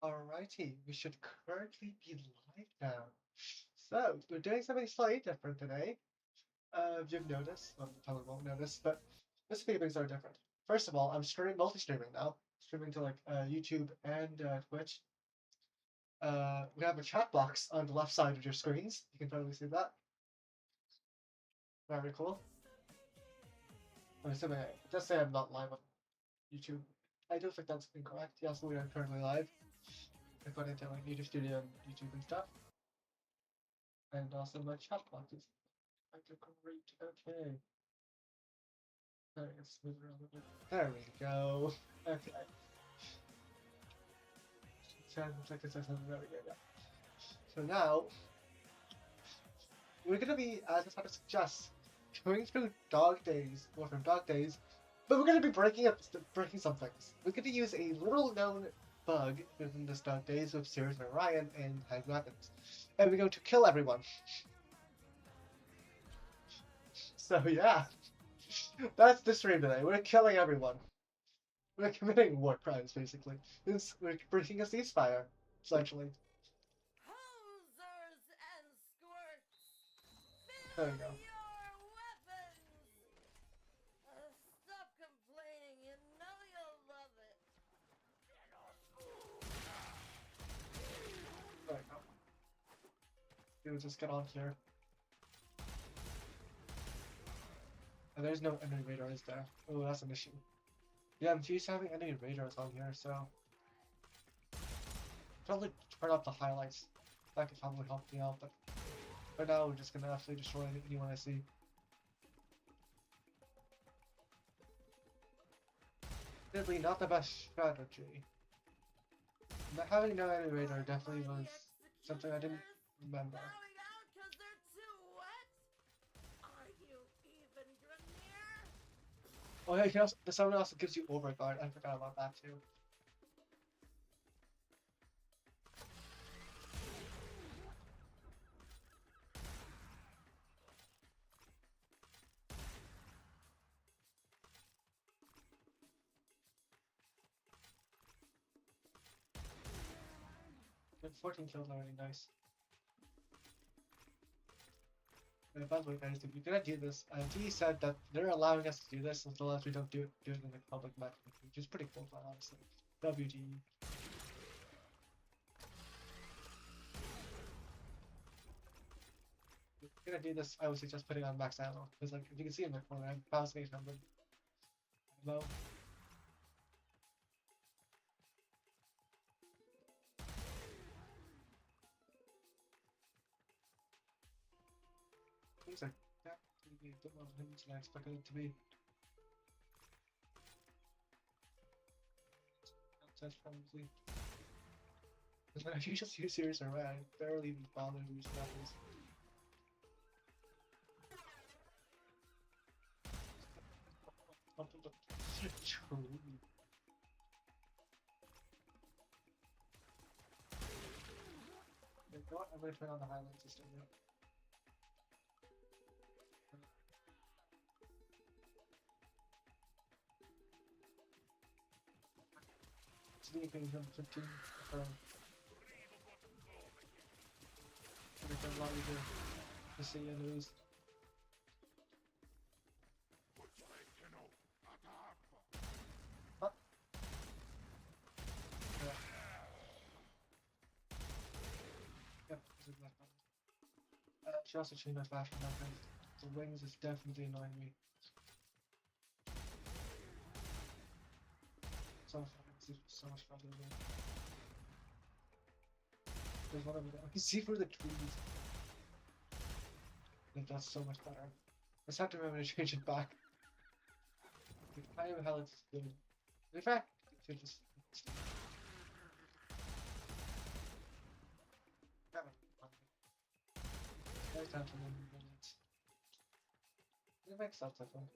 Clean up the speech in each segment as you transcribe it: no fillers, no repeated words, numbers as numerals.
Alrighty, we should currently be live now. So, we're doing something slightly different today. You've noticed, well, you probably won't notice, but this video things are different. First of all, I'm multi-streaming now, streaming to like YouTube and Twitch. We have a chat box on the left side of your screens. You can totally see that. Very cool. I'm assuming it does say I'm not live on YouTube. I do think that's incorrect. Yes, we are currently live. According to like YouTube Studio and YouTube and stuff. And also my chat box is like a great. Okay. Let's move around a bit. There we go. Okay. 10 seconds or something. There we go. Yeah. So now we're gonna be, as the title suggests, going through Dog Days, Warframe Dog Days, but we're gonna be breaking some things. We're gonna use a little known bug within this Dog Days with Sirius and Orion and high weapons, and we're going to kill everyone. So yeah, that's the stream today. We're killing everyone. We're committing war crimes, basically. We're breaking a ceasefire, essentially. Hosers and squirts, There fill we go. your weapons. Stop complaining. You know you'll love it. There we go. We'll just get on here. And there's no enemy radars there. Oh, that's an issue. Yeah, I'm used to having enemy radars on here, so probably turn off the highlights. That could probably help me out, but right now we're just gonna absolutely destroy anyone I see. Admittedly, not the best strategy. Not having no enemy radar definitely was something I didn't remember. Bowing out 'cause they're too wet? Are you even, Grineer? Oh yeah, also, the summon also gives you overguard. I forgot about that too. Good 14 kills already, nice. By the way, guys, if you're gonna do this, T said that they're allowing us to do this as long as we don't do it in the public match, which is pretty cool, honestly. WGE. If you're gonna do this, I would suggest putting on max ammo, because like, if you can see in the corner, I'm bouncing 800 ammo. Things like that, maybe a bit more than I expected it to be. That's probably. Because when I just use Sirius Array, I barely even bother using weapons. True. You know what? I'm gonna turn on the highlight system now. Sleeping from 15 from make it a lot easier to see enemies. Huh? Yeah. Yep, this is black button. She also changed my fashion now because the wings is definitely annoying me. So much farther away. There's one over there. I can see through the trees. I think that's so much better. I just have to remember to change it back. I don't know how it's good. In fact, it should just. Every time for 1 minute. It makes sense, I think.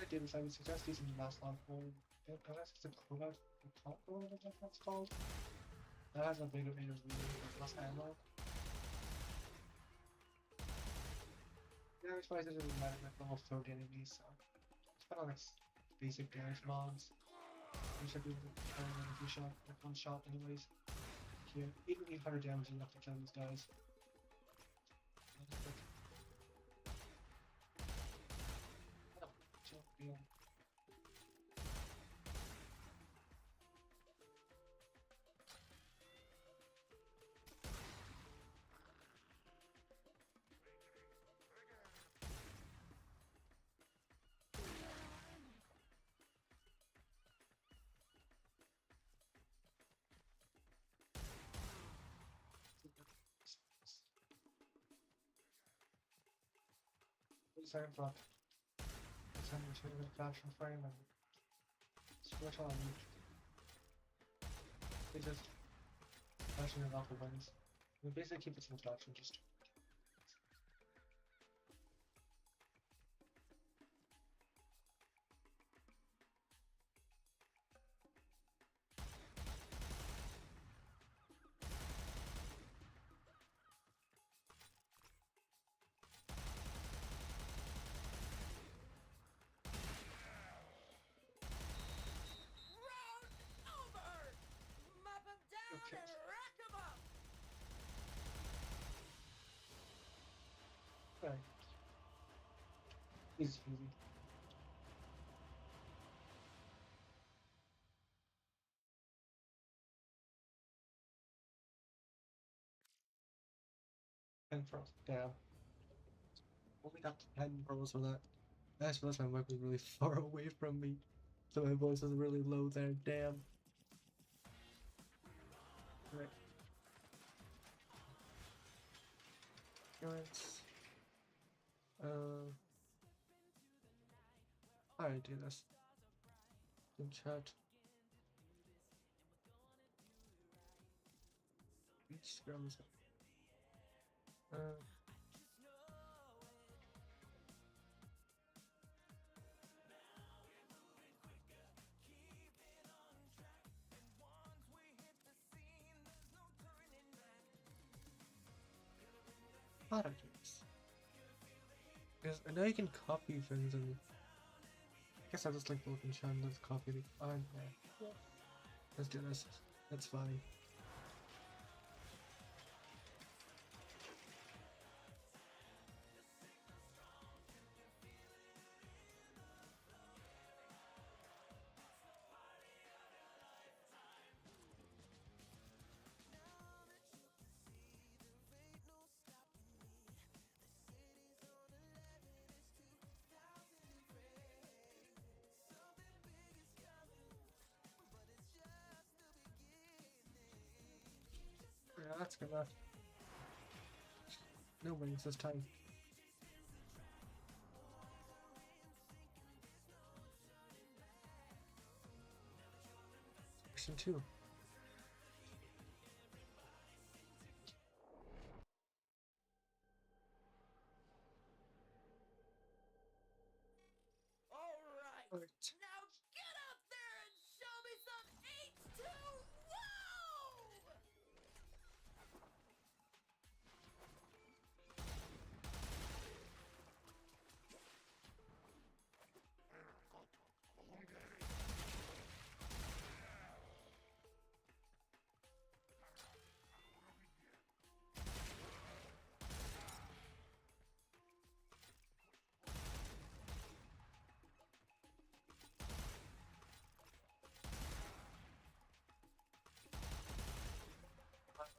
I do this, I would suggest using the last long for unless it's a cooldown, the top goal, I think that's called. That has a bigger range of less ammo. Yeah, damage wise it doesn't matter with level 30 enemies, so it's kind of like basic damage mods. You should be able to kill them if you shot like one shot anyways. Here, 800 damage enough to kill these guys. Oh, chill, deal. Sorry for time to the fashion frame and switch on. They just fashion it off the wings. We basically keep it in fashion just. Round over! Mop 'em down Okay. and rack 'em up! Right. Easy peasy. And pearls. Damn. Only got 10 pearls for that. I just realized my mic was really far away from me. So my voice was really low there. Damn. Right. Endurance. How do I do this? In chat. Each scrums. How do I do this? Because I know you can copy things and I guess I just like to look in chat and let's copy the yeah. Let's do this. That's fine. Yeah, that's good enough. No wings this time. Section 2. Alright! Alright. Now get up there and show me some H2O!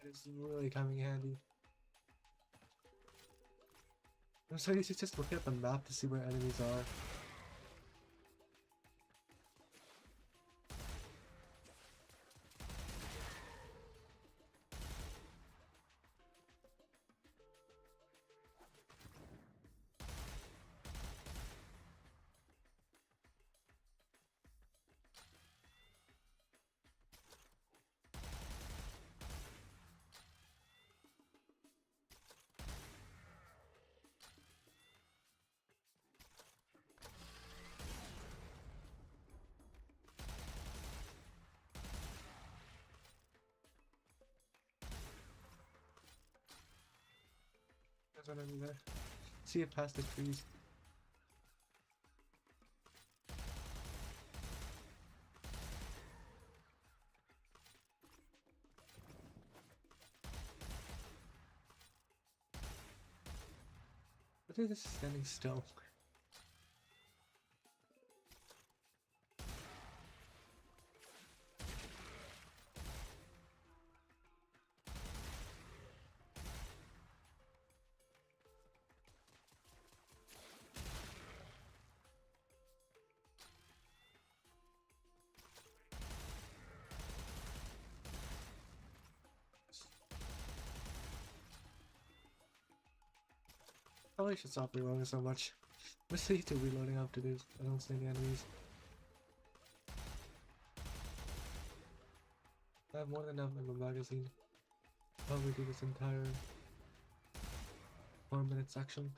It's really coming handy. I'm so used to just looking at the map to see where enemies are. There's an enemy there. see it past the trees. I think this is standing still. Probably should stop reloading so much. I'm used to reloading after this. I don't see any enemies. I have more than enough in my magazine. Probably do this entire 4-minute section.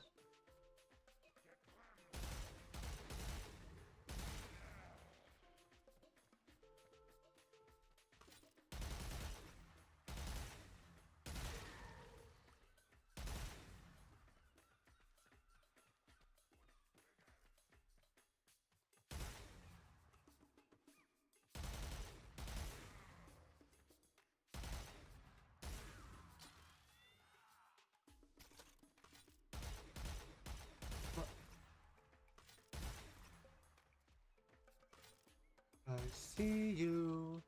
I see you.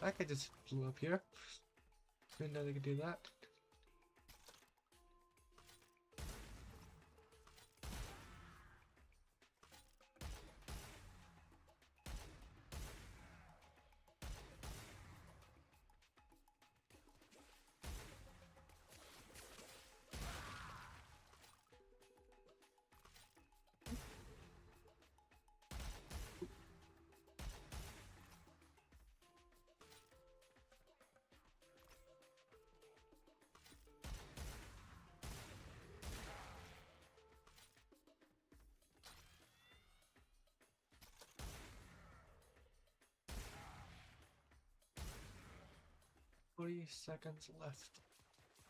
That guy just blew up here. Didn't know they could do that. Seconds left.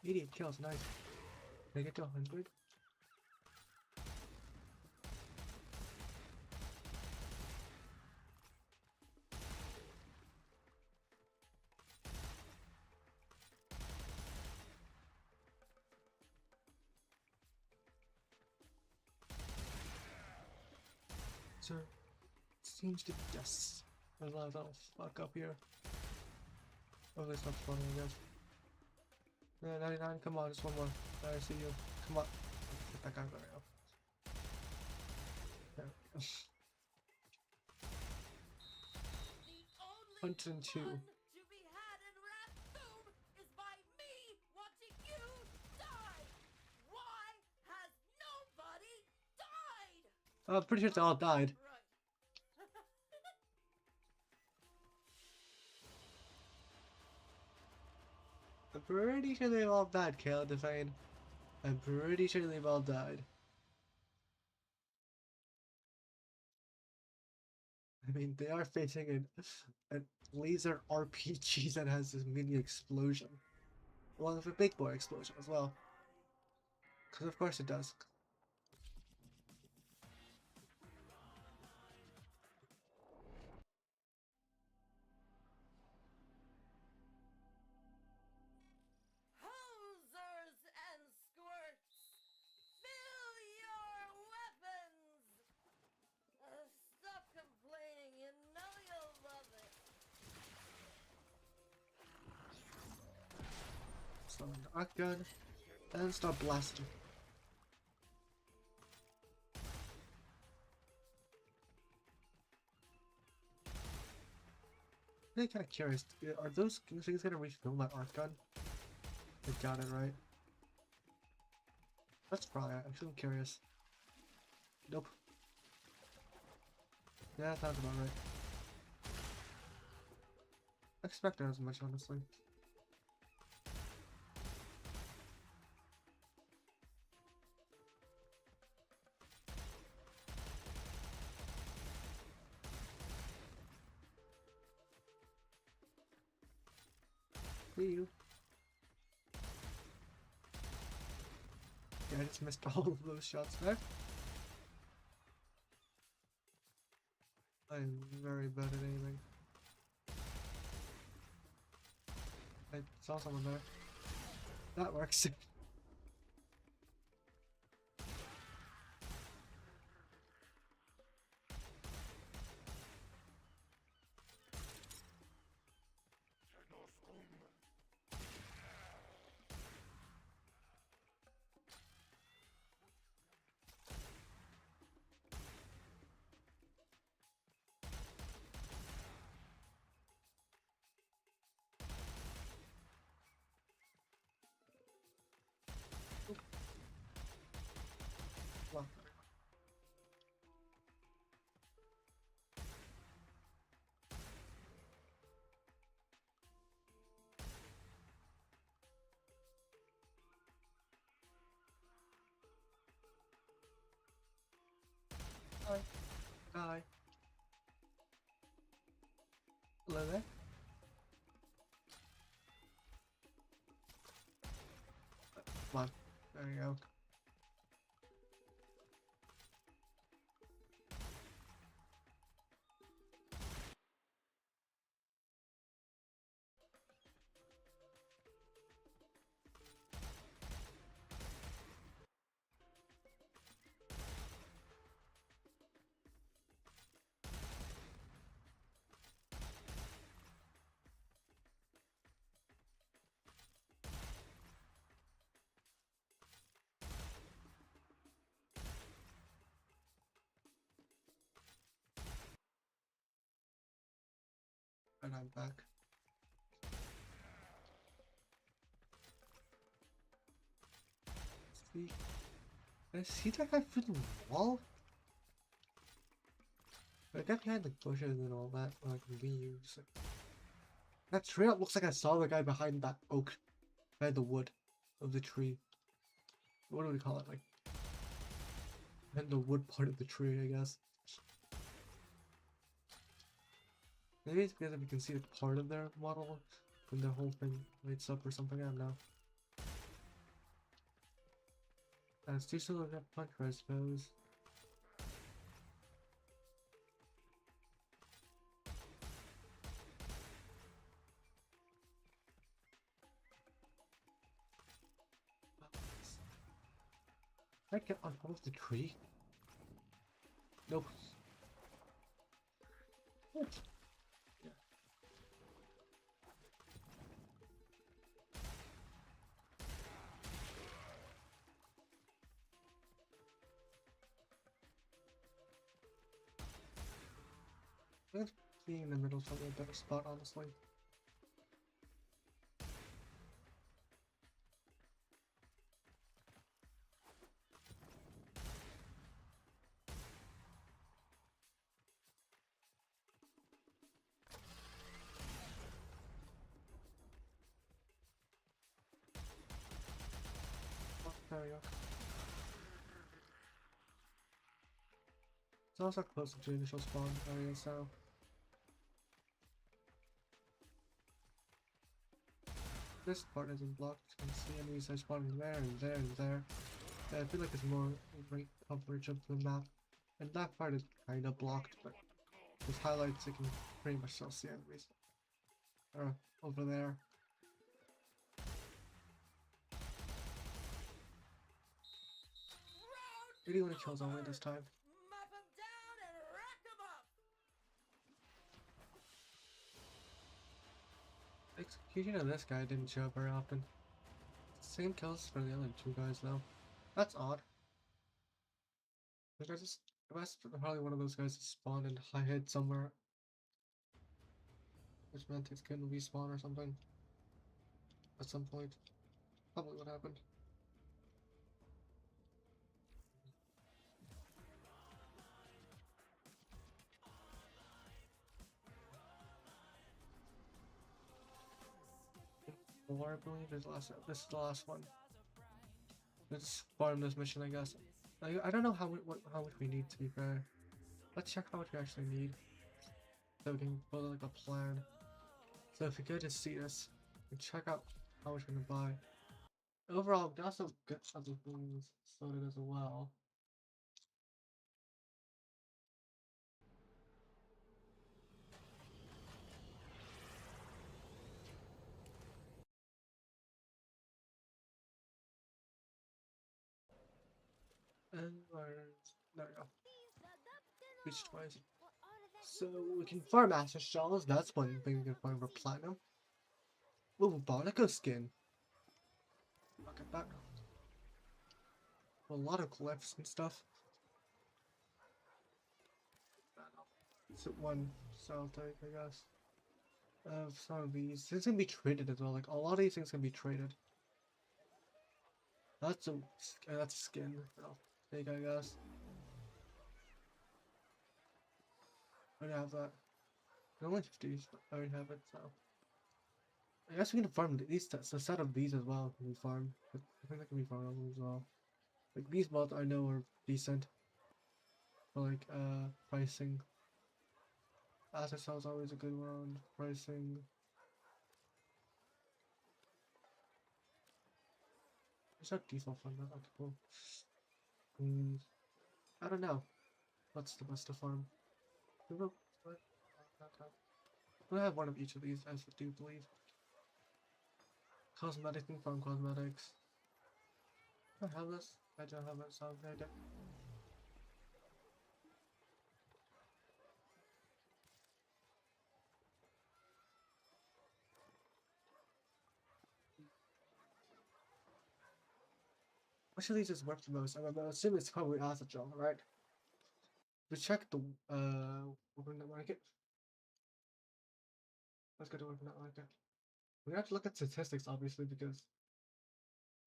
88 kills, nice. Can I get to 100? Sir, it seems to be just a lot of fuck up here. Oh, that's not funny, I guess. Yeah, 99, come on, just one more. I see you. Come on. Get that guy right up. There we go. 102. To be had in Rathoom is by me watching you die. Why has nobody died? I'm pretty sure they all died. Right. I'm pretty sure they've all died, Kale Define. I'm pretty sure they've all died. I mean, they are facing a laser RPG that has this mini explosion. Along with a big boy explosion as well. Because of course it does. Hosers and squirts, fill your weapons. Stop complaining, you know you'll love it. Summon the arc gun. And start blasting. I'm kind of curious. Are those things gonna refill my arc gun? I got it right. Let's try it. Actually, I'm curious. Nope. Yeah, that sounds about right. I expected as much, honestly. See you. Yeah, I just missed all of those shots there. I'm very bad at aiming. I saw someone there. That works. Well, hi. Hi. Hello there. Come on. There you go. And I'm back. See? I see that guy through the wall? I got behind the bushes and all that, like leaves. That tree up looks like I saw the guy behind that oak. Behind the wood of the tree. What do we call it? Like, behind the wood part of the tree, I guess. Maybe it's because if you can see the part of their model, when the whole thing lights up or something, I don't know. It's too slow to have punch, I suppose. Can I get on top of the tree? Nope. What? Yeah. I think being in the middle is probably a better spot, honestly. Oh, there we go. It's also close to the initial spawn area, so... This part isn't blocked. You can see enemies are spawning there and there and there. Yeah, I feel like it's more great coverage of the map. And that part is kind of blocked, but with highlights you can pretty much still see enemies. Over there. 81 kills only this time. Mop 'em down and rack 'em up. Execution of this guy didn't show up very often. Same kills for the other two guys though. That's odd. Because it's probably one of those guys that spawned in high hit somewhere. Which meant it's gonna respawn or something. At some point. Probably what happened. 4, I believe, is the last. This is the last one. Let's farm this mission, I guess. I don't know how much we need, to be fair. Let's check how much we actually need, so we can build like a plan. So if you go to see this, and check out how much we're gonna buy. Overall, we can also get other things sorted as well. And there we go. Reach twice. So we can farm Master Shells, that's one thing we can farm for platinum. Ooh, Barnacle skin. Look at that. A lot of glyphs and stuff. It's one, so I'll take, I guess. Some of these. Things can be traded as well. Like, a lot of these things can be traded. That's a skin. I'll take, I guess. I already have that. Only 50, but I already have it, so. I guess we can farm these, a set of these as well can be farmed. But I think that can be farmed as well. Like, these mods I know are decent. For like, pricing. Asset sale is always a good one. Pricing. Is that default fund? Okay, cool. I don't know. What's the best to farm? I have one of each of these, I do believe. Cosmetics, can farm cosmetics. Do I have this? I don't have it, so I don't. Which of these is worth the most? I'm assuming it's probably Acid Gel, right? We check the open net market. Let's go to open net market. We have to look at statistics, obviously, because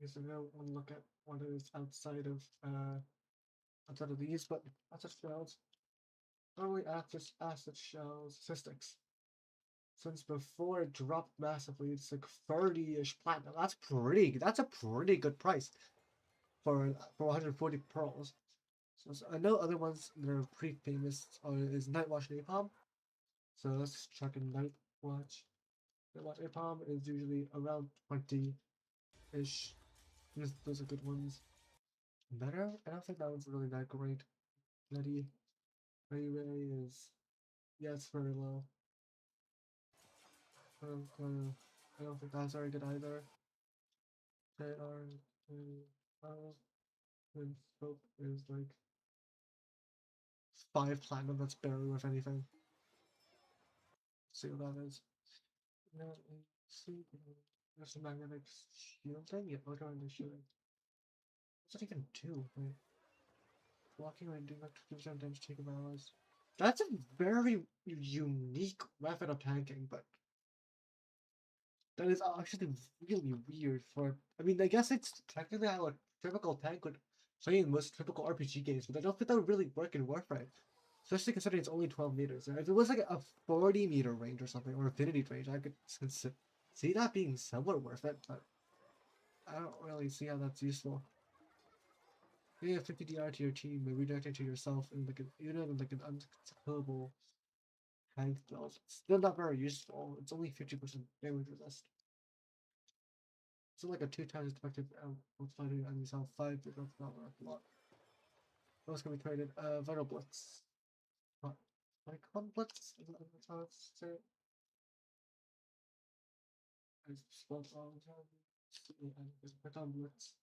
we don't want to look at what is outside of these, but asset shells. Normally asset shells statistics. Since before it dropped massively, it's like 30-ish platinum. That's a pretty good price for 140 pearls. So I know other ones that are pretty famous is Nightwatch Napalm. So let's check in Nightwatch. Nightwatch Napalm is usually around 20-ish. Those are good ones. Better? I don't think that one's really that great. Nutty Ray Ray is, yeah, it's very low. I don't think that's very good either. They are and scope is like 5 platinum, that's barely worth anything. Let's see what that is. No, see, there's a magnetic shield thing. Yeah, look around the shooting. What's that even do? Wait. Blocking and doing like 50% damage taken by allies. That's a very unique method of tanking, but that is actually really weird for. I mean, I guess it's technically how a typical tank would play in most typical RPG games, but I don't think that would really work in Warframe. Especially considering it's only 12 meters. If it was like a 40-meter range or something, or affinity range, I could see that being somewhat worth it, but I don't really see how that's useful. You have 50 DR to your team, but redirect it to yourself in like an unkillable tank build. It's still not very useful. It's only 50% damage resist. It's like a 2 times effective fighting enemies health 5, but that's not worth a lot. Those can be traded. Vital Blitz. What? Like Blitz? That's how it's said. I spelled all the time. Vital Blitz.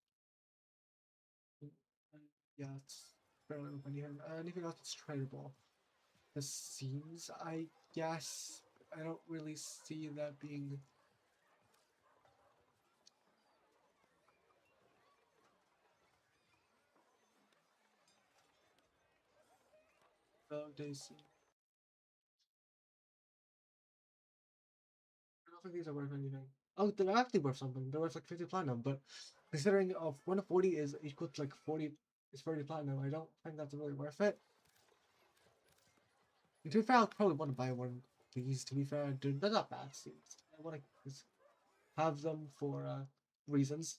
Yeah, it's barely open here. Anything else that's tradable? The scenes, I guess. I don't really see that being. Oh, Daisy. I don't think these are worth anything. Oh, they're actually worth something. They're worth like 50 platinum, but considering of 1 to 40 is equal to like 40 is 40 platinum, I don't think that's really worth it. And to be fair, I'll probably want to buy one of these. To be fair, they're not bad seeds. I want to have them for reasons.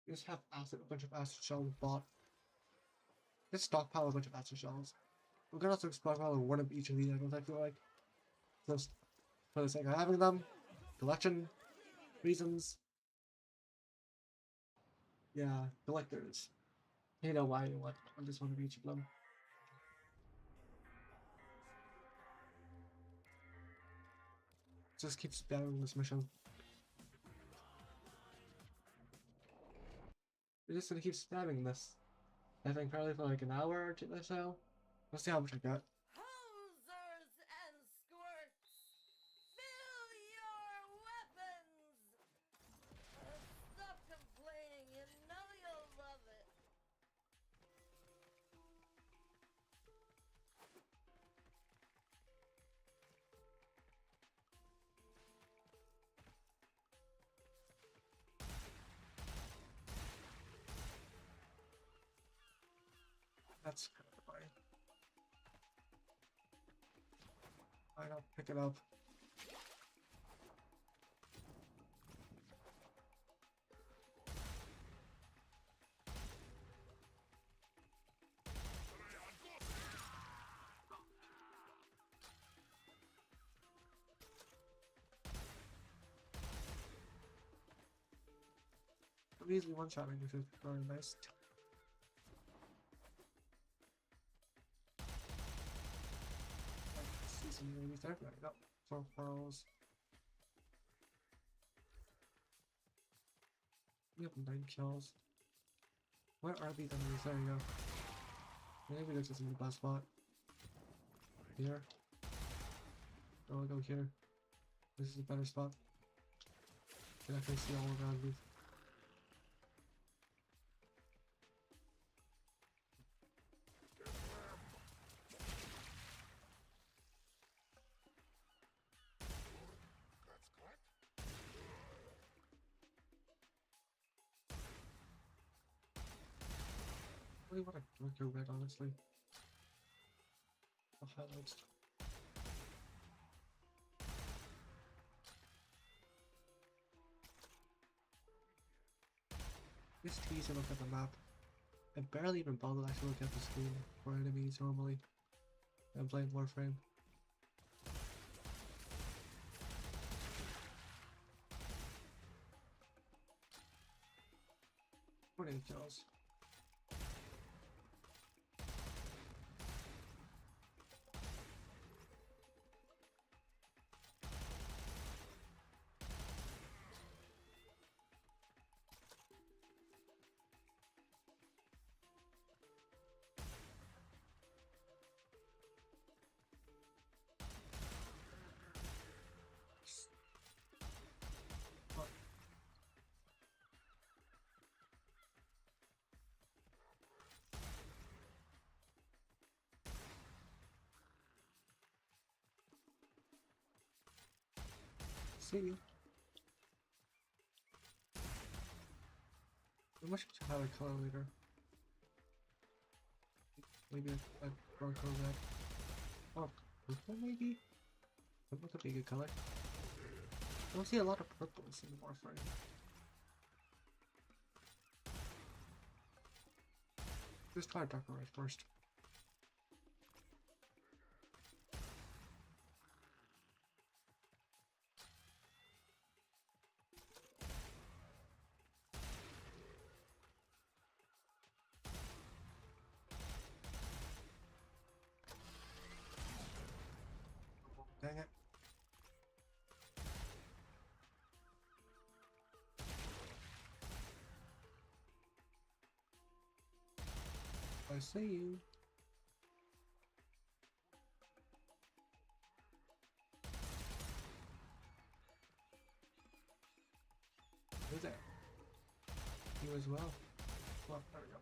You just have acid, a bunch of acid shells bought. Just stockpile a bunch of acid shells. We're gonna have to stockpile one of each of these items, I feel like. Just for the sake of having them, collection reasons. Yeah, collectors. You know why you want just one of each of them. Just keep spamming this mission. We're just gonna keep spamming this. I think probably for like an hour or two or so. Let's see how much I got. Hosers and squirts, fill your weapons! Stop complaining, you know you'll love it. That's kind of funny. I don't pick it up. I'm easily one-shotting this is very nice. See some enemies there. There we go. 4 pearls. We have 9 kills. Where are these enemies? There we go. Maybe this isn't the best spot. Here. Oh, I'll go here. This is a better spot. Can actually see all around me. I really want to drink your red, honestly. The highlights. This teaser look at the map. I barely even bother to actually look at the screen for enemies normally. I'm playing Warframe. 20 kills. What? See you. I wish I had a color leader. Maybe a dark or red. Oh, purple maybe? Purple could be a good color. I don't see a lot of purples in Warframe. Just try darker red first. Dang it. I see you. Who's that? You as well. Well, there we go.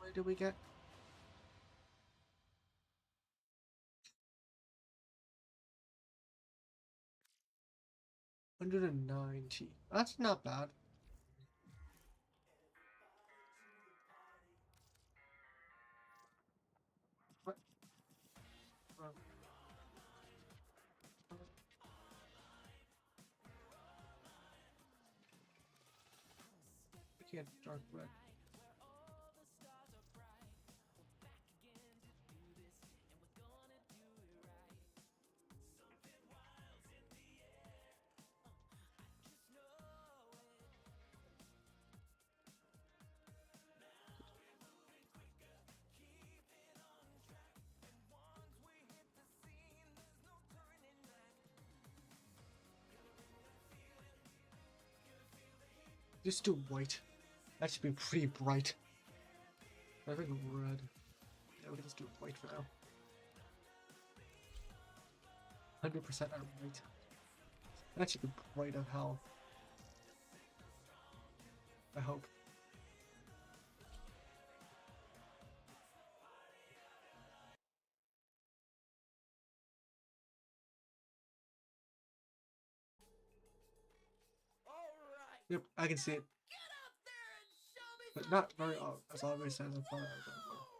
What did we get? 190. That's not bad. What? I can't dark red. Just do white. That should be pretty bright. I think red. Yeah, we can just do white for now. 100% are white. That should be bright as hell. I hope. Yep, I can see it. But not very as obvious as I thought I would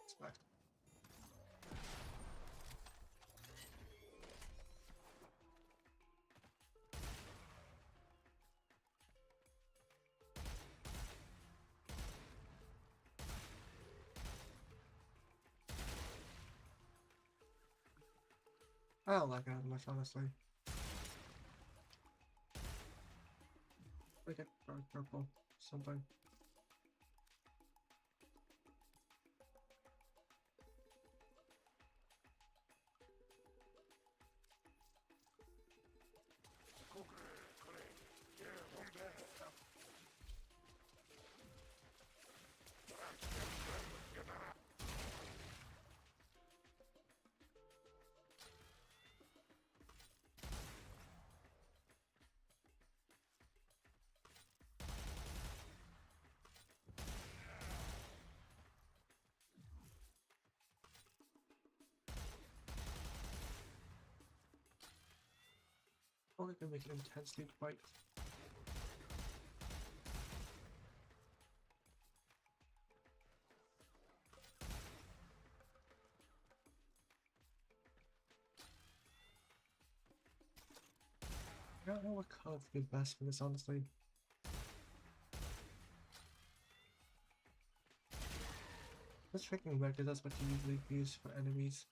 expect. I don't like it as much, honestly. Like it dark purple, something. Or I can make it intensely bright. I don't know what color would be best for this, honestly. Just checking red, because that's what you usually use for enemies.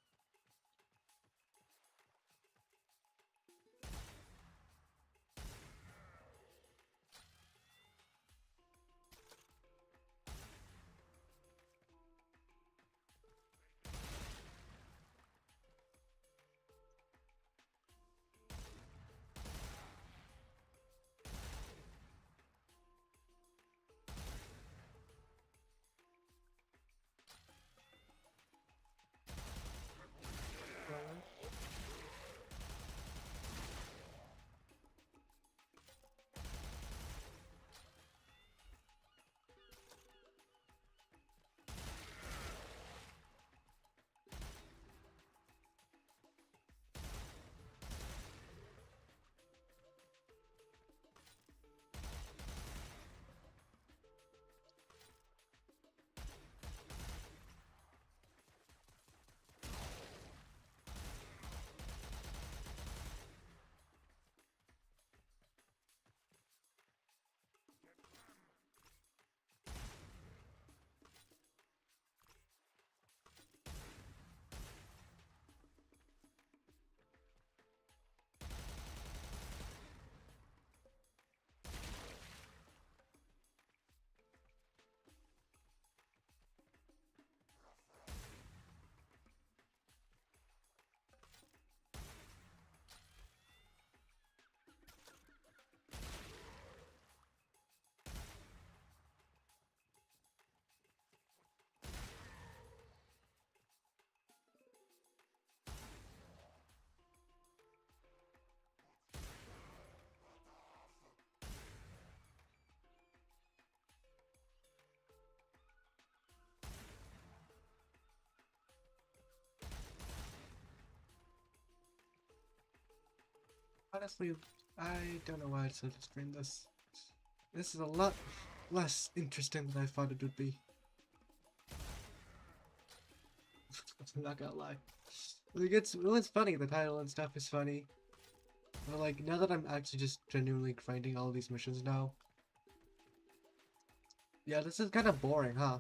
Honestly, I don't know why I decided to stream this. This is a lot less interesting than I thought it would be. I'm not gonna lie. Like, it's funny, the title and stuff is funny. But like, now that I'm actually just genuinely grinding all these missions now. Yeah, this is kind of boring, huh?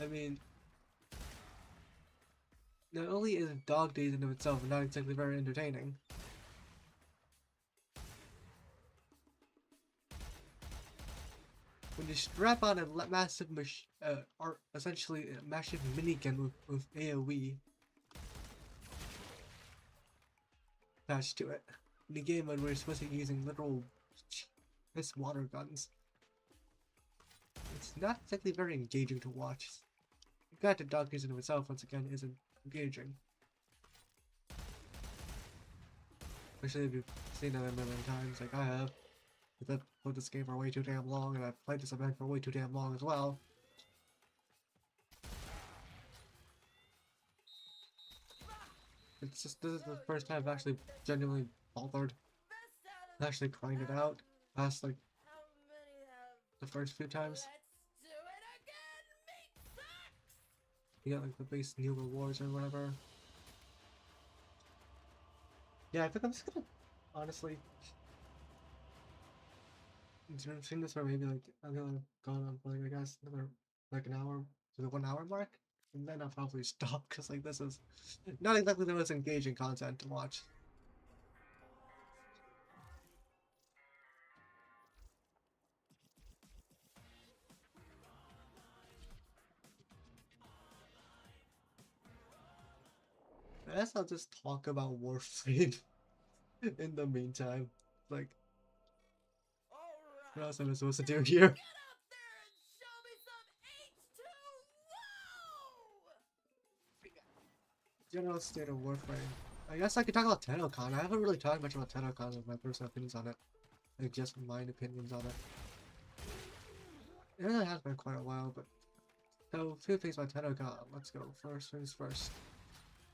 I mean, not only is Dog Days in of itself not exactly very entertaining, when you strap on a massive or essentially a massive minigun with AoE attached to it, in the game when we're supposed to be using literal water guns, it's not exactly very engaging to watch. Granted, Dog Days in of itself, once again, isn't engaging. Especially if you've seen it a million times, like I have. I've played this game for way too damn long, and I've played this event for way too damn long as well. It's just, this is the first time I've actually genuinely bothered to actually grind it out. Past, like, the first few times. You get, like, the base new rewards or whatever. Yeah, I think I'm just gonna, honestly, stream this for maybe, like, I'm gonna go on for, like, I guess, another, like, an hour to the 1 hour mark. And then I'll probably stop, because, like, this is not exactly the most engaging content to watch. I guess I'll just talk about Warframe in the meantime. Like, what else am I supposed to do here? General state of Warframe. I guess I could talk about TennoCon. I haven't really talked much about TennoCon with my personal opinions on it. Like, just my opinions on it. It really has been quite a while, but... So, a few things about TennoCon. Let's go. First things first.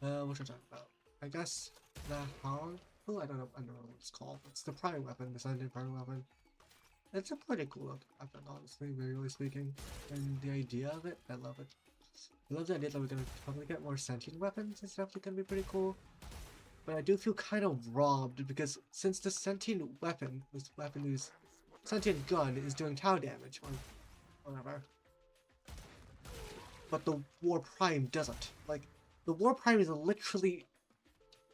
What should I talk about? I guess the Hound? Oh, I don't know what it's called. It's the Prime Weapon, the Sentient Prime Weapon. It's a pretty cool weapon, honestly, really speaking. And the idea of it, I love it. I love the idea that we're gonna probably get more sentient weapons and stuff. It's gonna be pretty cool. But I do feel kind of robbed because since the sentient weapon, this sentient gun is doing Tau damage or whatever, but the War Prime doesn't. Like, the War Prime is literally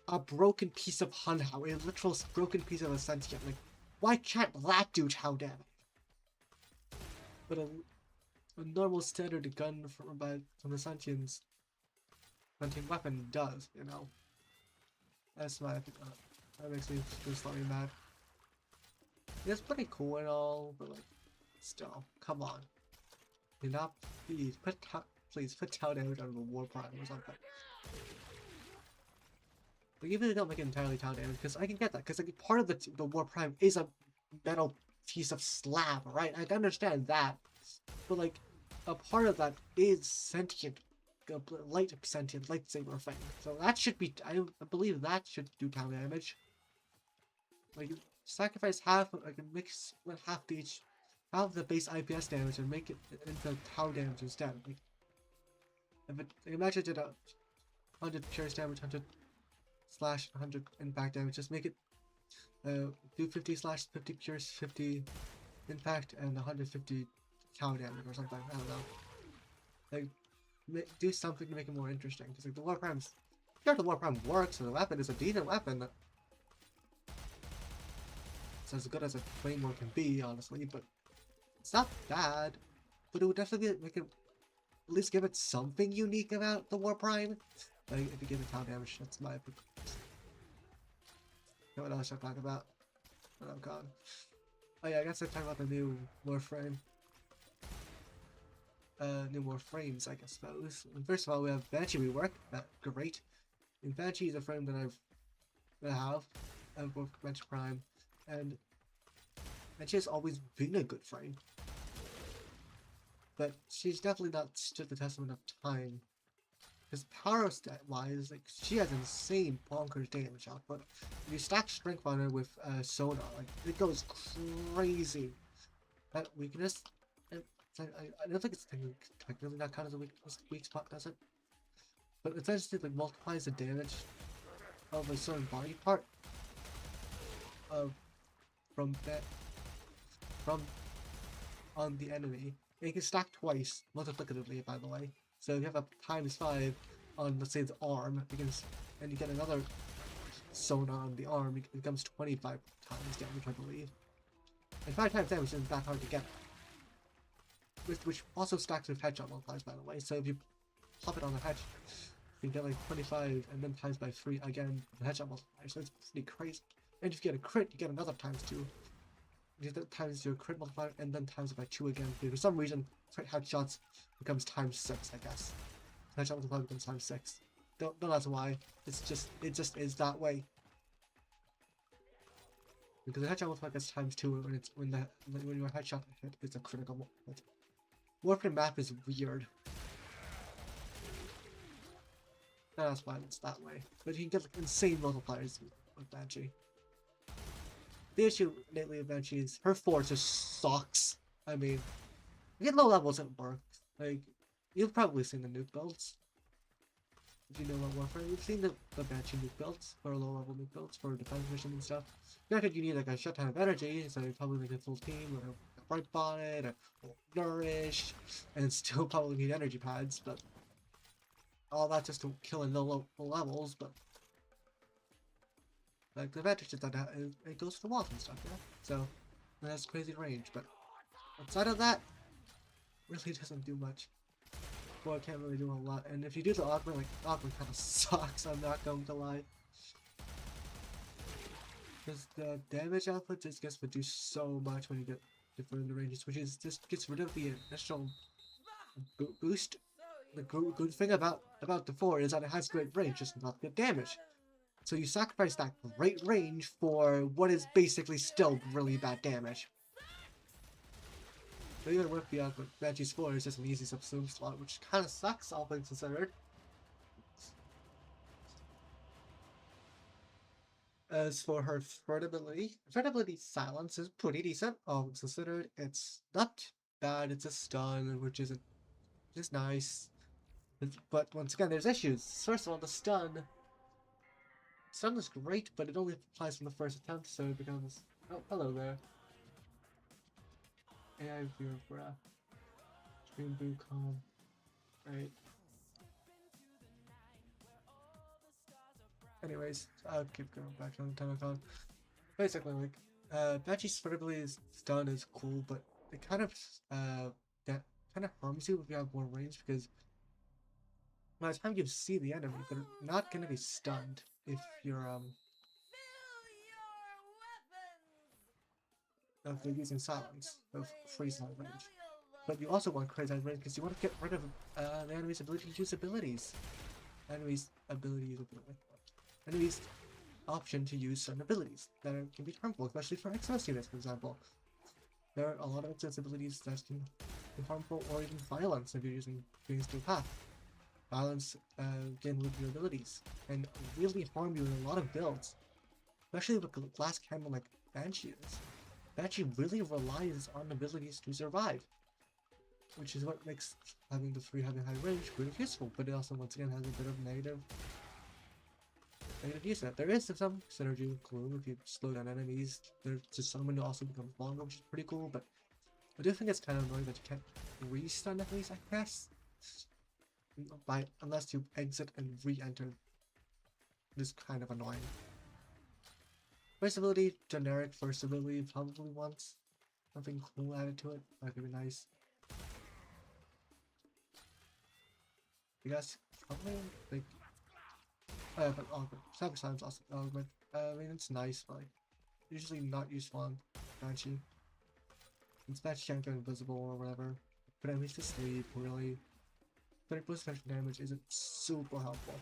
a broken piece of Hunhao, a literal broken piece of a sentient. Like, why can't that do Tau damage? But a normal standard gun from the sentient weapon does, you know. That's my that makes me feel slightly mad. It's pretty cool and all, but like, still, come on. Do not please put Tau damage on the War Prime or something. Like, even if they don't make it entirely Tau damage, because I can get that, because like part of the War Prime is a metal piece of slab, right? I can understand that, but like, a part of that is sentient, light sentient lightsaber thing. So that should be, I believe that should do Tau damage. Like, sacrifice half, like mix with half the base IPS damage and make it into Tau damage instead. Like, imagine it did 100 pierce damage, 100 slash, 100 impact damage. Just make it do 50 slash, 50 pierce, 50 impact, and 150 Tau damage or something. I don't know. Like, do something to make it more interesting. Because like the War Prime's, sure, the War Prime works, and the weapon is a decent weapon. It's as good as a Claymore can be, honestly, but it's not bad. But it would definitely make it, at least give it something unique about the War Prime. Like, if you give it Tau damage, that's my opinion. What else should I talk about? Oh god. Oh yeah, I guess I talk about the new Warframe. New Warframes, I suppose. And first of all, we have Banshee rework. Great. And Banshee is a frame that I have both Banshee Prime, and Banshee has always been a good frame. but she's definitely not stood the test of time. Because power stat wise, like she has insane bonkers damage output. If you stack strength on her with sonar, like it goes crazy. That weakness, I don't think it's technically not kind of the weak spot, does it? But essentially, like multiplies the damage of a certain body part of from that from on the enemy. And you can stack twice multiplicatively, by the way. So if you have a ×5 on, let's say, the arm, and you get another sonar on the arm, it becomes 25 times damage, I believe. And 5 times damage isn't that hard to get. Which also stacks with headshot multipliers, by the way. So if you pop it on the headshot, you get like 25 and then times by 3 again the headshot multiplier. So it's pretty crazy. And if you get a crit, you get another ×2. You get times your crit multiplier and then times it by 2 again. For some reason, crit headshots becomes ×6, I guess. Headshot multiplier becomes ×6. Don't ask why. It just is that way. Because the headshot multiplier gets ×2 when your headshot hit is a critical hit. Warframe map is weird. That's why it's that way. But you can get like insane multipliers with Banshee. The issue lately with Banshee is her force just sucks. I mean, you get low levels it works. Like, you've probably seen the nuke builds. If you know about Warframe, you've seen the Banshee nuke builds, or low level nuke builds for defense mission and stuff. Granted, you need like a shit ton of energy, so you probably need a full team, or a bright bonnet, or nourish, and still probably need energy pads, but all that just to kill in low levels, but like the advantage is that it goes to the walls and stuff, yeah? So it has crazy range, but outside of that, really doesn't do much. Well, it can't really do a lot, and if you do the augment, like, augment kind of sucks, I'm not going to lie. Because the damage output just gets reduced so much when you get different ranges, which is just gets rid of the initial boost. The good thing about the 4 is that it has great range, just not good damage. So you sacrifice that great range for what is basically still really bad damage. So even with the Banshee's 4 is just an easy subsume slot, which kind of sucks, all things considered. As for her threat ability silence is pretty decent, all things considered. It's not bad, it's a stun, which is nice. But once again, there's issues. First of all, the stun is great, but it only applies from the first attempt, so it becomes... Oh, hello there. AI viewer breath. Stream boo calm. Right. Anyways, I'll keep going back on the Telecon. Basically, like, Banshee's spreadability stun is cool, but it kind of, that kind of harms you if you have more range, because by the time you see the enemy, they're not going to be stunned if you're, if they're using silence of freeze range. But you also want crazy range because you want to get rid of the enemy's ability to use abilities. Enemy's option to use certain abilities that can be harmful, especially for XS units, for example. There are a lot of XS abilities that can be harmful, or even violence if you're using Steel Path. Violence can with your abilities and really harm you in a lot of builds, especially with glass cannon like Banshee is. Banshee really relies on abilities to survive, which is what makes having the 3 having high range really useful, but it also once again has a bit of negative use. There is some synergy with Gloom if you slow down enemies. There's just summon also becomes longer, which is pretty cool, but I do think it's kind of annoying that you can't re-stun enemies, I guess. Unless you exit and re-enter. This kind of annoying. First ability, generic first ability, probably once. Something cool added to it, that could be nice. I guess, probably, like, but augment. Cyber Silence also augment. I mean, it's nice, but like, usually not useful on Banshee. Since Banshee can't go invisible or whatever. But at least to sleep, really. 30% special damage isn't super helpful.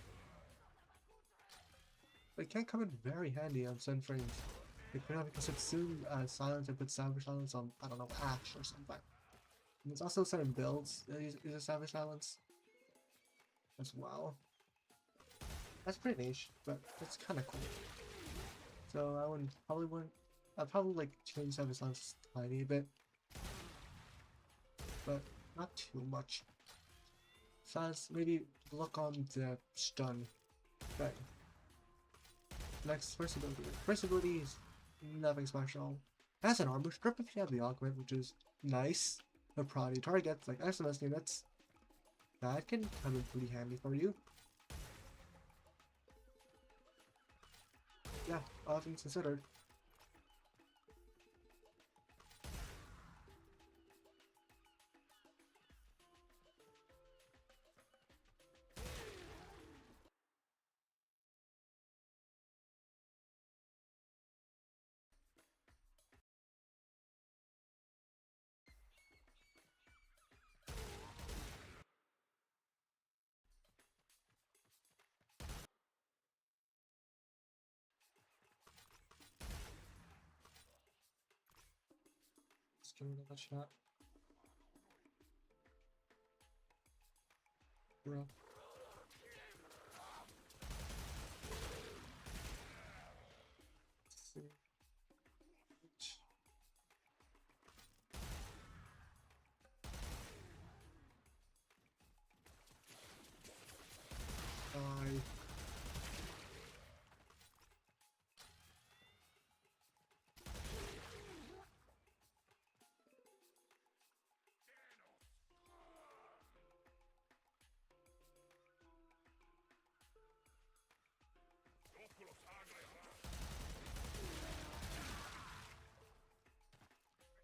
But it can come in very handy on certain frames. Like, for example, you can subsume silence and put Cyber Silence on, I don't know, Ash or something. And there's also certain builds that use a Savage Silence as well. That's pretty niche, but it's kind of cool. So I wouldn't. I'd probably like change Savage Silence a tiny bit, but not too much. Besides, maybe look on the stun. Right. Next, first ability. First ability is nothing special. Has an armor strip if you have the augment, which is nice. The priority targets like SMS units. That can come in pretty handy for you. Yeah, all things considered. Let's give it another shot. Bro. Let's see. Die.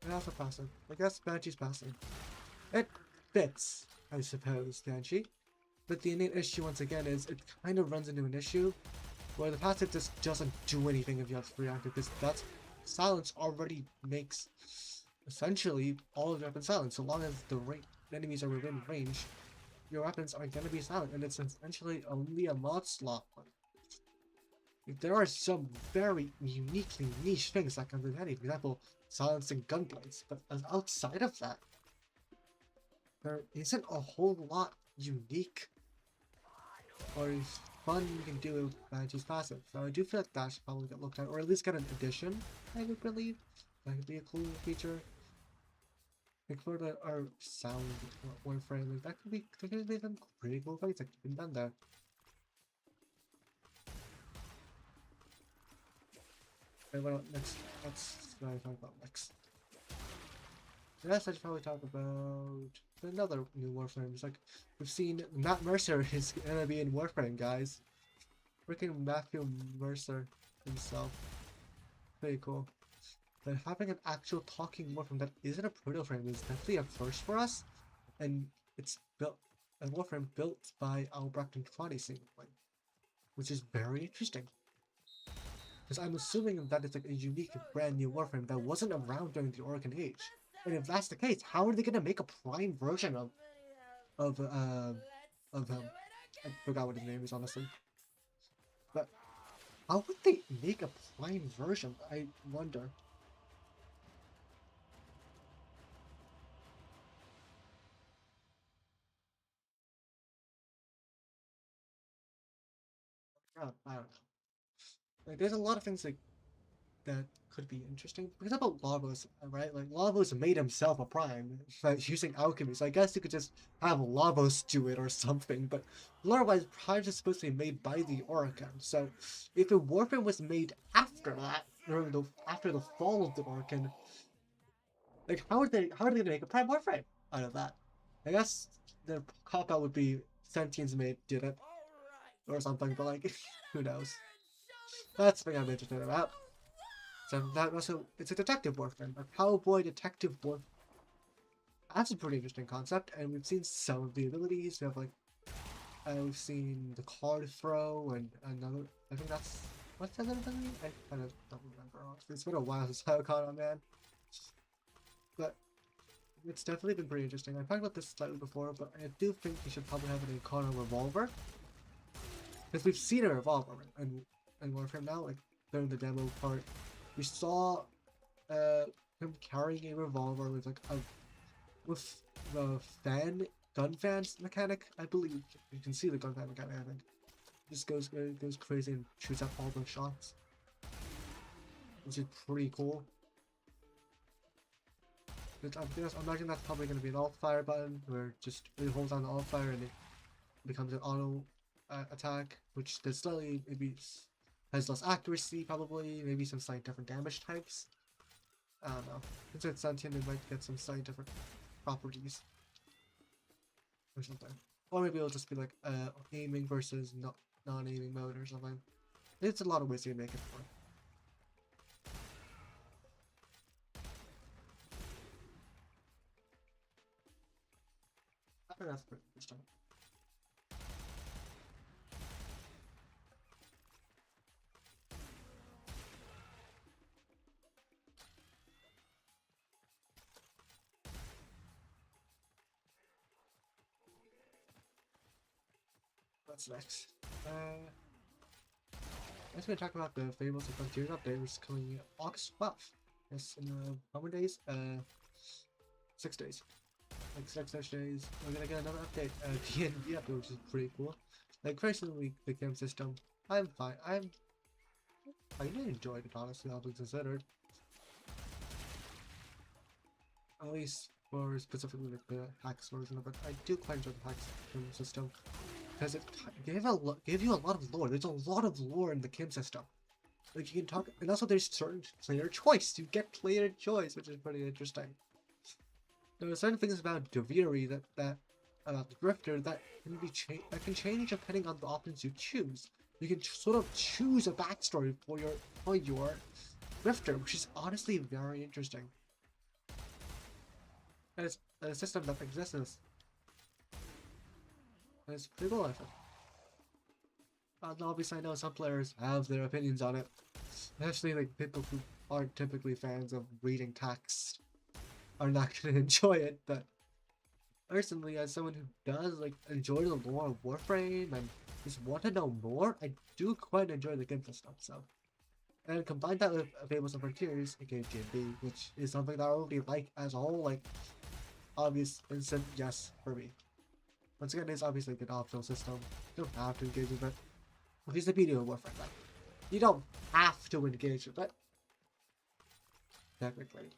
And also passive. I guess Banshee's passive. It fits, I suppose, Banshee. But the innate issue, once again, is it kind of runs into an issue where the passive just doesn't do anything if you have free active, because that silence already makes essentially all of your weapons silent. So long as the enemies are within range, your weapons are going to be silent, and it's essentially only a mod slot one. There are some very uniquely niche things that come in handy. For example, silencing gunblades, but outside of that, there isn't a whole lot unique or fun you can do with Banshee's passive. So I do feel like that should probably get looked at, or at least get an addition, I would believe. That could be a cool feature. Like for our sound Warframe, like that could be some pretty cool things that could be done there. Okay, well, next, what I talk about next. Yes, I should probably talk about another new Warframe. It's like, we've seen Matt Mercer is gonna be in Warframe, guys. Freaking Matthew Mercer himself. Pretty cool. But having an actual talking Warframe that isn't a proto-frame is definitely a first for us. And it's built, a Warframe built by Albrecht and Claudia seemingly. Which is very interesting. Because I'm assuming that it's like a unique, brand new Warframe that wasn't around during the Orcan Age. And if that's the case, how are they gonna make a prime version of I forgot what his name is, honestly. But how would they make a prime version? I wonder. I don't know. Like, there's a lot of things like that could be interesting. For example, Lavos, right? Like Lavos made himself a prime using alchemy. So I guess you could just have Lavos do it or something. But lore-wise, primes is supposed to be made by the Orcan. So if a Warframe was made after that, after the fall of the Orcan, like how are they gonna make a prime Warframe out of that? I guess the cop out would be Sentience did it or something. But like, who knows? That's the thing I'm interested about. So that also, it's a detective Warframe, a cowboy detective Warframe. That's a pretty interesting concept, and we've seen some of the abilities. We have like, we've seen the card throw and another. I think that's what's that ability? I kind of don't remember. It's been a while since I caught on, man. But it's definitely been pretty interesting. I've talked about this slightly before, but I do think we should probably have an Incarnate Revolver, because we've seen a revolver and Warframe now, like during the demo part. We saw him carrying a revolver with like with the gun fans mechanic, I believe. You can see the gun fan mechanic, I think. Just goes crazy and shoots out all the shots, which is pretty cool. But I imagine that's probably going to be an alt fire button, where just it holds on the alt fire and it becomes an auto attack, which does slightly maybe has less accuracy, probably maybe some slight different damage types. I don't know. Since it's sentient, it might get some slight different properties or something. Or maybe it'll just be like aiming versus non-aiming mode or something. It's a lot of ways you can make it for. I think that's pretty interesting. What's next? I'm just going to talk about the Fables and Frontiers update, which is coming August 12th. Yes, in how many days? 6 days. Like 6 days. We're gonna get another update, D&D update, which is pretty cool. Like, personally, the game system, I'm fine. I really enjoyed it, honestly, all things considered. At least for specifically like the hacks version of it. I do quite enjoy the hacks system. Because it gave you a lot of lore. There's a lot of lore in the Kim system. Like, you can talk, and also there's certain player choice. You get player choice, which is pretty interesting. There are certain things about Deviri that about the Drifter that can change depending on the options you choose. You can sort of choose a backstory for your Drifter, which is honestly very interesting. And it's a system that exists. And it's pretty cool, I think. Obviously, I know some players have their opinions on it, especially like people who aren't typically fans of reading text are not going to enjoy it. But personally, as someone who does like enjoy the lore of Warframe and just want to know more, I do quite enjoy the game system. So, and combine that with Fables and Frontiers, aka D&D, which is something that I already like as a whole, like obvious instant yes for me. Once again, it's obviously a good optional system. You don't have to engage with it. Here's the beauty of Warframe, like, you don't have to engage with it. Technically.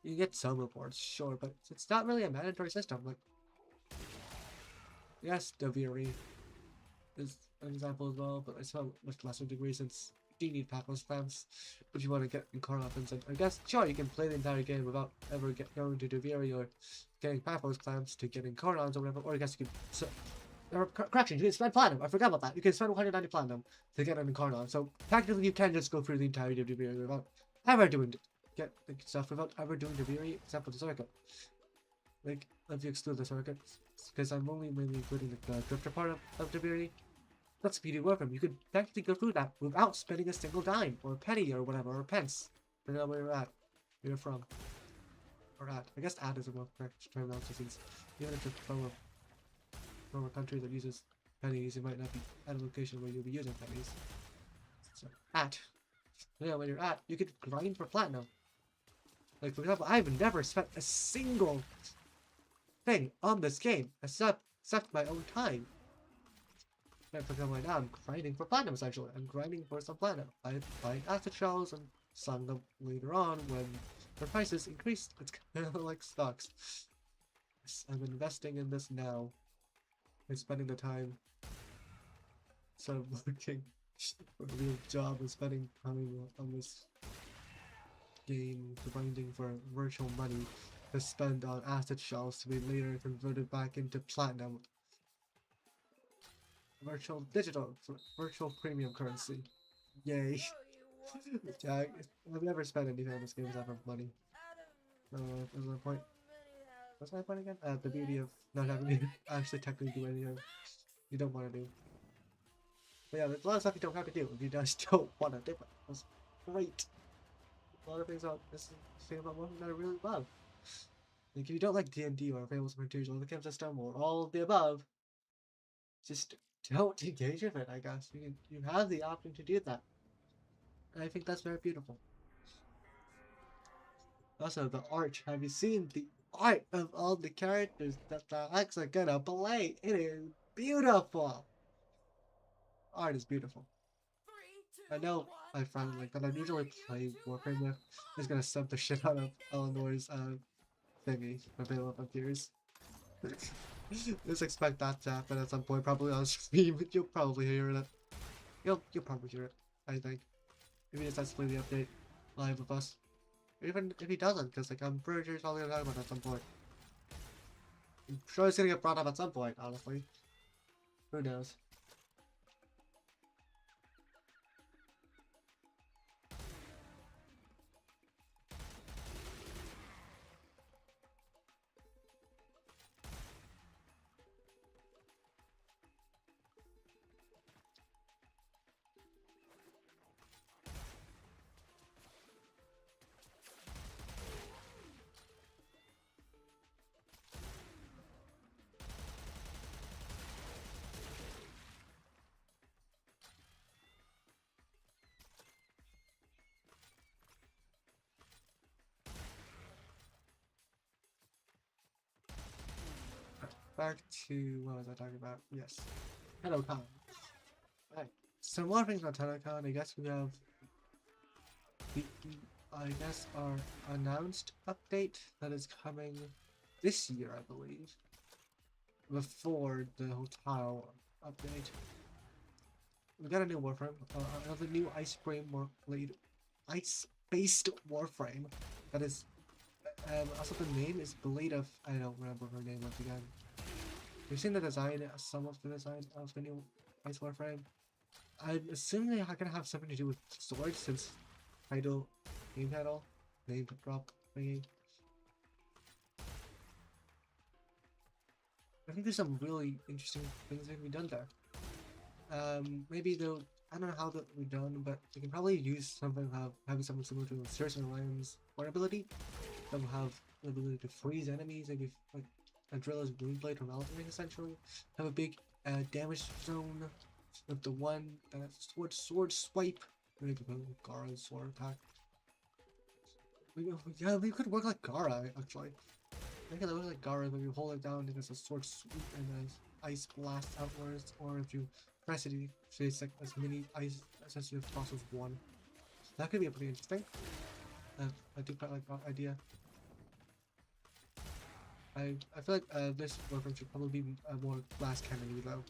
You get some reports, sure, but it's not really a mandatory system. Like, yes, Deviri is an example as well, but it's a much lesser degree since you do need Pathos clams if you want to get in core weapons. And I guess, sure, you can play the entire game without ever going to Deviri or getting Pathos clams to get in Corons or whatever, or I guess you could. Correction, you can spend platinum. I forgot about that. You can spend 190 platinum to get an Incarnon. So technically, you can just go through the entirety of Deviri without ever doing stuff without ever doing Deviri except for the circuit. Like, if you exclude the circuit, because I'm only mainly including the drifter part of Deviri. That's the beauty of Warframe. You could technically go through that without spending a single dime or penny or whatever or pence. Depending on where you're at, where you're from, or at. I guess "at" is a more correct term now, since even if you're from a country that uses pennies, you might not be at a location where you'll be using pennies. So, when you're at, you could grind for platinum. Like, for example, I've never spent a single thing on this game except my own time. And for example, right now, I'm grinding for platinum, essentially. I'm grinding for some platinum. I buy acid shells and selling them later on when their prices increase. It's kind of like stocks. I'm investing in this now. And spending the time instead of working for a real job and spending time on this game, grinding for virtual money to spend on asset shells to be later converted back into platinum. Virtual premium currency. Yay. Yeah, I've never spent anything on this game except for money. There's no point. What's my point again? The beauty of not having to actually technically do anything you don't want to do. But yeah, there's a lot of stuff you don't have to do if you just don't want to do it. That's great. A lot of things about this thing about Warframe that I really love. Like, if you don't like D&D or Fables Frontiers or the camp system or all of the above, just don't engage with it, I guess. You have the option to do that. And I think that's very beautiful. Also, the art. Have you seen the art of all the characters that the X are gonna play? It is beautiful. Art is beautiful. Three, I two, know one, my friend like that I usually fire you play to Warframe with is hell! gonna sub the shit out of Eleanor's thingy, the Veil of Tears. Just expect that to happen at some point, probably on stream. You'll probably hear it. You'll probably hear it, I think. If he decides to play the update live with us. Or even if he doesn't, because like I'm pretty sure he's probably gonna talk about it at some point. I'm sure it's gonna get brought up at some point, honestly. Who knows? Back to what was I talking about? Yes. TennoCon. Right. So more things about TennoCon. I guess we have the our announced update that is coming this year, I believe. Before the hotel update. We got a new Warframe, another new ice-based Warframe that is, also the name is Blade of, I don't remember her name once again. We've seen the design, some of the design of the new Ice Warframe. I'm assuming they're gonna have something to do with swords since name title, name drop thingy. I think there's some really interesting things that can be done there. Maybe they'll, I don't know how that will be done, but they can probably use something having something similar to Certain Lion's War ability. They'll have the ability to freeze enemies, maybe like a Drilla's Moonblade from Elden Ring essentially. Have a big damage zone with the one sword swipe. Maybe Gara's sword attack. Yeah, we could work like Gara actually. Make it look like Gara when you hold it down, it does a sword sweep and then ice blast outwards, or if you press it, it creates like as many ice sensitive as one. That could be pretty interesting. I do quite like that idea. I feel like this Warframe should probably be more glass cannon though,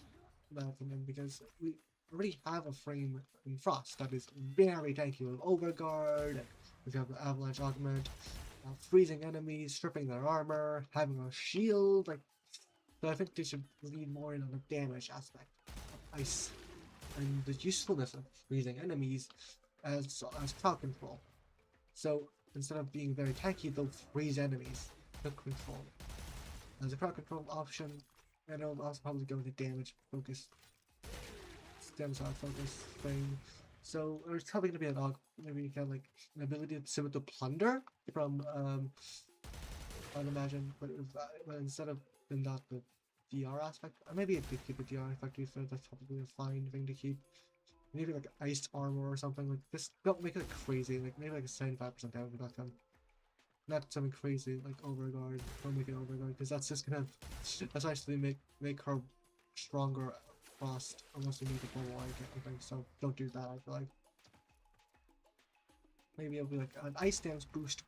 in my opinion, because we already have a frame in Frost that is very tanky with Overguard, and we have the Avalanche Augment, freezing enemies, stripping their armor, having a shield, like, so I think they should lean more in on the damage aspect of ice and the usefulness of freezing enemies as crowd control. So instead of being very tanky, they'll freeze enemies to control. As a crowd control option, and it'll also probably go into damage focus, damage focus thing. So there's probably gonna be maybe you can like an ability to similar to plunder from I'd imagine, but instead of not the DR aspect, or maybe if they keep the DR aspect, that's probably a fine thing to keep. Maybe like iced armor or something like this. Don't make it like crazy, like maybe like a 75% damage reduction. Not something crazy like Overguard. Don't make it Overguard because that's just gonna that's actually make her stronger Frost unless you make it more like anything. So don't do that. I feel like maybe it'll be like an ice damage boost,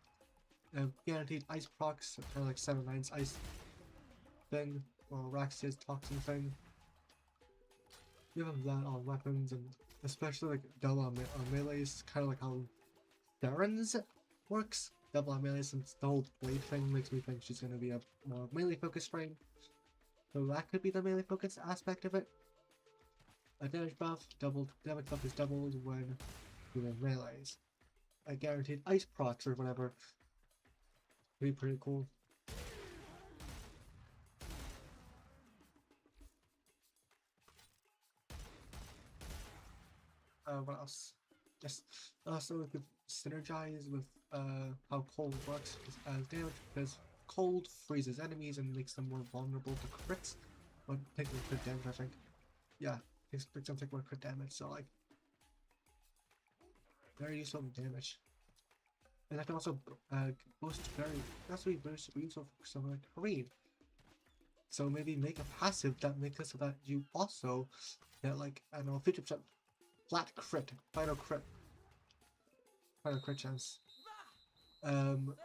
guaranteed ice procs, kind of like 7-9's ice thing or Raxia's toxin thing. Give them that on weapons and especially like double on melees, kind of like how Darren's works. Double on melee since the whole blade thing makes me think she's going to be a more melee focused frame. So that could be the melee focused aspect of it. A damage buff, damage buff is doubled when doing melees. A guaranteed ice procs or whatever. Would be pretty cool. What else? Yes. Also, it could synergize with how cold works as damage because cold freezes enemies and makes them more vulnerable to crits. But taking crit damage, I think. Yeah, makes them take more crit damage. So like, very useful damage. And that can also boost resource something like Green. So maybe make a passive that makes it so that you also get like, I don't know, 50% flat crit, final crit chance.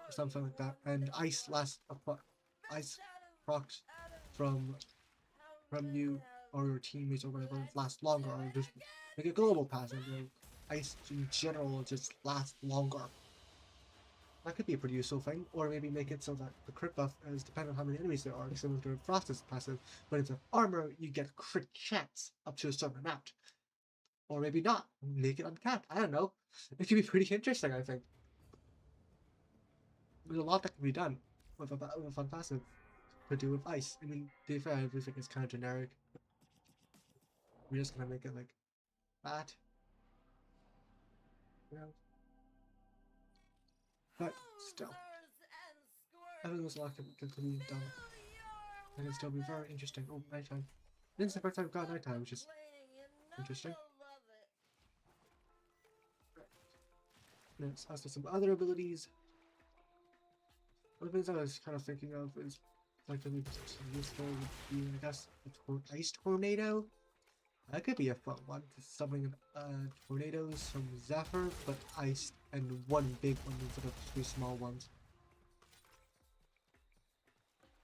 Something like that. And ice lasts ice procs from you or your teammates or whatever lasts longer, or just make a global passive. You know, ice in general just lasts longer. That could be a pretty useful thing, or maybe make it so that the crit buff is dependent on how many enemies there are, similar to Frost's passive, but instead of armor, you get crit chance up to a certain amount. Or maybe not, make it uncapped, I don't know. It could be pretty interesting, I think. There's a lot that can be done with a fun passive to do with ice. I mean, to be fair, everything is kind of generic. We're just gonna make it like that, you know? But still, I think there's a lot can be done. And it'll still be very interesting. Oh, nighttime. This is the first time I've got nighttime, which is interesting. Let's ask for some other abilities. One of the things I was kind of thinking of is like to be useful would be, I guess, a ice tornado. That could be a fun one. Something tornadoes from Zephyr, but ice, and one big one instead of two small ones.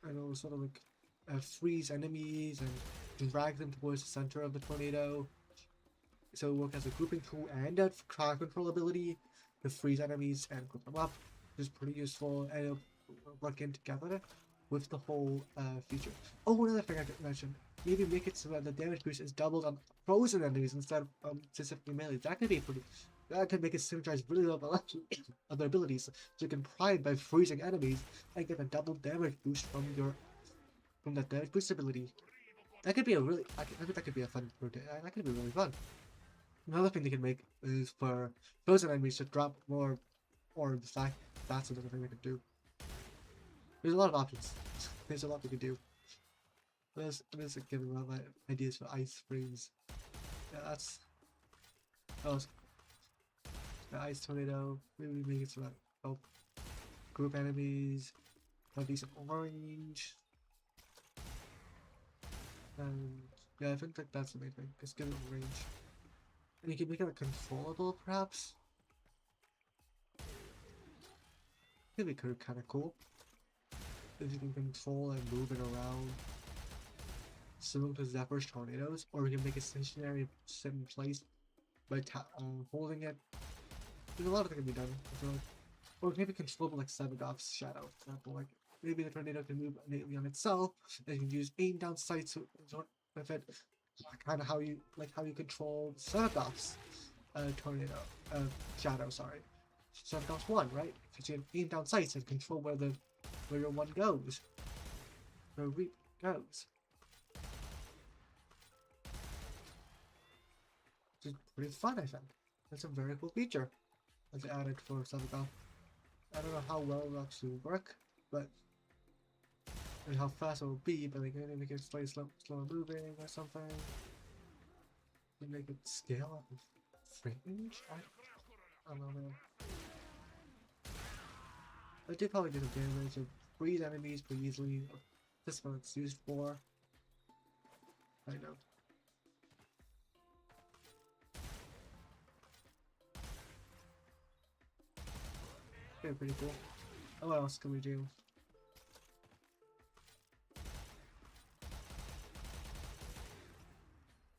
And it'll sort of like freeze enemies and drag them towards the center of the tornado. So it works as a grouping tool and a crowd control ability to freeze enemies and group them up, which is pretty useful, and it'll work in together with the whole feature. Oh, another thing I could mention. Maybe make it so that the damage boost is doubled on frozen enemies instead of specifically melee. That could be pretty. That could make it synergize really well with other abilities. So you can prime by freezing enemies and get a double damage boost from that damage boost ability. That could be a really. I think that could be a fun. That could be really fun. Another thing they can make is for frozen enemies to drop more orbs. That's another thing they could do. There's a lot of options. There's a lot they could do. Let's give a lot of ideas for ice freeze. Yeah, that's the ice tornado. Maybe make it so that help group enemies have decent range. And yeah, I think that's the main thing. Just give it range. And you can make it like controllable, perhaps. It'd be kind of cool if you can control and move it around, similar to Zephyr's tornadoes, or we can make it stationary, sit in place by holding it. There's a lot of things can be done. I feel like. Or maybe controllable like Sevagoth's shadow, for example. Like maybe the tornado can move innately on itself, and you can use aim down sights with it. Kind of how you control Sevagoth's tornado shadow. Sorry, Sevagoth's one, right? Because you can aim down sights and control where your one goes, where Reap goes. Which is pretty fun, I think. That's a very cool feature that's added for Sevagoth. I don't know how well it'll actually work, but and how fast it will be, but like maybe make it slightly slower moving or something. Make it scale up with range? I don't know. I did probably do the damage of freeze enemies pretty easily. This is what it's used for. I know. Okay, pretty cool. Oh, what else can we do?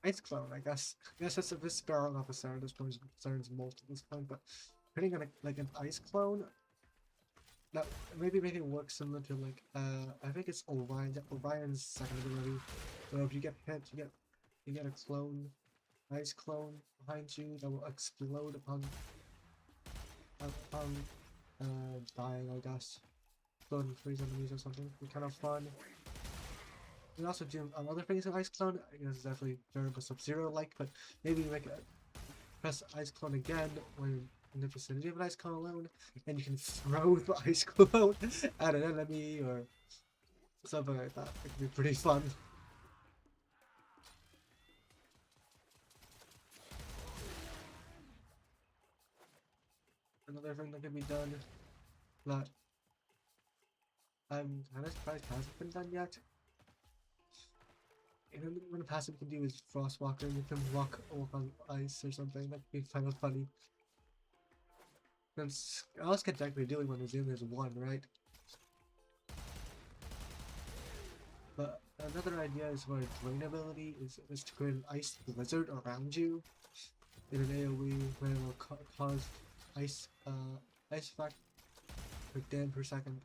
Ice clone, I guess. I guess that's a this barrel officer. This point concerns most at this point, but putting on like an ice clone, that maybe make it work similar to like I think it's Orion's second ability. So if you get hit, you get a clone, ice clone behind you that will explode upon dying, I guess. Explode and freeze enemies or something. It'd be kind of fun. We can also do other things in Ice Clone. I guess it's definitely very Sub-Zero like, but maybe make it press Ice Clone again when in the vicinity of an Ice Clone alone, and you can throw the Ice Clone at an enemy or something like that. It could be pretty fun. another thing that can be done that I'm kind of surprised hasn't been done yet. And what a passive can do is Frostwalker, you can walk on ice or something. That could be kind of funny. Since all else can technically do when there's in there's one, right? But another idea is for a drain ability is to create an ice blizzard around you in an AoE where it will cause ice effect per damn per second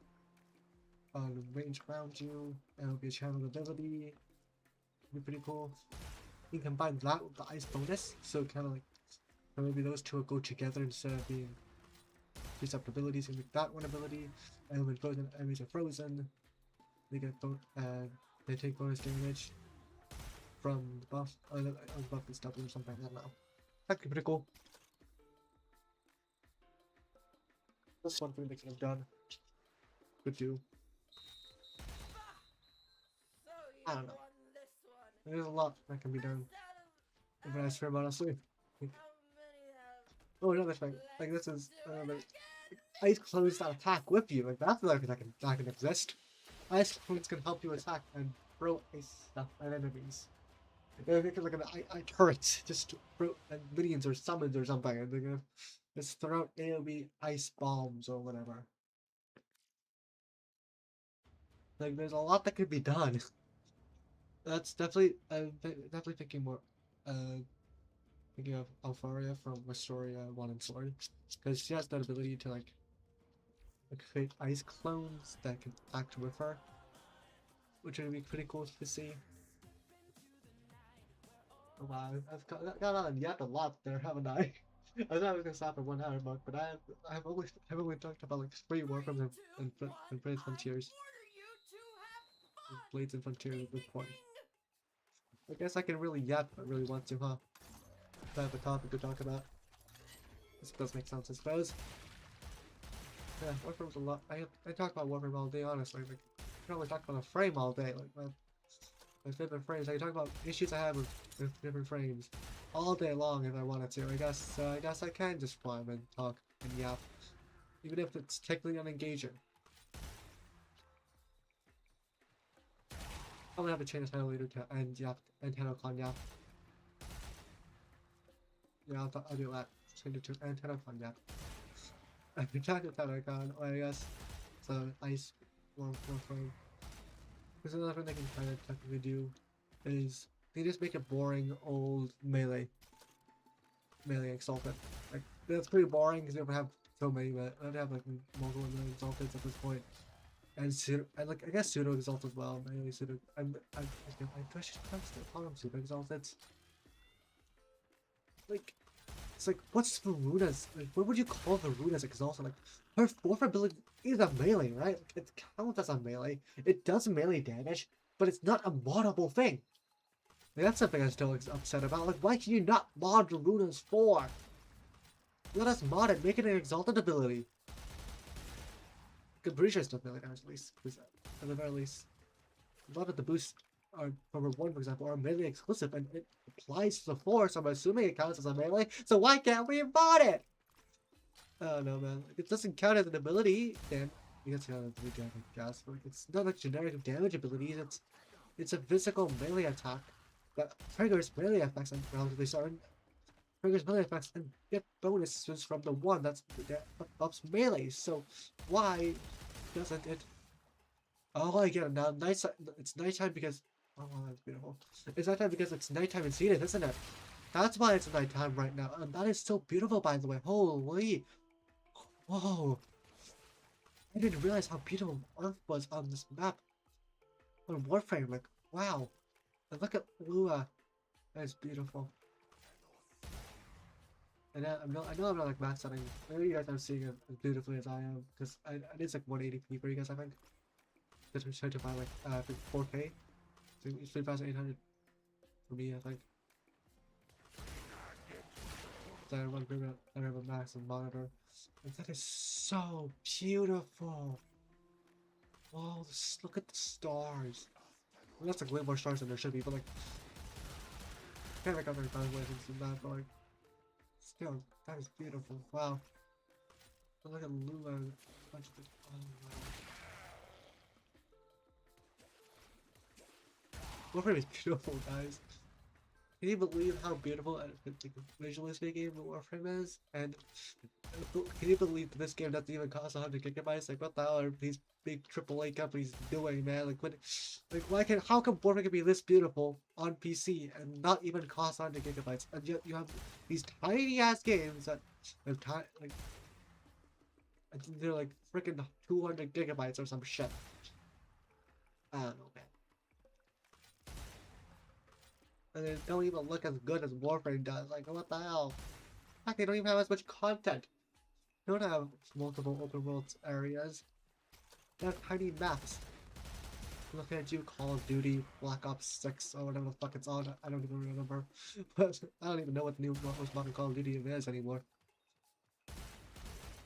on range around you, and it'll be a channel ability. It'll be pretty cool. You can combine that with the ice bonus, so kind of like maybe those two will go together instead of being two-separate abilities. You make that one ability, and when frozen enemies are frozen, they get they take bonus damage from the buff, or the buff is doubled or something. I don't know. That could be pretty cool. That's one thing they could have done. Could do. So you I don't know. won this one. There's a lot that can be done. Instead of If I swear, honestly. how many have Oh, another thing. Like this is do it again? ice clones that attack with you. Like that's another thing that can exist. Ice clones can help you attack and throw ice stuff at enemies. They're like an turret, just throw minions or summons or something, and they're gonna just throw out AoE ice bombs or whatever. Like there's a lot that could be done. That's definitely I'm definitely thinking more. Thinking of Alfaria from Wisteria 1 and Sword, because she has that ability to like create ice clones that can act with her, which would be pretty cool to see. Oh, wow, I've got on yet a lot there, haven't I? I thought I was gonna stop at 1 hour mark, but I've only talked about like 3 Warframes and Blades Frontiers. Blades and Frontiers at this point. I guess I can really yap if I really want to, huh? If I have a topic to talk about. This does make sense, I suppose. Yeah, Warframe's a lot. I talk about Warframe all day, honestly. Like, I can only talk about a frame all day. Like, my favorite frames. I can talk about issues I have with different frames all day long if I wanted to. I guess. So I guess I can just rhyme and talk and yap, even if it's technically unengaging. I'm gonna have to change the title later to end yap and Con yap. Yeah, I'll do that. Change it to Con yap. I've been talking about Con, or I guess so. Ice Warframe. There's another thing they can kind of technically do is they just make a boring old melee exalted. Like that's pretty boring because you don't have so many, but I don't have like multiple melee exalteds at this point. And like I guess pseudo exalt as well. Melee pseudo. I should still call them pseudo exalteds. Like it's like what's Varuna's? Like what would you call Varuna's exalted? Like her fourth ability is a melee, right? Like, it counts as a melee. It does melee damage, but it's not a moddable thing. Like, that's something I'm still upset about. Like, why can you not mod Varuna's 4? Let us mod it, make it an exalted ability. I'm pretty sure it's not melee damage at least, because at the very least, a lot of the boosts are from 1, for example, are melee exclusive, and it applies to the 4, so I'm assuming it counts as a melee. So why can't we mod it? Oh no, man. It doesn't count as an ability, then you guys gotta do damage, guys. Like, it's not a generic damage ability, it's a physical melee attack that triggers melee effects and relatively certain triggers melee effects and get bonuses from the one that buffs melee. So why doesn't it? Oh, I get it now. It's nighttime because that's beautiful. It's nighttime because it's nighttime in Zenith, isn't it? That's why it's nighttime right now, and that is so beautiful, by the way. Holy. Whoa! I didn't realize how beautiful Earth was on this map. On Warframe, like, wow. And look at Lua. That is beautiful. And I know I'm not like max setting. Maybe you guys are seeing it as beautifully as I am, because it is like 180p for you guys, I think. That's trying to find like 4K. So it's 3,800 for me, I think. So I have a massive monitor. And that is so beautiful. Whoa, look at the stars. Well, that's like way more stars than there should be, but like, I can't make out their evaluations in that, but like, still, that is beautiful. Wow. Like a Lula. Bunch of oh, wow. Warframe is beautiful, guys. Can you believe how beautiful and like, visually speaking Warframe is? And can you believe this game doesn't even cost 100 gigabytes? Like, what the hell are these big AAA companies doing, man? Like, what? Like, why can? How come Warframe can be this beautiful on PC and not even cost 100 gigabytes? And yet you have these tiny ass games that have like, I think they're like freaking 200 gigabytes or some shit. I don't know, man. And they don't even look as good as Warframe does. Like, what the hell? Heck, they don't even have as much content. They don't have multiple open world areas. They have tiny maps. Looking at you, Call of Duty, Black Ops 6, or whatever the fuck it's on. I don't even remember. But I don't even know what the new most modern Call of Duty is anymore.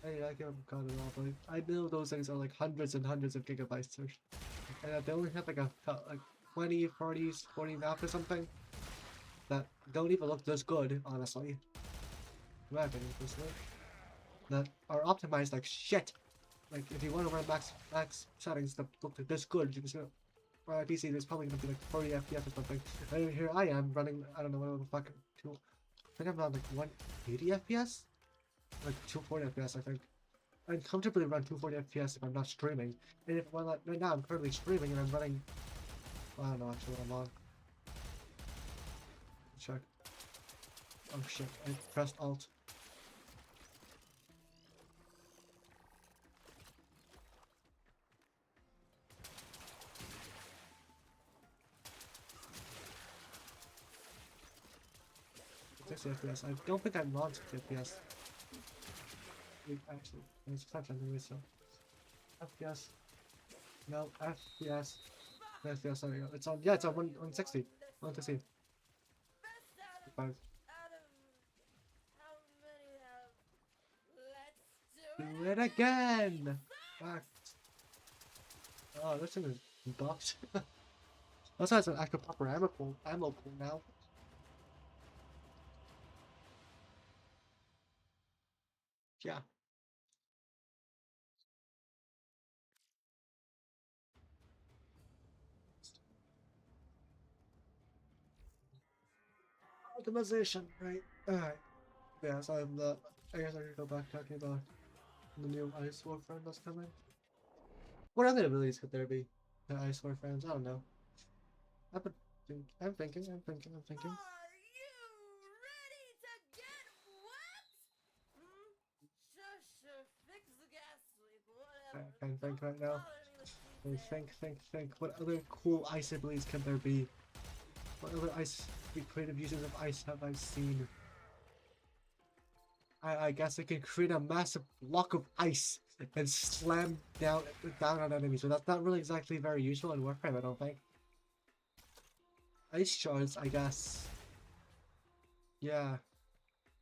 Hey, I can't recall it all, but I know those things are like hundreds and hundreds of gigabytes. And they only have like like 20, 40, 40 maps or something that don't even look this good, honestly. In my opinion, personally. That are optimized like shit. Like, if you want to run max settings that look like this good, you can see on my PC there's probably going to be like 40 FPS or something. And here I am running, I don't know what the fuck, I think I'm on like 180 FPS? Like 240 FPS, I think. I can comfortably run 240 FPS if I'm not streaming. And if well, right now I'm currently streaming and I'm running, I don't know actually what I'm on. Check. Oh shit, I pressed Alt. FPS. I don't think I'm on 60 FPS. Actually, it's touch anyway, so. FPS. No, FPS. FPS, there we go. It's on, yeah, it's on 160. 160. Best Five. out of how many have? Let's Do it again! Fuck. Oh, this thing is buffed. Also has an actual proper ammo pool now. Yeah. Optimization, right? Alright. Yeah, so I guess I could go back talking about the new Ice Warframe that's coming. What other abilities could there be? The Ice Warframes? I don't know. I've been I'm thinking. Are you ready to get wet? Sure, fix the gas leak, whatever. I can't think right now. Bother me with Think. What other cool ice abilities can there be? What other ice creative uses of ice have I seen? I guess I can create a massive block of ice and slam down on enemies, but that's not really exactly very useful in Warframe, I don't think. Ice shards, I guess. Yeah.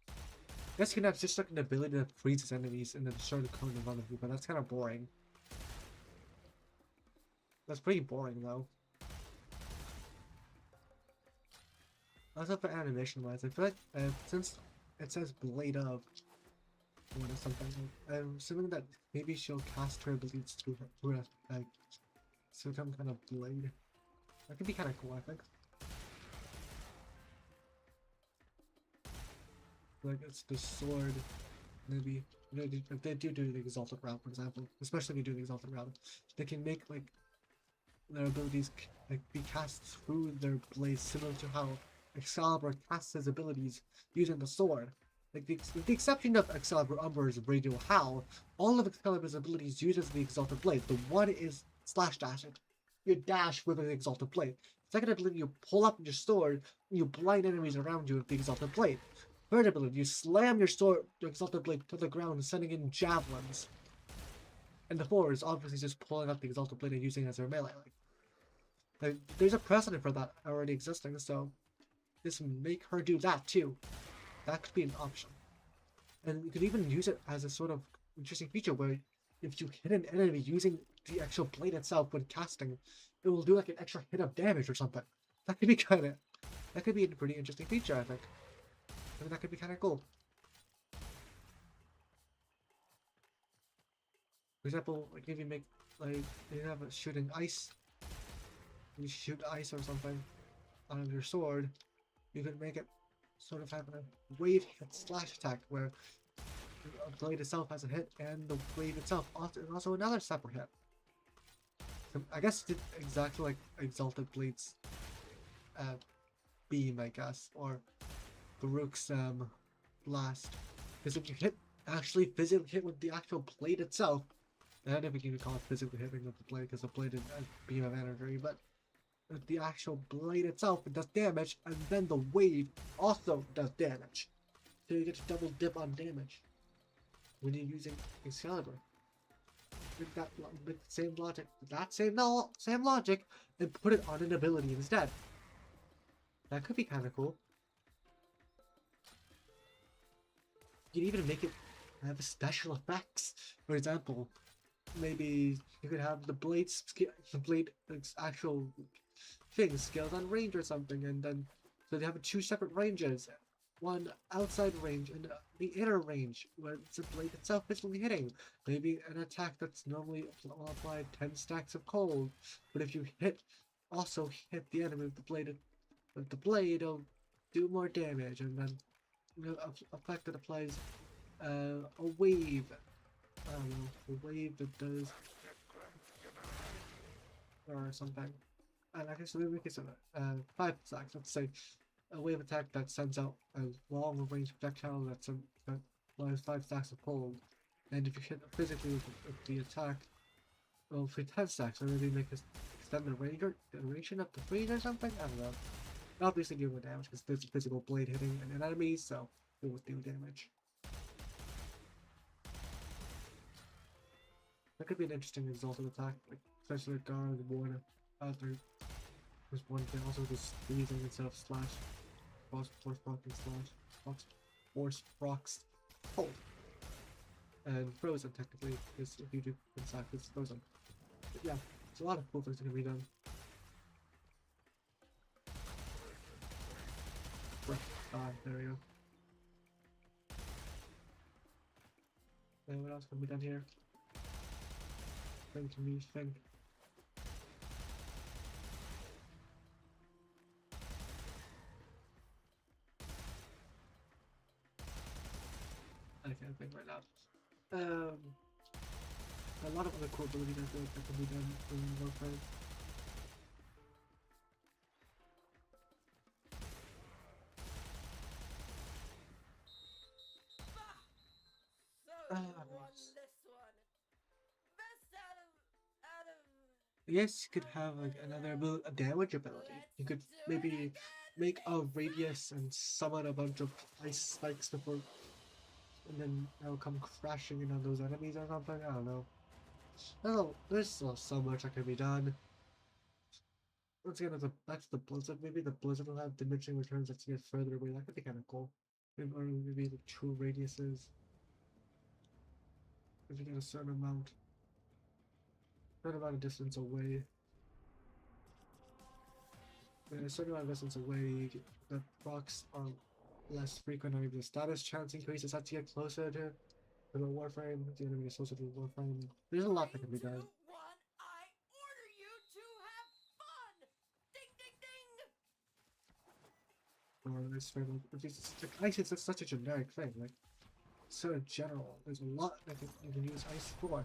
I guess you can have just like an ability that freezes enemies and then shard the cone in front of you, but that's kind of boring. That's pretty boring though. Also for animation wise, I feel like since it says Blade of or something, I'm assuming that maybe she'll cast her abilities through a like some kind of blade. That could be kind of cool, I think. Like it's the sword, maybe. If they do the exalted route, for example, especially if you do the exalted route, they can make like their abilities like be cast through their blades, similar to how Excalibur casts his abilities using the sword. Like with the exception of Excalibur Umber's Radio Howl, all of Excalibur's abilities uses the Exalted Blade. The one is slash dash it. You dash with an Exalted Blade. Second ability, you pull up your sword and you blind enemies around you with the Exalted Blade. Third ability, you slam your Exalted Blade to the ground, sending in javelins. And the fourth is obviously just pulling up the Exalted Blade and using it as their melee. Like, there's a precedent for that already existing, so just make her do that too. That could be an option. And you could even use it as a sort of interesting feature where if you hit an enemy using the actual blade itself when casting, it will do like an extra hit of damage or something. That could be that could be a pretty interesting feature, I think. I mean, that could be kind of cool. For example, like if you make like you have a shooting ice, you shoot ice or something on your sword, you could make it sort of have a wave hit slash attack where the blade itself has a hit and the wave itself is also another separate hit. So I guess it's exactly like Exalted Blade's beam, I guess, or Baruch's blast. Because if you actually physically hit with the actual blade itself, I don't know if you can call it physically hitting with the blade because the blade is a beam of energy, but with the actual blade itself, it does damage, and then the wave also does damage. So you get to double dip on damage when you're using Excalibur. With that with same logic, same logic, and put it on an ability instead. That could be kind of cool. You can even make it have special effects. For example, maybe you could have the blade's actual thing scaled on range or something, and then so they have two separate ranges, one outside range and the inner range where it's the blade itself physically hitting. Maybe an attack that's normally will apply 10 stacks of cold, but if you also hit the enemy with the blade, it'll do more damage, and then effect that applies a wave. I don't know, a wave that does or something. And I guess maybe it's 5 stacks. Let's say a wave attack that sends out a long range projectile that applies 5 stacks of cold. And if you hit physically with the attack, well, for 10 stacks, or maybe make it extend the duration up to 3 or something. I don't know. Obviously, do more damage because there's a physical blade hitting an enemy, so it will do damage. That could be an interesting exalted attack, like especially like guard the border. There's one thing also just freezing instead of slash. Force proc and slash. Force procs cold. And frozen technically, because if you do inside it's frozen. But yeah, there's a lot of cool things that can be done. There we go. And what else can be done here? Think. I can't think right now. A lot of other cool abilities I feel like that can be done in Warframe. So you won this one. Best out of Yes, you could have like another a damage ability. You could maybe make a radius and summon a bunch of ice spikes before, and then they'll come crashing in on those enemies or something. I don't know. There's still so much that can be done. Once again, that's the blizzard. Maybe the blizzard will have diminishing returns as you get further away. That could be kind of cool. Or maybe the true radiuses. If you get a certain amount of distance away. When a certain amount of distance away, the rocks are less frequent, or maybe the status chance increases as you get closer to the Warframe. The enemy is closer to the Warframe. There's a lot that can be done. 3, 2, 1, I order you to have fun! Ding ding ding! Or this ice is such a generic thing, like so general. There's a lot that you can use ice for.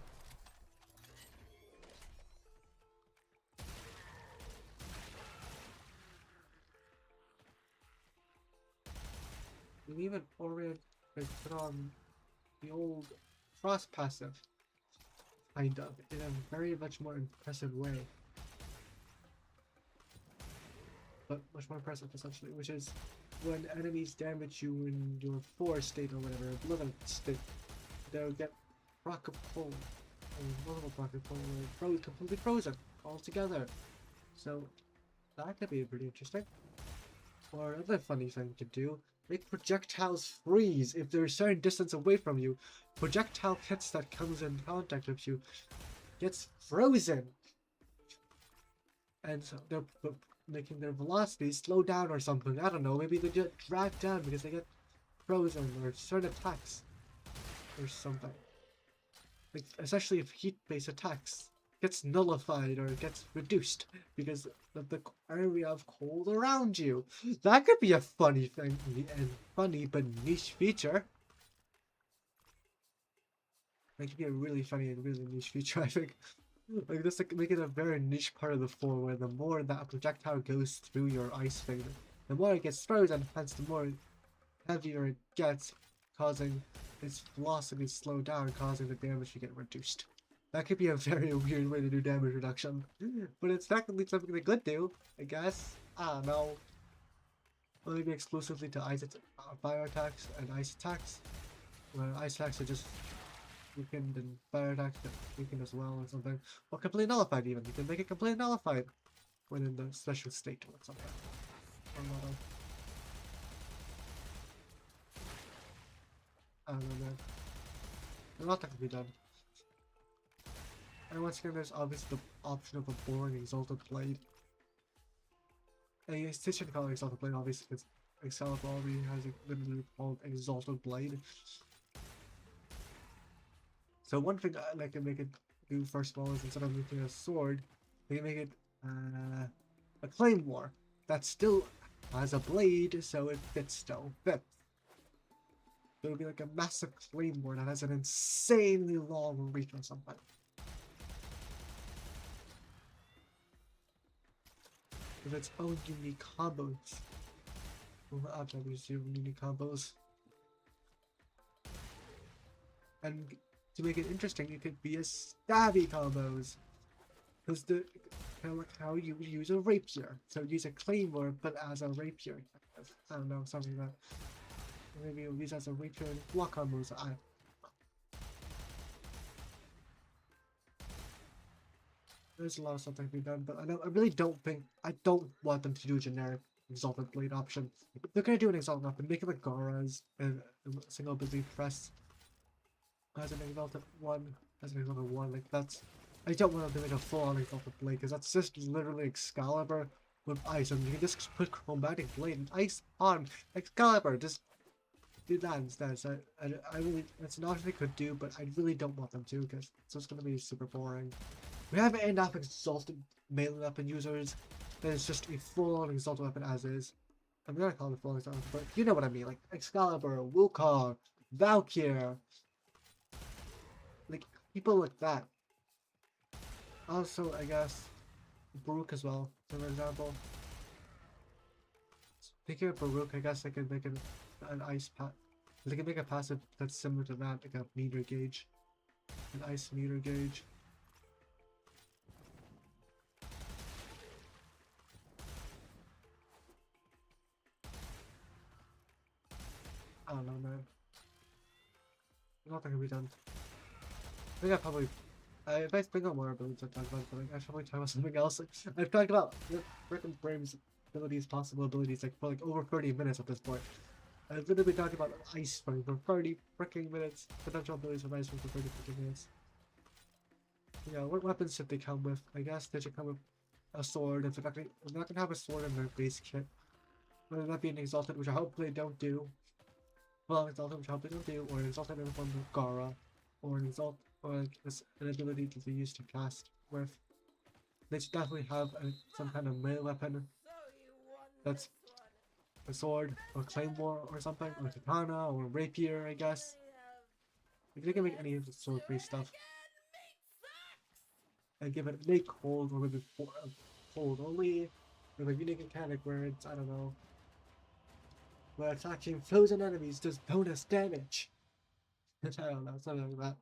You can even put on the old frost passive, kind of, in a very much more impressive way. But much more impressive, essentially, which is when enemies damage you in your forest state or whatever, blood state, they'll get rock of cold, or multiple rock of cold, or completely frozen altogether. So that could be pretty interesting. Or another funny thing to do, make projectiles freeze if they're a certain distance away from you. Projectile hits that comes in contact with you gets frozen. And so they're making their velocity slow down or something. I don't know, maybe they get dragged down because they get frozen or certain attacks or something. like especially if heat-based attacks gets nullified or gets reduced because of the area of cold around you. That could be a funny thing and funny but niche feature. That could be a really funny and really niche feature, I think. Like this, like make it a very niche part of the floor where the more that projectile goes through your ice thing, the more it gets frozen, hence the more heavier it gets, causing its velocity to slow down, causing the damage to get reduced. That could be a very weird way to do damage reduction, but it's technically something they could do, I guess. I don't know. Or maybe exclusively to fire attacks and ice attacks, where ice attacks are just weakened and fire attacks get weakened as well or something. Or completely nullified even. You can make it completely nullified when in the special state or something. I don't know, man. A lot that can be done. And once again, there's obviously the option of a boring Exalted Blade. And you shouldn't call it Exalted Blade, obviously, because Excalibur already has a literally called Exalted Blade. So one thing I can make it do first of all is instead of making a sword, they can make it a claymore that still has a blade, so it still fits. So it'll be like a massive claymore that has an insanely long reach or something. With its own unique combos. I've never used unique combos. And to make it interesting, it could be a stabby combos. Because the kind of like how you would use a rapier. So use a claymore, but as a rapier. I don't know, something like that. Maybe you'll use as a rapier and block combos. I don't know. There's a lot of stuff that can be done, but I really don't want them to do a generic Exalted Blade option. If they're gonna do an Exalted option, make it like Gara's and a single ability press as an Exalted one, like that's. I don't want them to make a full-on Exalted Blade because that's just literally Excalibur with ice, and you can just put Chromatic Blade and ice on Excalibur. Just do that instead. So I really, it's an option they could do, but I really don't want them to because it's just gonna be super boring. We have enough exalted melee weapon users that it's just a full-on exalted weapon as is. I'm gonna call it full exalted, but you know what I mean, like Excalibur, Wukong, Valkyr, like people like that. Also, I guess Baruch as well, for example. Speaking of Baruch, I guess I could make an ice pass. They can make a passive that's similar to that, like a meter gauge, an ice meter gauge. I don't know, man. Nothing can be done. I think I probably. If I think on more abilities, I'll talk about it, but I should probably talk about something else. I've talked about freaking Frame's abilities, possible abilities, like for like over 30 minutes at this point. I've literally been talking about Ice Frame for 30 freaking minutes. Potential abilities of Ice Frame for 30 freaking minutes. Yeah, what weapons should they come with? I guess they should come with a sword. If they're not gonna have a sword in their base kit, whether that be an Exalted, which I hope they don't do. Well, Exalted, which I hope they don't do, or an Exalted in the form of Gara, or an Exalt, or like an ability to be used to cast with. They should definitely have some kind of melee weapon that's a sword, or claymore, or something, or katana, or rapier, I guess. Like, they can make any of the sword-based stuff. And give it make cold, or maybe cold only, with a unique mechanic where it's, I don't know, where attacking frozen enemies does bonus damage. I don't know, something like that.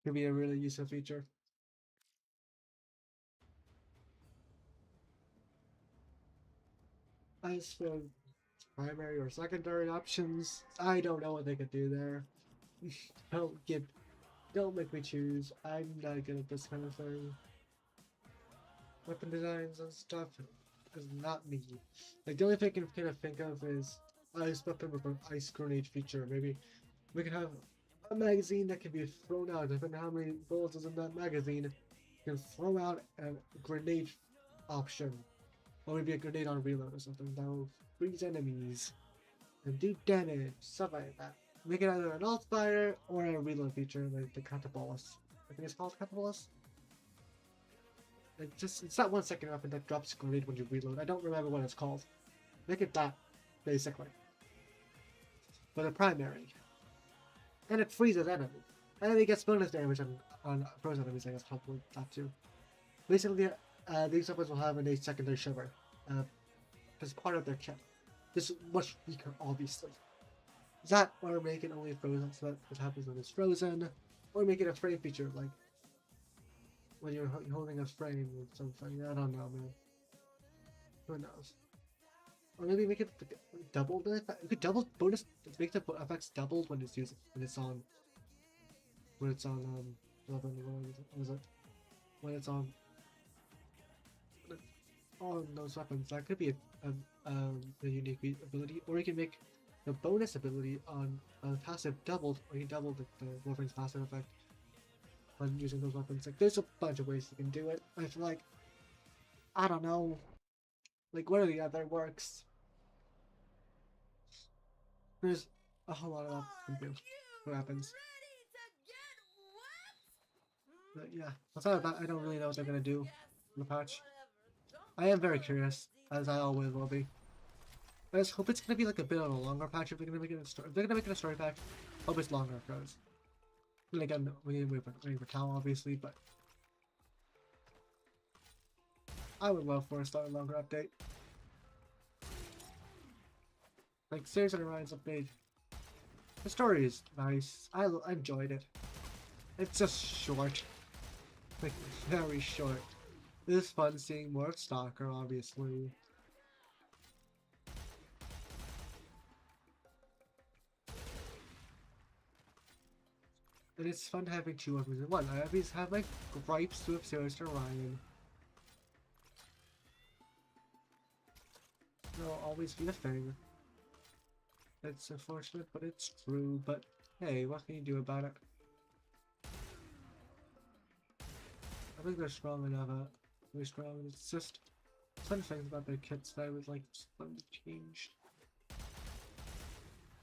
Could be a really useful feature. As for primary or secondary options, I don't know what they could do there. Don't make me choose. I'm not good at this kind of thing. Weapon designs and stuff is not me. Like the only thing I can kind of think of is ice weapon with an ice grenade feature. Maybe we could have a magazine that can be thrown out, depending on how many bullets is in that magazine. You can throw out a grenade option. Or maybe a grenade on reload or something that will freeze enemies and do damage, stuff like that. Make it either an alt fire or a reload feature like the Catabolus. I think it's called Catabolus. It's that 1 second weapon that drops grenade when you reload. I don't remember what it's called. Make it that, basically. For the primary. And it freezes enemies. And it gets bonus damage on frozen enemies, I guess, probably that too. Basically, these weapons will have a secondary shiver. As part of their kit. Just much weaker, obviously. That, or make it only frozen, so that what happens when it's frozen. Or make it a frame feature, like when you're holding a frame or something. I don't know, man. Who knows? Or maybe make it double the effect. You could double bonus. Make the effects doubled when it's used when it's on. When it's on what is it? When it's on those weapons. That could be a unique ability, or you can make the bonus ability on passive doubled, or you can double the Warframe's passive effect when using those weapons. Like, there's a bunch of ways you can do it. I feel like, I don't know, like, what are the other works? There's a whole lot of that you can do. What happens? But yeah, outside of that, I don't really know what they're gonna do in the patch. I am very curious, as I always will be. I just hope it's gonna be like a bit of a longer patch. If they're gonna make it a story, if they're gonna make it a story patch, hope it's longer, because then again, we need to wait for Tau, obviously, but I would love for a slightly longer update. Like, Series and Orion's update. The story is nice. I enjoyed it. It's just short. Like, very short. It is fun seeing more of Stalker, obviously. And it's fun having two weapons in one. I always have my gripes with Series and Orion. They'll always be a thing. It's unfortunate, but it's true. But hey, what can you do about it? I think they're strong enough. Really strong. It's just some things about their kits that I would like them to change.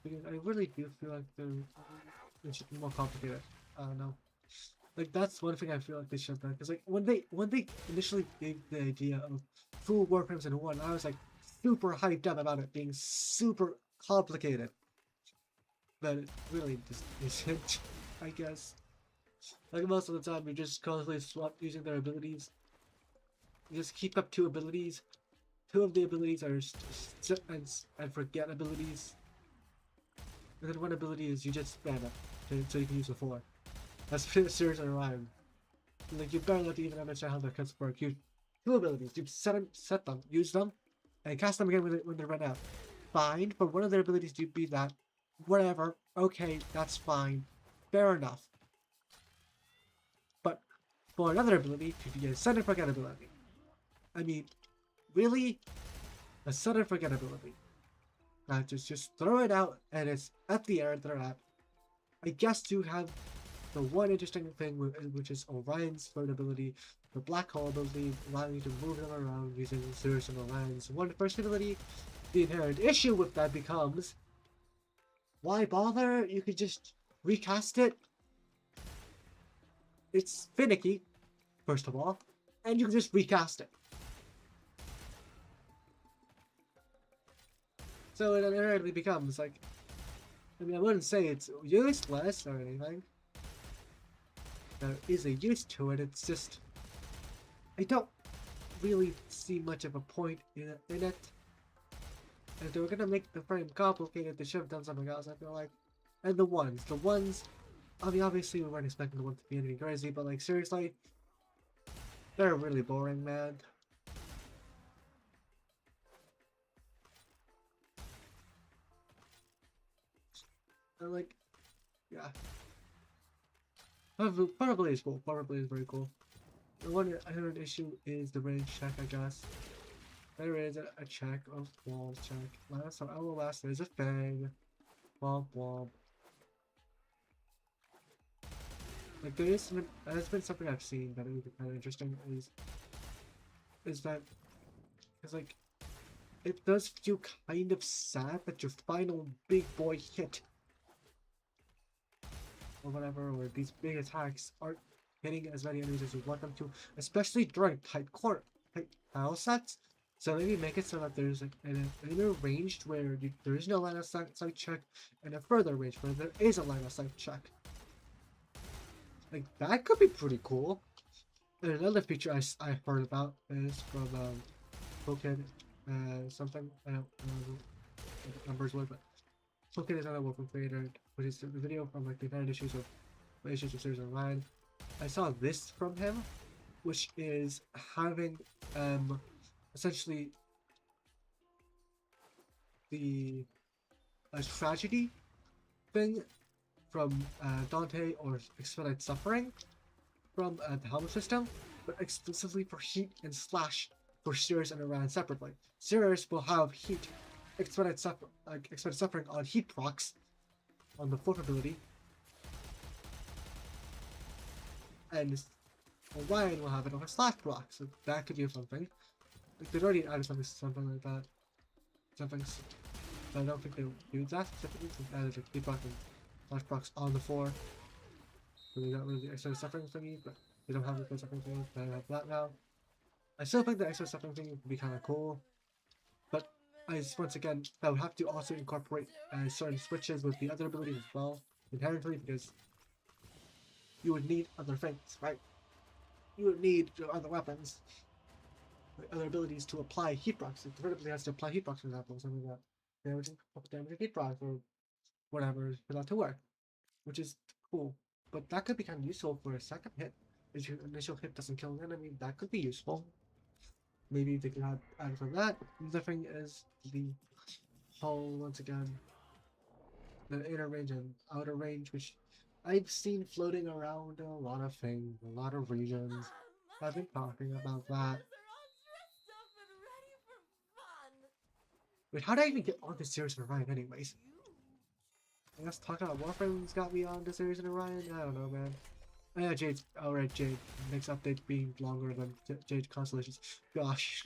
Because I really do feel like they should be more complicated. I don't know. Like, that's one thing I feel like they should have done. Because like when they initially gave the idea of full Warframes in one, I was like super hyped up about it being super complicated. But it really just isn't, I guess. Like, most of the time, you just constantly swap using their abilities. You just keep up two abilities. Two of the abilities are sit and forget abilities. And then one ability is you just spam it so you can use the 4. That's Series and Orion. Like, you barely have to even understand how their kits work. You two abilities. You set them, use them, and cast them again when they run out. Fine, but one of their abilities do be that. Whatever. Okay, that's fine. Fair enough. But for another ability, you get a set and forget ability. I mean, really? A set and forget ability. Just throw it out and it's at the air they're at. I guess to have the one interesting thing which is Orion's third ability, the black hole ability, allowing you to move them around using Zeus and Orion's one first ability. The inherent issue with that becomes, why bother? You could just recast it. It's finicky, first of all, and you can just recast it. So it inherently becomes like, I mean, I wouldn't say it's useless or anything. There is a use to it, it's just, I don't really see much of a point in it. If they were gonna make the frame complicated, they should have done something else, I feel like. And the ones, I mean, obviously we weren't expecting the ones to be anything crazy, but like, seriously, they're really boring, man. And like, yeah. Probably is cool. Probably is very cool. The one inherent issue is the range check, I guess. There is a check of wall check. Last time, last there's a fang. Womp womp. Like, there's been something I've seen that is kind of interesting is that, because like, it does feel kind of sad that your final big boy hit or whatever, or these big attacks aren't hitting as many enemies as you want them to, especially during tight battle sets. So maybe make it so that there's like an enemy range where there is no line of sight check, and a further range where there is a line of sight check. Like that could be pretty cool. And another feature I heard about is from Token something, I don't know what numbers were, but Token is another Warframe creator, which is the video from like the United issues of Series Online. I saw this from him, which is having essentially the tragedy thing from Dante or Expedite Suffering from the helmet system, but exclusively for heat and slash for Sears and Iran separately. Sears will have heat, Expedite Suffering on heat procs on the fourth ability, and Orion will have it on a slash proc, so that could be something. Like they've already added something like that. Something, but I don't think they do that specifically. They added like heat proc and slash procs on the 4. So they got rid of the extra suffering thingy, but they don't have the extra suffering thingy, but I have that now. I still think the extra suffering thing would be kind of cool, but once again, that would have to also incorporate certain switches with the other abilities as well, inherently, because you would need other things, right? You would need other weapons, like other abilities to apply heat procs. The third ability has to apply heat procs, for example, something like that. Damaging heat procs or whatever for that to work, which is cool. But that could be kind of useful for a second hit. If your initial hit doesn't kill an enemy, that could be useful. Maybe they could add from that. The thing is the whole, once again, the inner range and outer range, which I've seen floating around in a lot of things, a lot of regions. I've been talking about that. Wait, how did I even get on this series of Orion anyways? I guess talking about Warframe's got me on the series of Orion? I don't know, man. Oh, yeah, Jade's alright. Jade. Next update being longer than Jade Constellations. Gosh,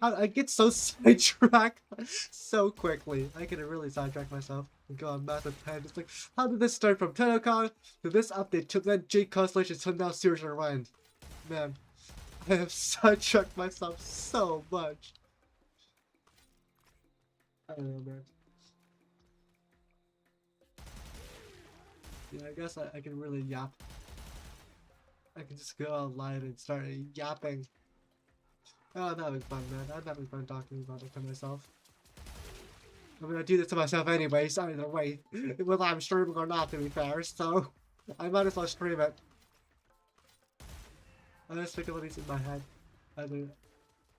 I get so sidetracked so quickly. I can really sidetrack myself and go on massive tangents. Like, how did this start from TennoCon to this update to then Jade Constellations to now Series of Orion? Man, I have sidetracked myself so much. I don't know, man. Yeah, I guess I can really yap. I can just go online and start yapping. Oh, that was fun, man. I'm having fun talking about it to myself. I'm gonna do this to myself anyways, either way. Whether I'm streaming or not, to be fair, so I might as well stream it. I just think about these in my head.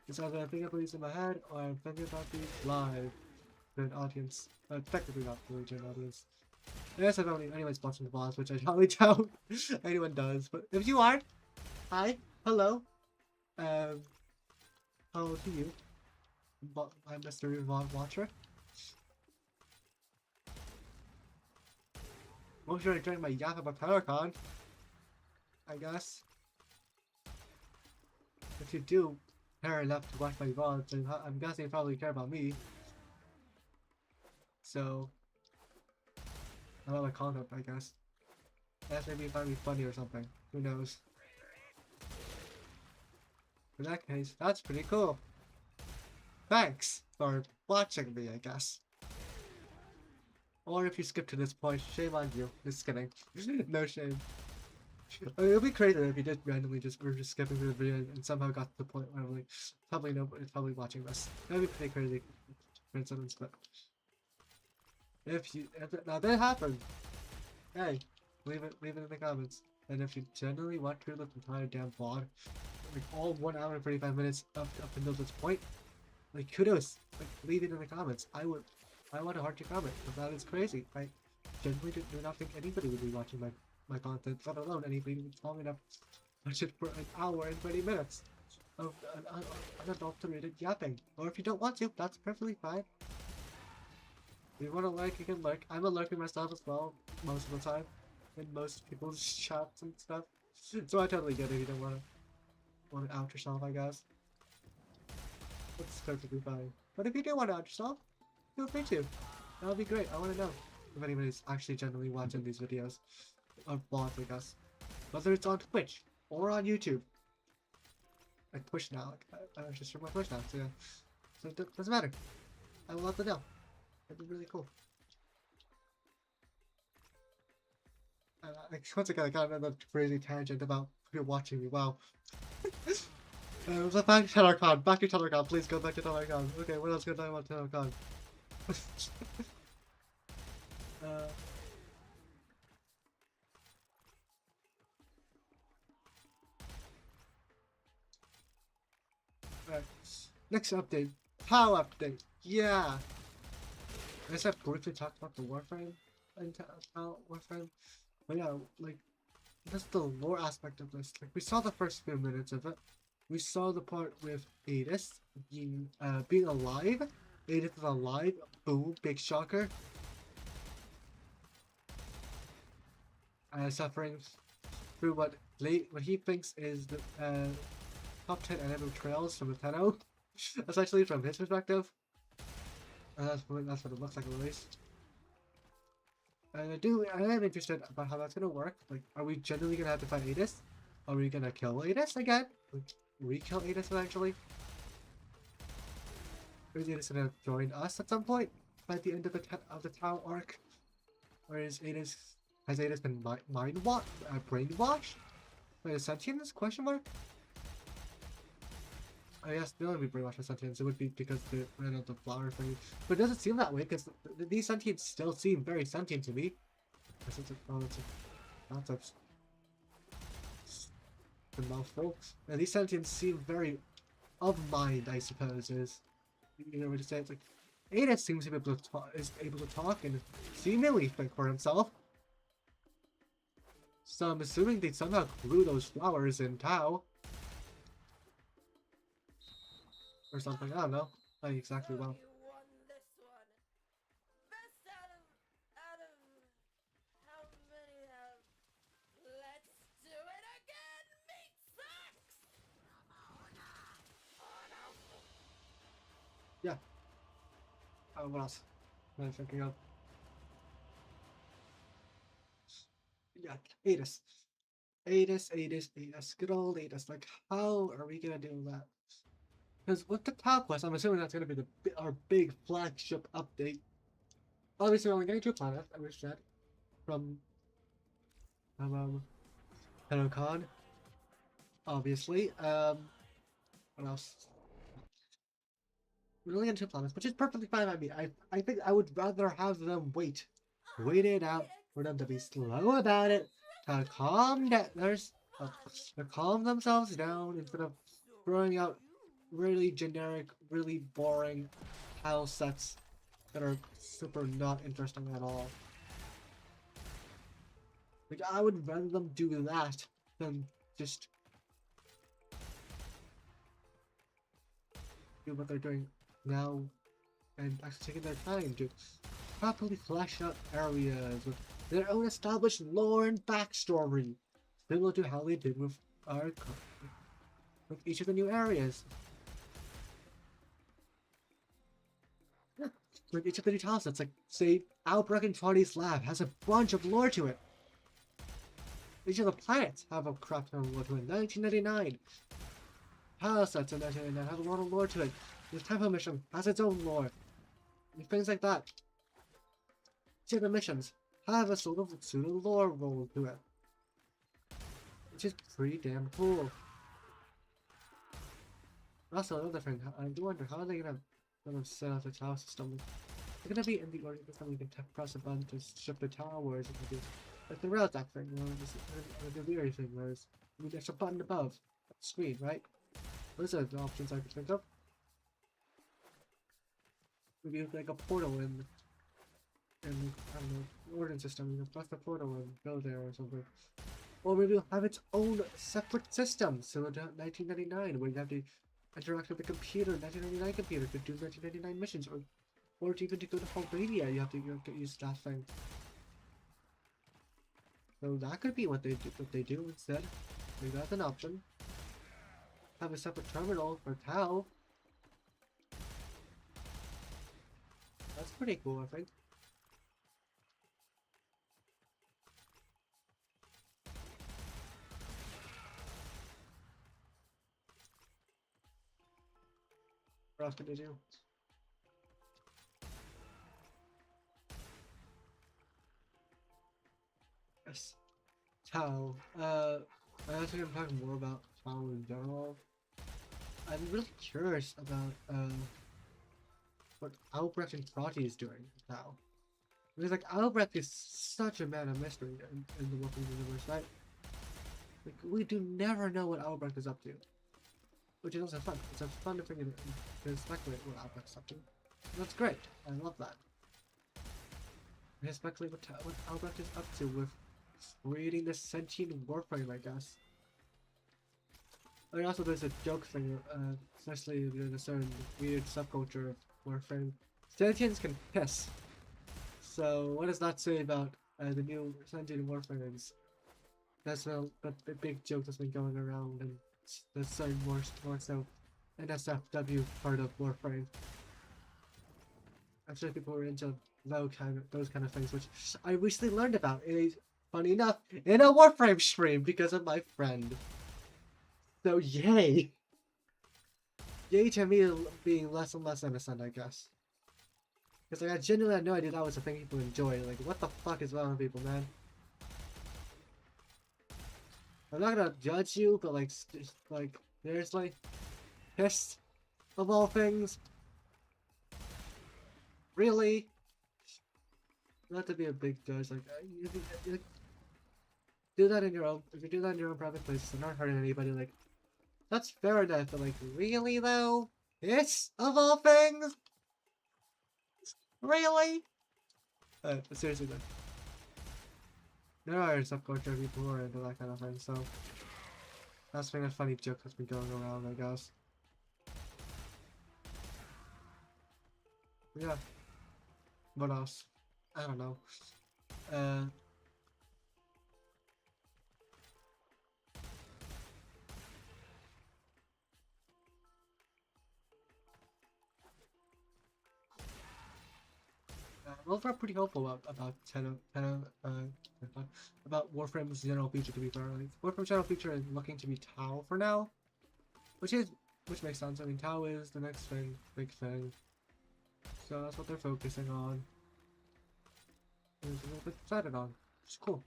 It's either I think about these in my head or I'm thinking about these live to an audience. Technically not really to an audience. I guess I've only anyways watching the vlogs, which I probably doubt anyone does. But if you are, hi, hello, hello to you. I'm Mr. Vlog Watcher. Hope you're enjoying my yap about TennoCon, I guess. If you do care enough to watch my vlogs, then I'm guessing you probably care about me. So, a lot of content, I guess. That's maybe you find me funny or something. Who knows? In that case, that's pretty cool. Thanks for watching me, I guess. Or if you skip to this point, shame on you. Just kidding. No shame. I mean, it would be crazy if you did randomly were just skipping through the video and somehow got to the point where like probably nobody's probably watching this. That'd be pretty crazy coincidence, but if now that happened, hey, leave it in the comments. And if you genuinely want to the entire damn vlog, like all 1 hour and 35 minutes up until this point, like kudos, like leave it in the comments. I want a heart to comment, but that is crazy. I genuinely do not think anybody would be watching my content, let alone anybody who's long enough to watch it for an hour and 20 minutes of unadulterated yapping. Or if you don't want to, that's perfectly fine. If you want to lurk, you can lurk. I'm a lurker myself as well, most of the time, in most people's chats and stuff. So I totally get it if you don't want to out yourself, I guess. That's perfectly fine. But if you do want to out yourself, feel free to. That would be great. I want to know if anybody's actually genuinely watching these videos. or bot, I guess. Whether it's on Twitch or on YouTube. I Twitch now. I just stream my Twitch now, so yeah. So it doesn't matter. I will let them know. That'd be really cool. Once again, I got another crazy tangent about people watching me. Wow. So back to TenorCon. Back to TenorCon. Please go back to TenorCon. Okay, what else can I talk about TenorCon? Right. Next update. POW update. Yeah. I guess I briefly talked about the Warframe and Warframe. But yeah, like, just the lore aspect of this. Like, we saw the first few minutes of it. We saw the part with Adis being alive. Adis is alive. Boom, big shocker. Suffering through what he thinks is the top 10 enemy trails from the Tenno. Essentially, from his perspective. And that's what it looks like at least. And I am interested about how that's gonna work. Like, are we genuinely gonna have to fight Adis? Are we gonna kill Adis again? Like, re-kill Adis eventually? Or is Adis gonna join us at some point by the end of the Tau arc? Or has Adis been brainwashed by the sentience? Question mark. I guess the only brainwashed by sentience it would be because they ran out the flower thing. But it doesn't seem that way because these sentients still seem very sentient to me. That's a mouthful. Now, these sentients seem very of mind, I suppose. Is you know what to say? It's like Adis seems to be able to talk and seemingly think for himself. So I'm assuming they somehow grew those flowers in Tau. Or something, I don't know. Not exactly well. You won this one. Best out of how many have? Let's do it again, meat sacks! Yeah. What else? What am I thinking of? Yeah, Adis. Adis. Good old Adis. Like, how are we gonna do that? Because with the Tau quest, I'm assuming that's gonna be our big flagship update. Obviously, we're only getting 2 planets, I wish that. From TenorCon. Obviously. What else? We're only getting 2 planets, which is perfectly fine by me. I think I would rather have them wait it out for them to be slow about it, to calm calm themselves down instead of throwing out really generic, really boring tile sets that are super not interesting at all. Like, I would rather them do that than just do what they're doing now and actually taking their time to properly flesh out areas with their own established lore and backstory, similar to how they did with each of the new areas. Like each of the new tile sets, like say Outbreak and Trotty's Lab has a bunch of lore to it. Each of the planets have a crap ton of lore to it. 1999 tile sets in 1999 have a lot of lore to it. The temple mission has its own lore. And things like that. Each of the missions have a sort of pseudo lore roll to it. Which is pretty damn cool. Also, another thing, I do wonder how are they gonna set up the tower system. They're gonna be in the order system. You can press a button to ship the towers. It can be like the rail attack thing, the Veery thing, whereas there's a button above the screen, right? Those are the options I could think of. Maybe like a portal in I don't know, ordnance system. You can press the portal and go there or something. Or maybe it'll have its own separate system, similar to 1999, where you have to interact with the computer, 1999 computer, to do 1999 missions, or even to go to Albania, you have to use that thing. So that could be what they do instead. Maybe that's an option. Have a separate terminal for Tau. That's pretty cool, I think. What else could they do? Yes. Tau. I also gonna talk more about Tau in general. I'm really curious about what Albrecht and Prati is doing now. Because like Albrecht is such a man of mystery in the Warframe universe, right? Like we do never know what Albrecht is up to. Which is also fun. It's a fun thing to speculate what Albrecht's up to. That's great. I love that. I speculate what Albrecht is up to with creating this sentient Warframe, I guess. And also there's a joke thing, especially in a certain weird subculture of Warframe. Sentients can piss. So what does that say about the new sentient Warframes? That's the big joke that's been going around, and that's certain more so NSFW part of Warframe. I'm sure people are into those kind of things, which I recently learned about. Funny enough, in a Warframe stream because of my friend. So yay! Yay to me being less and less innocent, I guess. Because like I genuinely had no idea that was a thing people enjoy. Like, what the fuck is wrong with people, man? I'm not gonna judge you, but like, seriously? Pissed? Of all things? Really? Not to be a big judge, like, you do that in your own, if you do that in your own private places and not hurting anybody, like, that's fair enough, but like, really though? Piss? Of all things? Really? Seriously though. There are subculture people who are into that kind of thing, so that's been a funny joke that's been going around, I guess. Yeah. What else? I don't know. Overall, pretty hopeful about Warframe's general feature. To be fair, like Warframe's general feature is looking to be Tau for now, which makes sense. I mean, Tau is the next big thing, so that's what they're focusing on. I'm a little bit excited on. It's cool.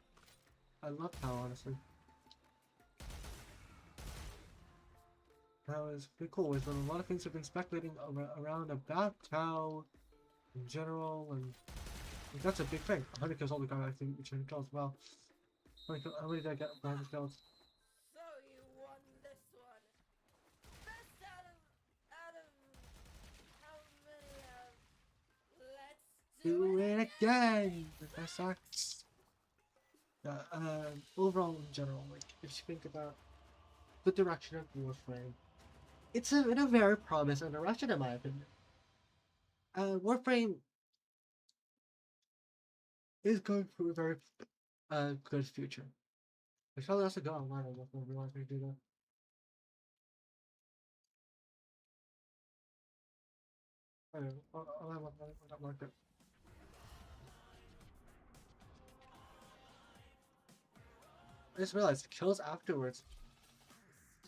I love Tau, honestly. Tau is pretty cool. There's been a lot of things have been speculating around about Tau in general, and that's a big thing. 100 kills all the time, I think, return kills. Well, how many did I get behind the kills? So you won this one. Best out of how many let's Do it again! That sucks. Yeah, overall in general, like, if you think about the direction of Warframe, it's in a very promising direction in my opinion. Warframe is going through a very good future. I probably also go online and look over why they do that. I'll have that market. I just realized kills afterwards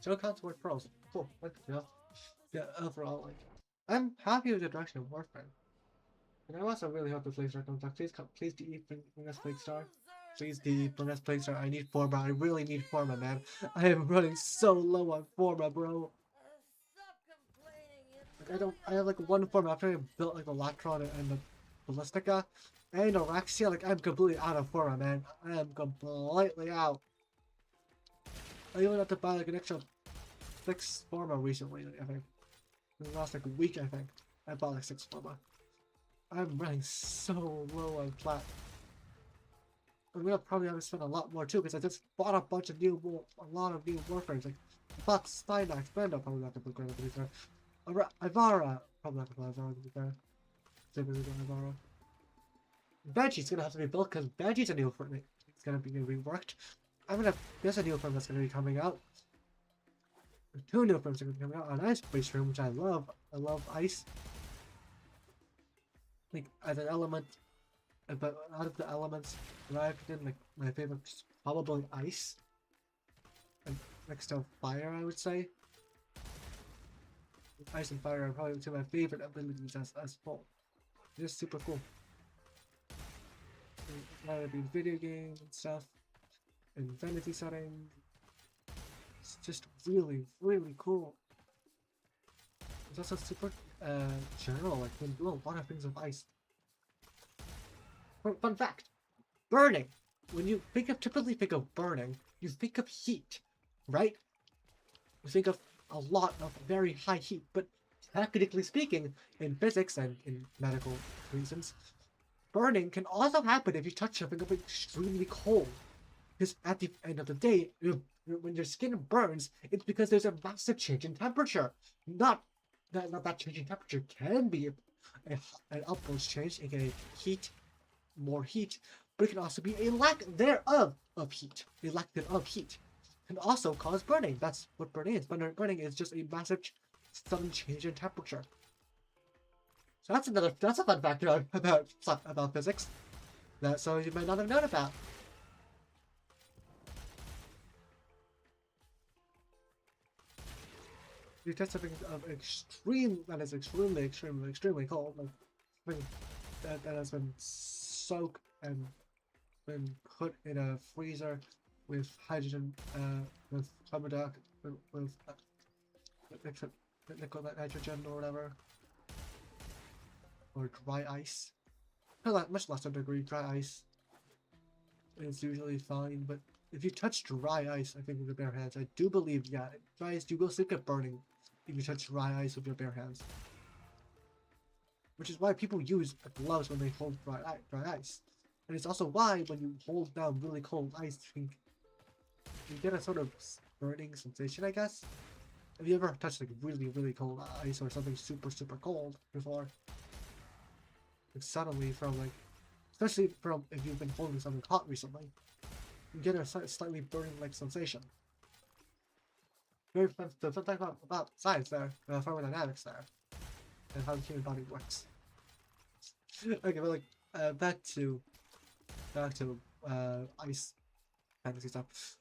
still counts toward pros. Cool. Like, yeah, overall, like, I'm happy with the direction of Warframe. And I also really hope the Plague comes back. Please DE bring us Plague Star. Please DE bring us Plague Star. I need Forma. I really need Forma, man. I am running so low on Forma, bro. stop complaining. Like, I have like one Forma after I built like the Lactron and the Ballistica and Alexia. Like, I'm completely out of Forma, man. I am completely out. I even had to buy like an extra 6 Forma recently, I think. In the last like week, I think. I bought like 6 Forma. I'm running so low on plat. I'm gonna probably have to spend a lot more too, because I just bought a lot of new Warframes. Like, I bought Steinax, Brando, probably not gonna play to be fair. Ivara, probably not gonna play Ivara to be fair. Same as Ivara. Banshee's gonna have to be built, because Banshee's a new form. It's gonna be reworked. There's a new form that's gonna be coming out. 2 new forms are gonna be coming out on Ice Base Room, which I love. I love Ice. Like, as an element, but out of the elements that I've done, like, my favorite is probably Ice. And next to Fire, I would say. Ice and fire are probably two of my favorite abilities as full. Just super cool. Whether it be video games and stuff, in fantasy settings, it's just really, really cool. It's also super general, like you can do a lot of things with ice. Fun fact, burning. When you typically think of burning, you think of heat, right? You think of a lot of very high heat, but technically speaking, in physics and in medical reasons, burning can also happen if you touch something extremely cold. Because at the end of the day, when your skin burns, it's because there's a massive change in temperature. Not that change in temperature can be an upwards change, aka heat, more heat, but it can also be a lack thereof of heat. A lack thereof heat can also cause burning. That's what burning is. Burning is just a massive sudden change in temperature. So that's a fun fact about physics that so you might not have known about. You test something of that is extremely cold, like something that has been soaked and been put in a freezer with hydrogen, with carbon dioxide, with liquid nitrogen or whatever, or dry ice. Much lesser degree, dry ice is usually fine, but if you touch dry ice, I think with your bare hands, I do believe, yeah, dry ice, you will still get burning if you touch dry ice with your bare hands. Which is why people use gloves when they hold dry ice. And it's also why when you hold down really cold ice, you get a sort of burning sensation, I guess. Have you ever touched like really, really cold ice or something super, super cold before? Like suddenly from like, especially from if you've been holding something hot recently, you get a slightly burning like sensation. Very fun thing about science there, thermodynamics there, and how the human body works. Okay, but like back to ice fantasy stuff.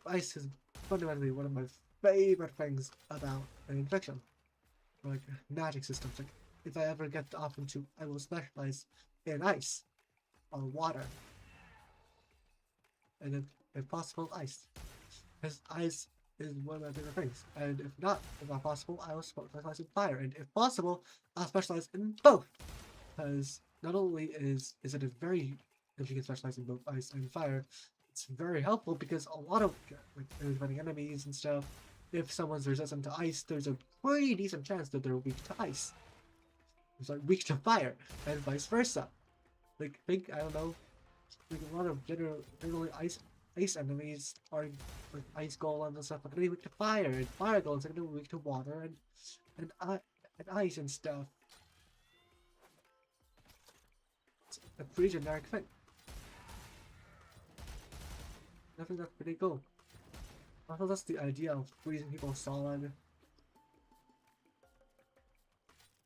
Ice is fundamentally one of my favorite things about fiction, like magic systems. Like if I ever get the option to, I will specialize in ice or water, and if possible, ice. Because ice is one of my favorite things, and if not possible, I will specialize in fire, and if possible, I'll specialize in both. Because not only is it a very, if you can specialize in both ice and fire, it's very helpful because a lot of like fighting enemies and stuff, if someone's resistant to ice, there's a pretty decent chance that they're weak to ice. It's like weak to fire, and vice versa. Like I don't know, like a lot of generally ice enemies are like ice golems and stuff are gonna be weak to fire, and fire golems are gonna be weak to water and ice and stuff. It's a pretty generic thing. I think that's pretty cool. Also, that's the idea of freezing people solid.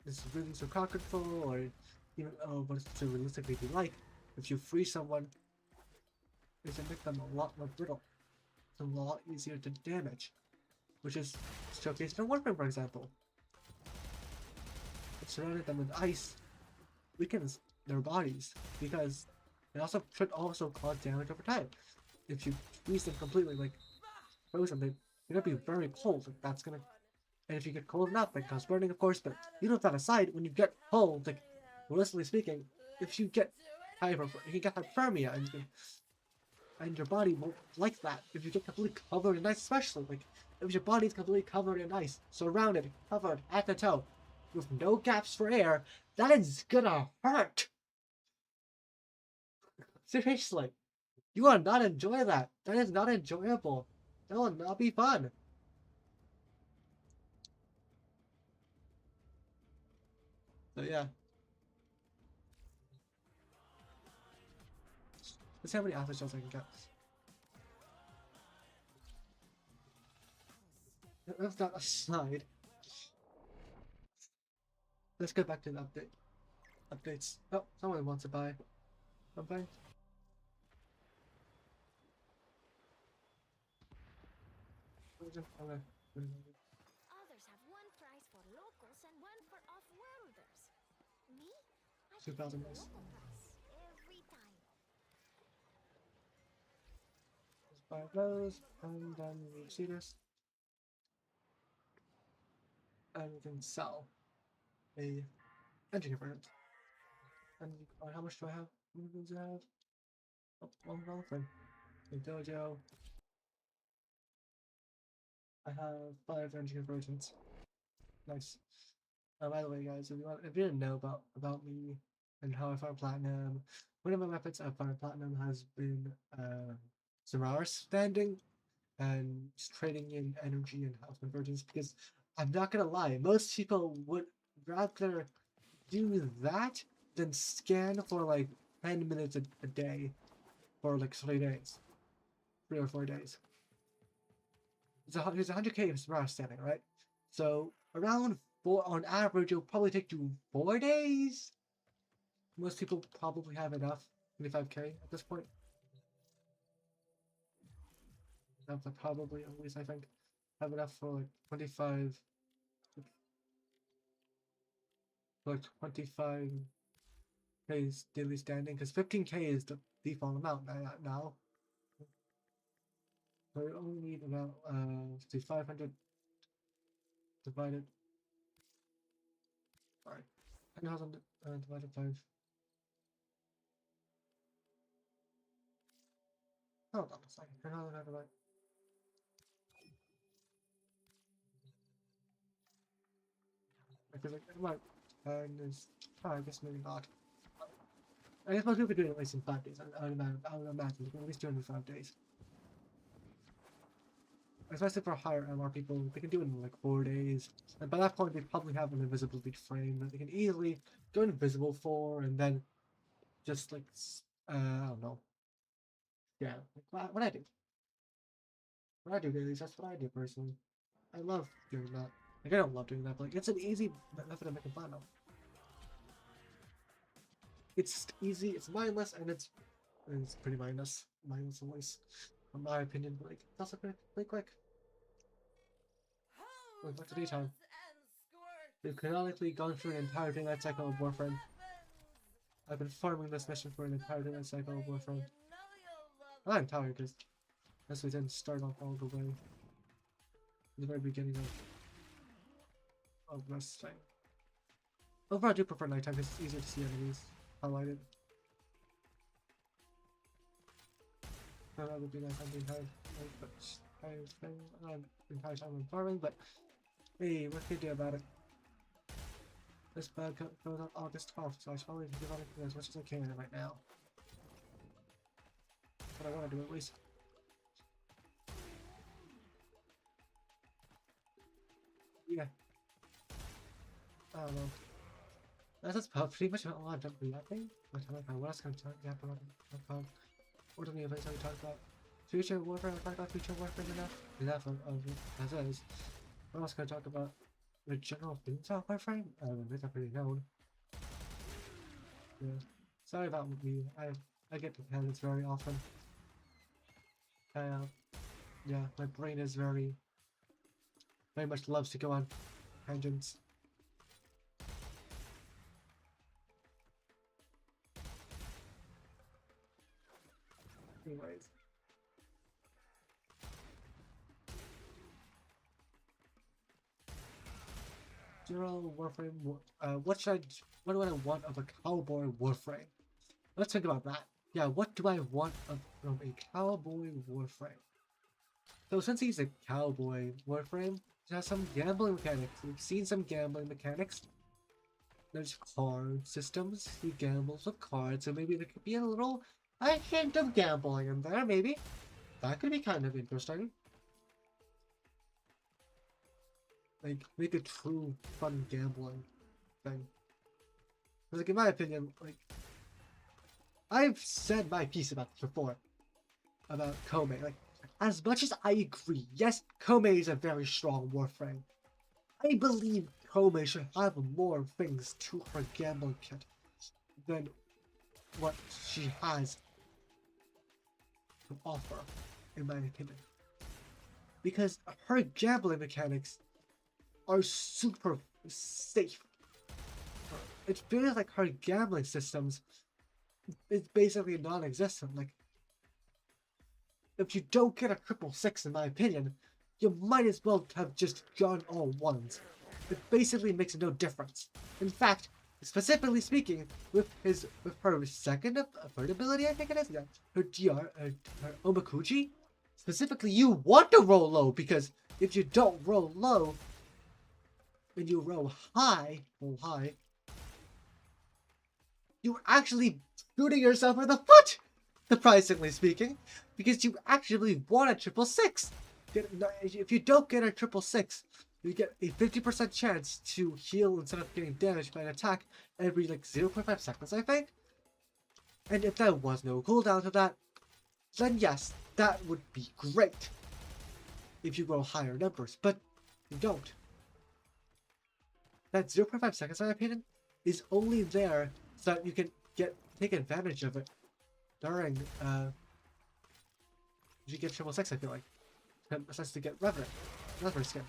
It's really so conquerful, or even what it's to realistically be like. If you freeze someone, it's to make them a lot more brittle. It's a lot easier to damage, which is showcased in Warframe, for example. If surrounding them with ice weakens their bodies because it also should also cause damage over time. If you freeze them completely, like frozen, they're gonna be very cold. Like, that's gonna, and if you get cold enough, that cause burning, of course. But you know that aside, when you get cold, like realistically speaking, if you get you can get hypothermia, and your body won't like that. If you get completely covered in ice, especially like if your body's completely covered in ice, surrounded, covered at the toe, with no gaps for air, that is gonna hurt. Seriously, you will not enjoy that. That is not enjoyable. That will not be fun. So yeah. Let's see how many acid shells I can get. That's not a slide. Let's go back to the updates. Oh, someone wants to buy something. Others have one price for low 2,000 nice. Every time. Let's buy those, and then we see this. And we can sell a engine converter. And how much do I have? How many do I have? Oh, one Warframe. A dojo. I have 5 engine conversions. Nice. By the way, guys, if you didn't know about me and how I found platinum, one of my methods of finding platinum has been Zeraris standing and just trading in energy and health convergence. Because I'm not gonna lie, most people would rather do that than scan for like 10 minutes a day for like 3 days, 3 or 4 days. It's 100k Zeraris standing, right? So around 4 on average, it'll probably take you 4 days. Most people probably have enough, 25k at this point. That's probably, at least I think, have enough for like 25, for like 25k's daily standing, because 15k is the default amount now. So we only need about, say 500 divided, sorry, 10,000 divided by, hold on a second, 10,000 divided by, because like, right, and there's, oh, I guess maybe not. I guess most people could do it at least in 5 days. I would imagine at least 205 days. Especially for higher MR people, they can do it in like 4 days. And by that point, they probably have an invisibility frame that they can easily go invisible for, and then just like, I don't know. Yeah, like what I do. What I do dailies, that's what I do personally. I love doing that. Like, I don't love doing that, but like, it's an easy method of making platinum. It's easy, it's mindless, and it's pretty mindless. Mindless voice, in my opinion, but like, it's also pretty quick. Going back to daytime. We've canonically gone through an entire daylight cycle of Warframe. I've been farming this mission for an entire daylight cycle of Warframe. I'm tired because this we didn't start off all the way in the very beginning of this thing. Overall, I do prefer nighttime because it's easier to see enemies highlighted. That would be nighttime the entire time I'm farming, but hey, what can you do about it? This bug goes on August 12th, so I should probably give it as much as I can right now. That's what I want to do at least. Yeah. I don't know. That's pretty much all I've done for yapping. What else can I talk about? What do we talk about? Future Warframe, I talked about Future Warframe enough of it as is. What else can I talk about? The general themes of Warframe? It's not pretty known. Yeah. Sorry about me. I get to tangents very often. Yeah, my brain is very much loves to go on tangents. Anyways. General Warframe, what do I want of a cowboy Warframe? Let's think about that. Yeah, what do I want from a cowboy Warframe? So since he's a cowboy Warframe, it has some gambling mechanics. We've seen some gambling mechanics. There's card systems. He gambles with cards, so maybe there could be a hint of gambling in there, maybe. That could be kind of interesting. Like, make a true fun gambling thing. Like, in my opinion, like, I've said my piece about this before. About Kome. Like, as much as I agree, yes, Kome is a very strong Warframe. I believe Kome should have more things to her gambling kit than what she has to offer, in my opinion. Because her gambling mechanics are super safe. it feels like her gambling systems is basically non-existent. Like, if you don't get a 666, in my opinion, you might as well have just gone all ones. It basically makes no difference. In fact, specifically speaking, with her third ability, I think it is, yeah, her her Omakuchi, specifically, you want to roll low, because if you don't roll low and you roll high, you're actually shooting yourself in the foot, surprisingly speaking, because you actually want a 666. If you don't get a 666, you get a 50% chance to heal instead of getting damaged by an attack every like 0.5 seconds, I think. And if there was no cooldown to that, then yes, that would be great if you roll higher numbers, but you don't. That 0.5 seconds, in my opinion, is only there so that you can take advantage of it during you get 666, I feel like. Essentially get Revenant skin.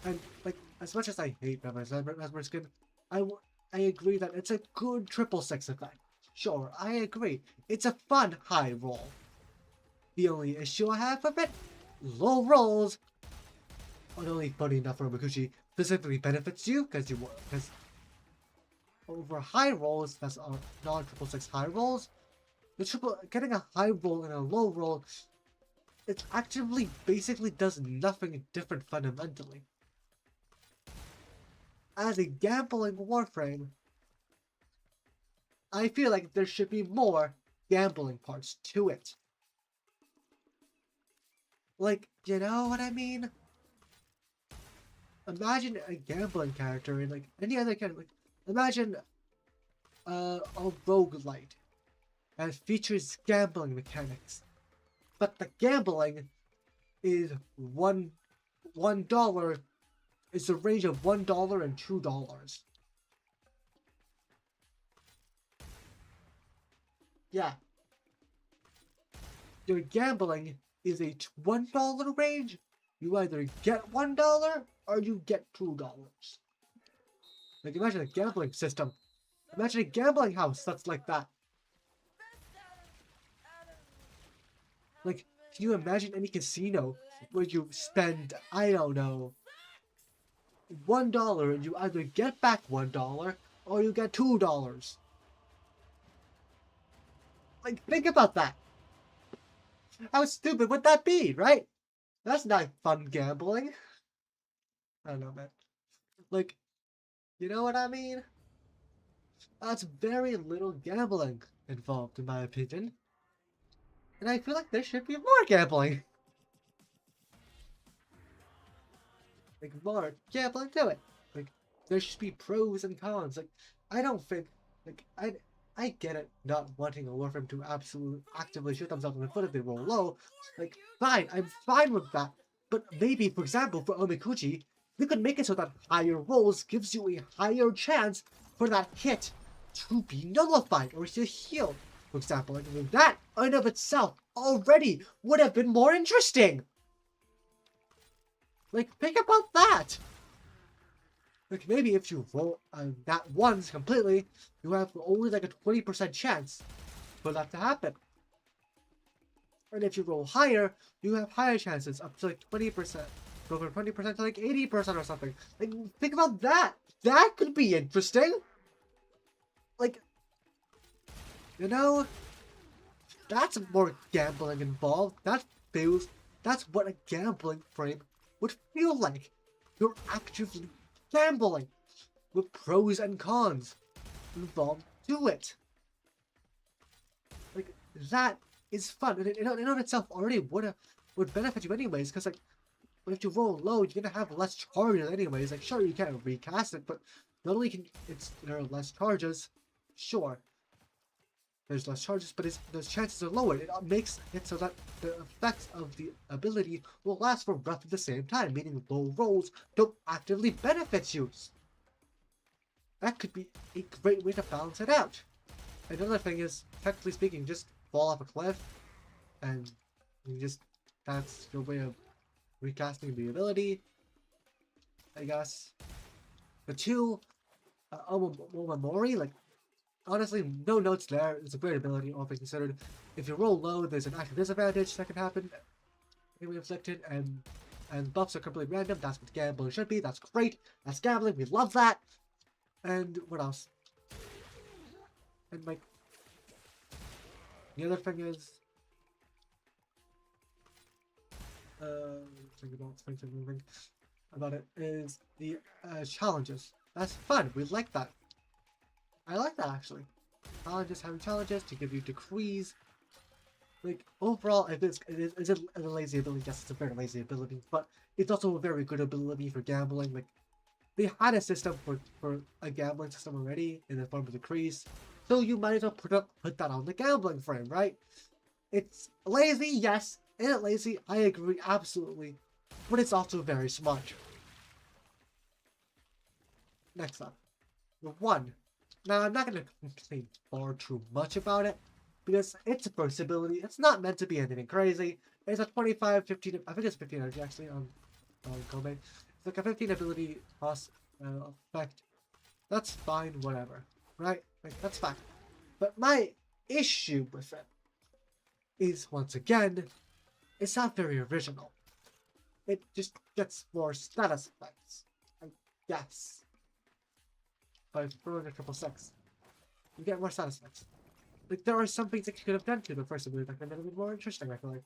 And like, as much as I hate Revenant skin, I agree that it's a good 666 effect. Sure, I agree. It's a fun high roll. The only issue I have with it, low rolls, and only funny enough for Makuchi, specifically benefits you because over high rolls, that's non-666 high rolls, getting a high roll and a low roll, it actually basically does nothing different fundamentally. As a gambling Warframe, I feel like there should be more gambling parts to it. Like, you know what I mean? Imagine a gambling character in like any other character. Like, imagine a roguelite that features gambling mechanics, but the gambling is $1. It's a range of $1 and $2. Yeah. Your gambling is a $1 range. You either get $1 or you get $2. Like, imagine a gambling system. Imagine a gambling house that's like that. Like, can you imagine any casino where you spend, I don't know, $1 and you either get back $1 or you get $2? Like, think about that. How stupid would that be, right? That's not fun gambling. I don't know, man. Like, you know what I mean? That's very little gambling involved, in my opinion. And I feel like there should be more gambling. Like, more gambling to it. Like, there should be pros and cons. Like, I don't think, like, I get it, not wanting a Warframe to absolutely actively shoot themselves in the foot if they roll low. Like, fine, I'm fine with that. But maybe, for example, for Omikuchi, we could make it so that higher rolls gives you a higher chance for that hit to be nullified or to heal. For example, like, that in of itself already would have been more interesting. Like, think about that. Like, maybe if you roll that once completely, you have only like a 20% chance for that to happen. And if you roll higher, you have higher chances, up to like 20%. Go from 20% to like 80% or something. Like, think about that. That could be interesting. Like, you know, that's more gambling involved. That's what a gambling frame would feel like. You're actively gambling with pros and cons involved to it. Like, that is fun. And in and of itself already would benefit you anyways, because like, if you roll low, you're gonna have less charges anyways. Like, sure, you can't recast it, but not only there are less charges, sure, there's less charges, but those chances are lower. It makes it so that the effects of the ability will last for roughly the same time, meaning low rolls don't actively benefit you. That could be a great way to balance it out. Another thing is, technically speaking, just fall off a cliff, and that's your way of recasting the ability, I guess. But two, Omamori, like, honestly, no notes there. It's a great ability, all things considered. If you roll low, there's an active disadvantage that can happen. Be inflicted, and buffs are completely random. That's what gambling should be. That's great. That's gambling. We love that. And what else? And like, the other thing is, think about it is the challenges. That's fun. We like that. I like that actually. Challenges, having challenges to give you decrees. Like overall, if it's a lazy ability, yes, it's a very lazy ability, but it's also a very good ability for gambling. Like they had a system for a gambling system already in the form of decrees, so you might as well put that on the gambling frame, right? It's lazy, yes. Is it lazy? I agree, absolutely. But it's also very smart. Next up. One. Now, I'm not going to complain far too much about it, because it's a first ability. It's not meant to be anything crazy. It's a 25, 15, I think it's 15 energy actually on Kobe. It's like a 15 ability plus effect. That's fine, whatever. Right? Like, that's fine. But my issue with it is, once again, it's not very original. It just gets more status effects. I guess. By throwing a triple six, you get more status effects. Like, there are some things that you could have done to the first ability that could have been more interesting, I feel like.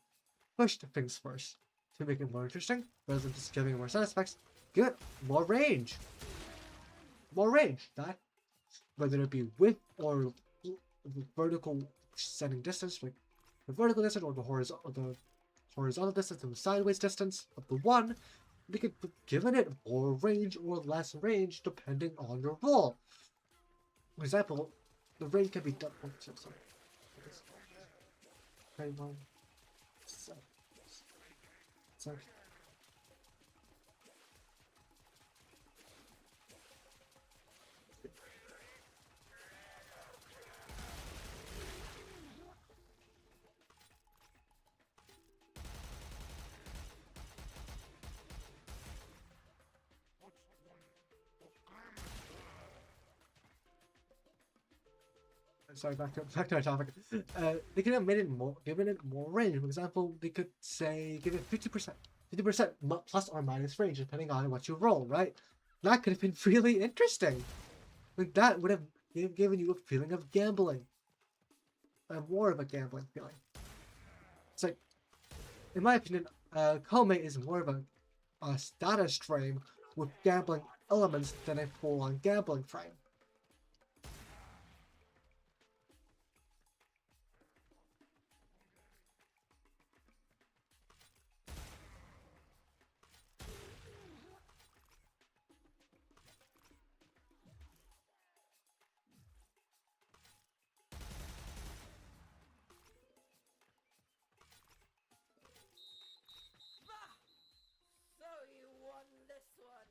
Push the things first to make it more interesting, rather than just giving more status effects. Get more range. More range. That, whether it be width or the vertical sending distance, like the vertical distance or the horizontal distance and the sideways distance of the one, they could given it more range or less range depending on your role. For example, the range can be done. Oh, sorry. Okay, one. Sorry. Sorry, back to our topic. They could have made it more, given it more range. For example, they could say give it 50%, 50% plus or minus range depending on what you roll. Right? That could have been really interesting. Like that would have given you a feeling of gambling, more of a gambling feeling. It's like, in my opinion, Kome is more of a status frame with gambling elements than a full-on gambling frame. So you won this one.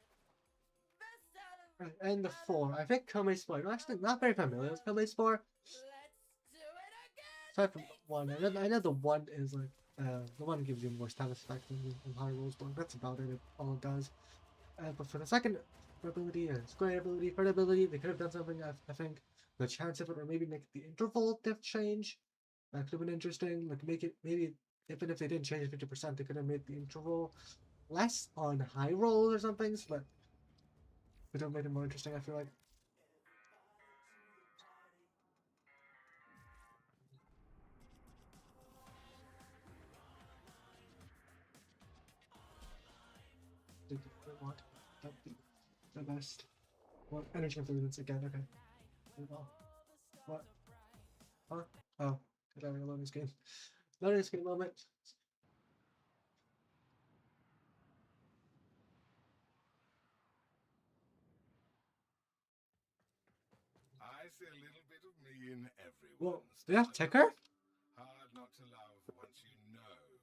Best out of And the 4, I think Kome's 4. I'm actually not very familiar with Kome's 4. Let's do it again. Aside from 1, I know the 1 is like, the 1 gives you more status effect in high rolls, but that's about it, all it does. But for the second ability and square ability, third ability, they could have done something, I think, the chance of it, or maybe make the interval diff change. That could have been interesting. Like, make it, maybe, even if they didn't change it 50%, they could have made the interval less on high rolls or something, but it would have made it more interesting, I feel like. Did what? That'd be the best. What? Energy improvements again, okay. Well, what? Huh? Oh, good having a loading screen. Loading screen moment. I see a little bit of me in everyone. Well, yeah, ticker? Hard not to love once you know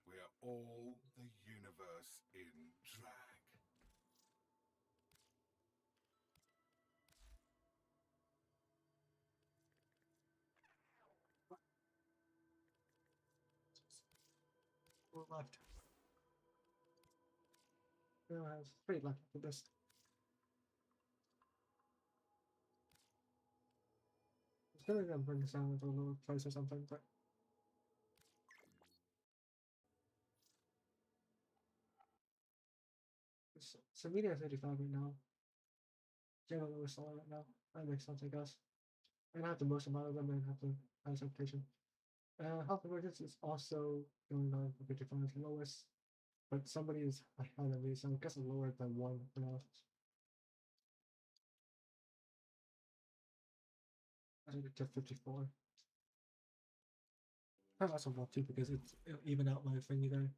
we are all the universe in drag. Four left. No, I have 3 left for this. It's gonna bring this down with a lower price or something, but so media is 85 right now. General lowest seller right now. That makes sense, I guess. And I have the most amount of them and have the highest reputation. Health emergence is also going on for 55 is lowest, but somebody is ahead of me, so I guess I'm lower than one now. I think it's to 54. I also want to because it's even out my thingy there.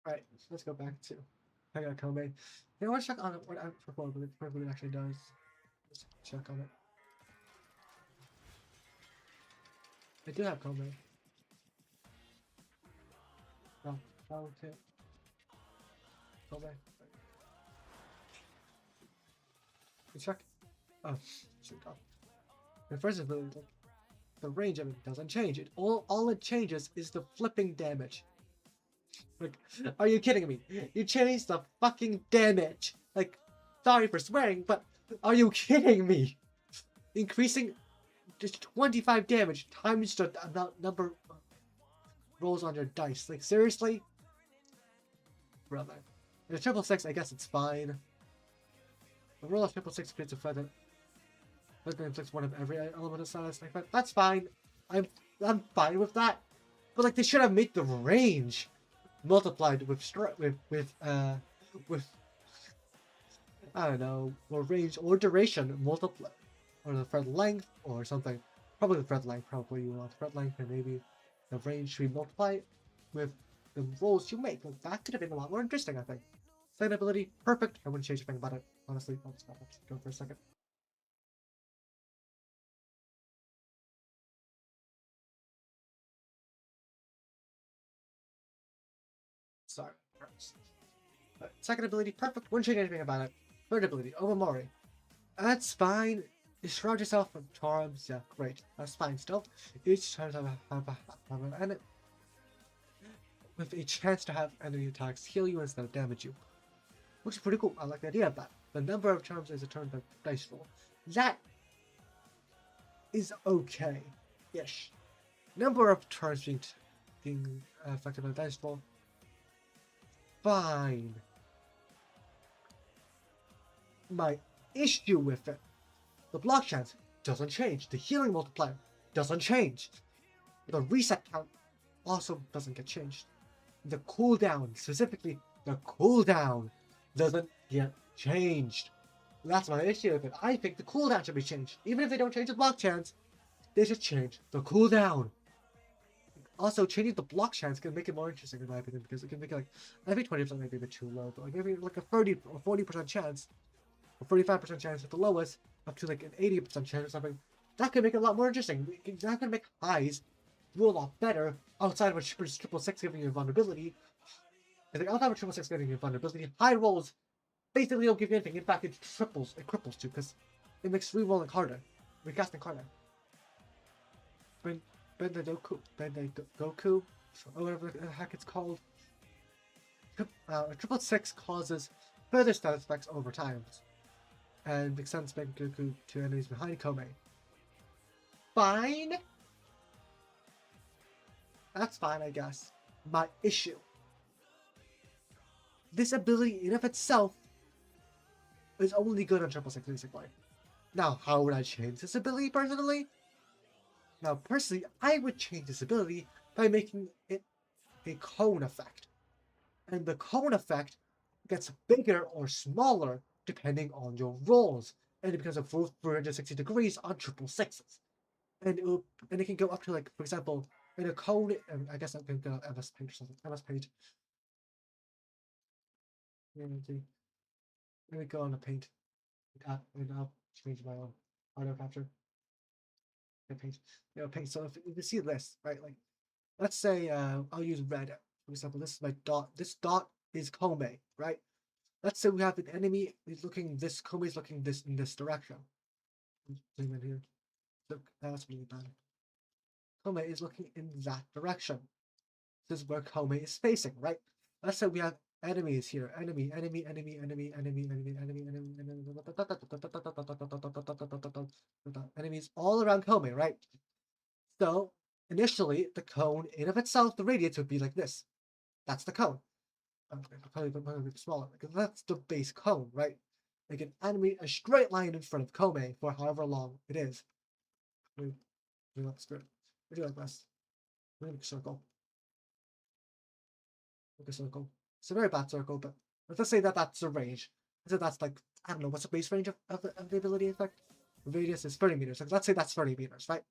Alright, so let's go back to I got Kome. I want to check on it what it actually does. Let's check on it. I do have Kome. Oh, okay. Kome. Check. Oh, shoot off. The first is really like the range of it doesn't change. It all it changes is the flipping damage. Like, are you kidding me? You changed the fucking damage. Like, sorry for swearing, but are you kidding me? Increasing just 25 damage times the number of rolls on your dice. Like, seriously? Brother. The 666, I guess it's fine. The roll of 666 creates a feather. That inflicts one of every element of status. Like, that's fine. I'm fine with that. But like, they should have made the range multiplied with I don't know, or range or duration multiply, or the thread length or something. Probably the thread length. Probably you want thread length, and maybe the range should be multiplied with the rolls you make. Like, that could have been a lot more interesting, I think. Second ability, perfect. I wouldn't change a thing about it, honestly. I'll just go for a second. Sorry. Second ability, perfect. Wouldn't change anything about it. Third ability, Omamori. That's fine. You surround yourself with charms. Yeah, great. That's fine still. Each time have an enemy with a chance to have enemy attacks heal you instead of damage you. Which is pretty cool. I like the idea of that. The number of charms is a turn by dice roll. That is okay-ish. Number of turns being affected by dice roll. Fine. My issue with it, the block chance doesn't change. The healing multiplier doesn't change. The reset count also doesn't get changed. The cooldown, specifically the cooldown, doesn't get changed. That's my issue with it. I think the cooldown should be changed. Even if they don't change the block chance, they should change the cooldown. Also, changing the block chance can make it more interesting in my opinion, because it can make it like, I think 20% might be a bit too low, but like maybe like a 30 or 40% chance, or 35% chance at the lowest, up to like an 80% chance or something. That could make it a lot more interesting. That could make highs do a lot better outside of a 666 giving you vulnerability. I think outside of a 666 giving you vulnerability, high rolls basically don't give you anything. In fact, it cripples too, because it makes re-rolling harder, recasting harder. Bendedoku, or whatever the heck it's called. A 666 causes further status effects over time, and extends Bendedoku to enemies behind Kome. Fine. That's fine, I guess. My issue. This ability in of itself is only good on 666 basically. Now, how would I change this ability personally? Now, personally, I would change this ability by making it a cone effect. And the cone effect gets bigger or smaller depending on your rolls. And it becomes a full 360 degrees on 666s. And it can go up to, like, for example, in a cone, I guess I can go MS Page or something. MS Page. Let me go on the paint. And I'll change my own auto capture. Paint. Paint. So if you see this, right? Like, let's say I'll use red. For example, this is my dot. This dot is Kome, right? Let's say we have an enemy is looking this. Kome is looking this in this direction. Zoom in here. Look, that's really bad. Kome is looking in that direction. This is where Kome is facing, right? Let's say we have Enemies here. Enemy. Enemies all around Kome, right? So initially, the cone in of itself, the radius would be like this. That's the cone. Probably a bit smaller because that's the base cone, right? Like an enemy, a straight line in front of Kome for however long it is. We like straight. We do like this. We make a circle. Make a circle. It's a very bad circle, but let's say that that's the range. So that's like, I don't know, what's the base range of the ability effect? The radius is 30 meters. Like, let's say that's 30 meters, right?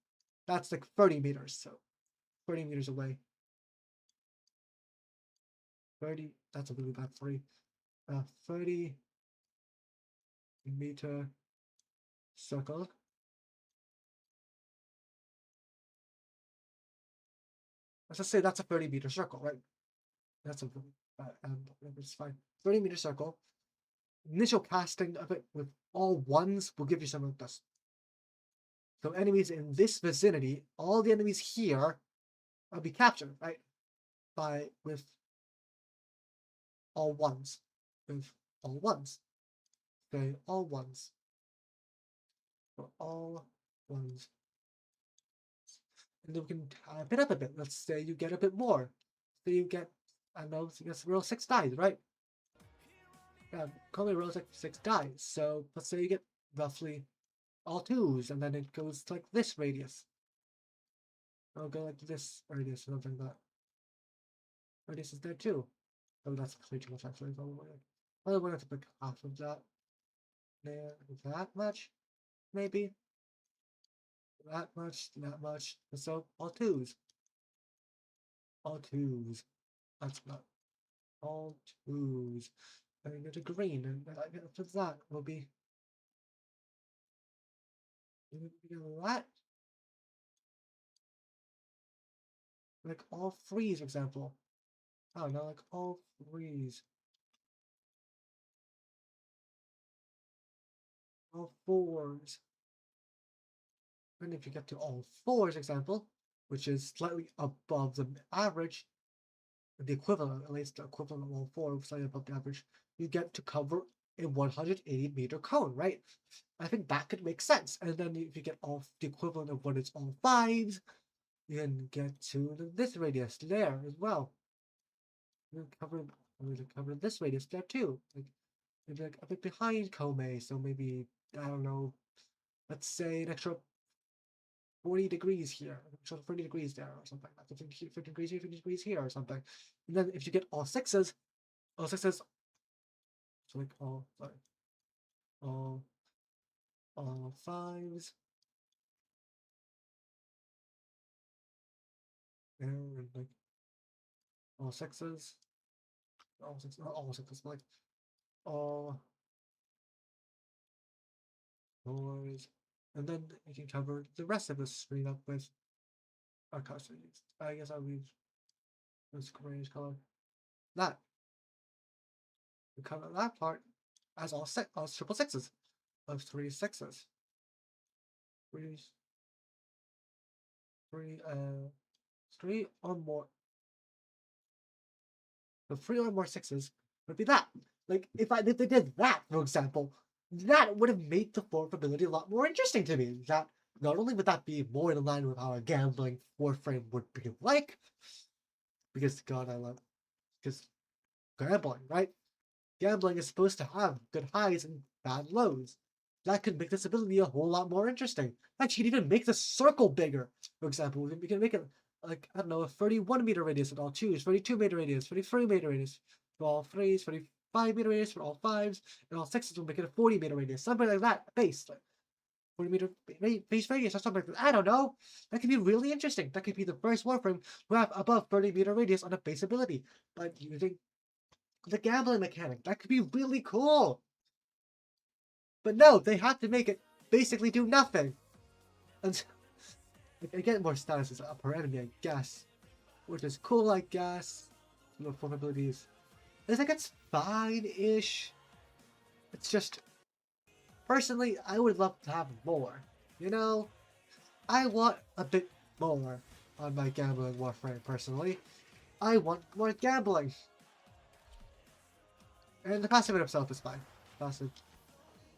That's like 30 meters, so 30 meters away. 30, that's a really bad 3. 30 meter circle. Let's just say that's a 30-meter circle, right? That's a it's fine. 30-meter circle. Initial casting of it with all ones will give you some of this. So enemies in this vicinity, all the enemies here will be captured, right? With all ones. With all ones. Okay, all ones. For all ones. And then we can type it up a bit. Let's say you get a bit more. So you get, I don't know, you roll 6 dice, right? Kome rolls like 6 dice. So let's say you get roughly all 2s, and then it goes like this radius. I'll go like this radius, something like that. Radius is there too. Oh, that's way too much actually. I want to pick half of that. There, that much, maybe. That much, that much. So all 2s. All 2s. That's not all 2s. And then go to green, and after that will be that. Like all 3s, for example. Oh no, like all 3s. All 4s. And if you get to all 4s, example, which is slightly above the average, the equivalent, at least the equivalent of all 4, slightly above the average, you get to cover a 180-meter cone, right? I think that could make sense. And then if you get all the equivalent of what it's all 5s, you can get to this radius there as well. You can cover this radius there too. Like maybe like a bit behind Kome, so maybe I don't know. Let's say an extra 40 degrees here, extra 30 degrees there, or something. 50 degrees here, 50 degrees here, or something. And then if you get all 6s, so like all 5s, and like all 6s, not all 6s, but like all 4s, and then you can cover the rest of the screen up with our customs. I guess I'll leave this grayish color. That. We cover that part as all triple 6s of 3 6s. 3 or more. The 3 or more 6s would be that. Like if they did that, for example, that would have made the 4th ability a lot more interesting to me. That not only would that be more in line with how a gambling Warframe would be like, because God, because gambling, right? Gambling is supposed to have good highs and bad lows. That could make this ability a whole lot more interesting. Actually, you can even make the circle bigger. For example, we can make it like, I don't know, a 31-meter radius at all 2s, 32-meter radius, 33-meter radius for all 3s, 35-meter radius for all 5s, and all 6s will make it a 40-meter radius. Something like that, base. Like 40-meter base radius or something like that. I don't know. That could be really interesting. That could be the first Warframe to have above 30-meter radius on a base ability. But using the gambling mechanic, that could be really cool. But no, they had to make it basically do nothing. And I get more statuses per enemy, I guess. Which is cool, I guess. No form abilities. I think it's fine-ish. It's just, personally, I would love to have more. You know? I want a bit more on my gambling Warframe, personally. I want more gambling. And the passive in itself is fine. Passive.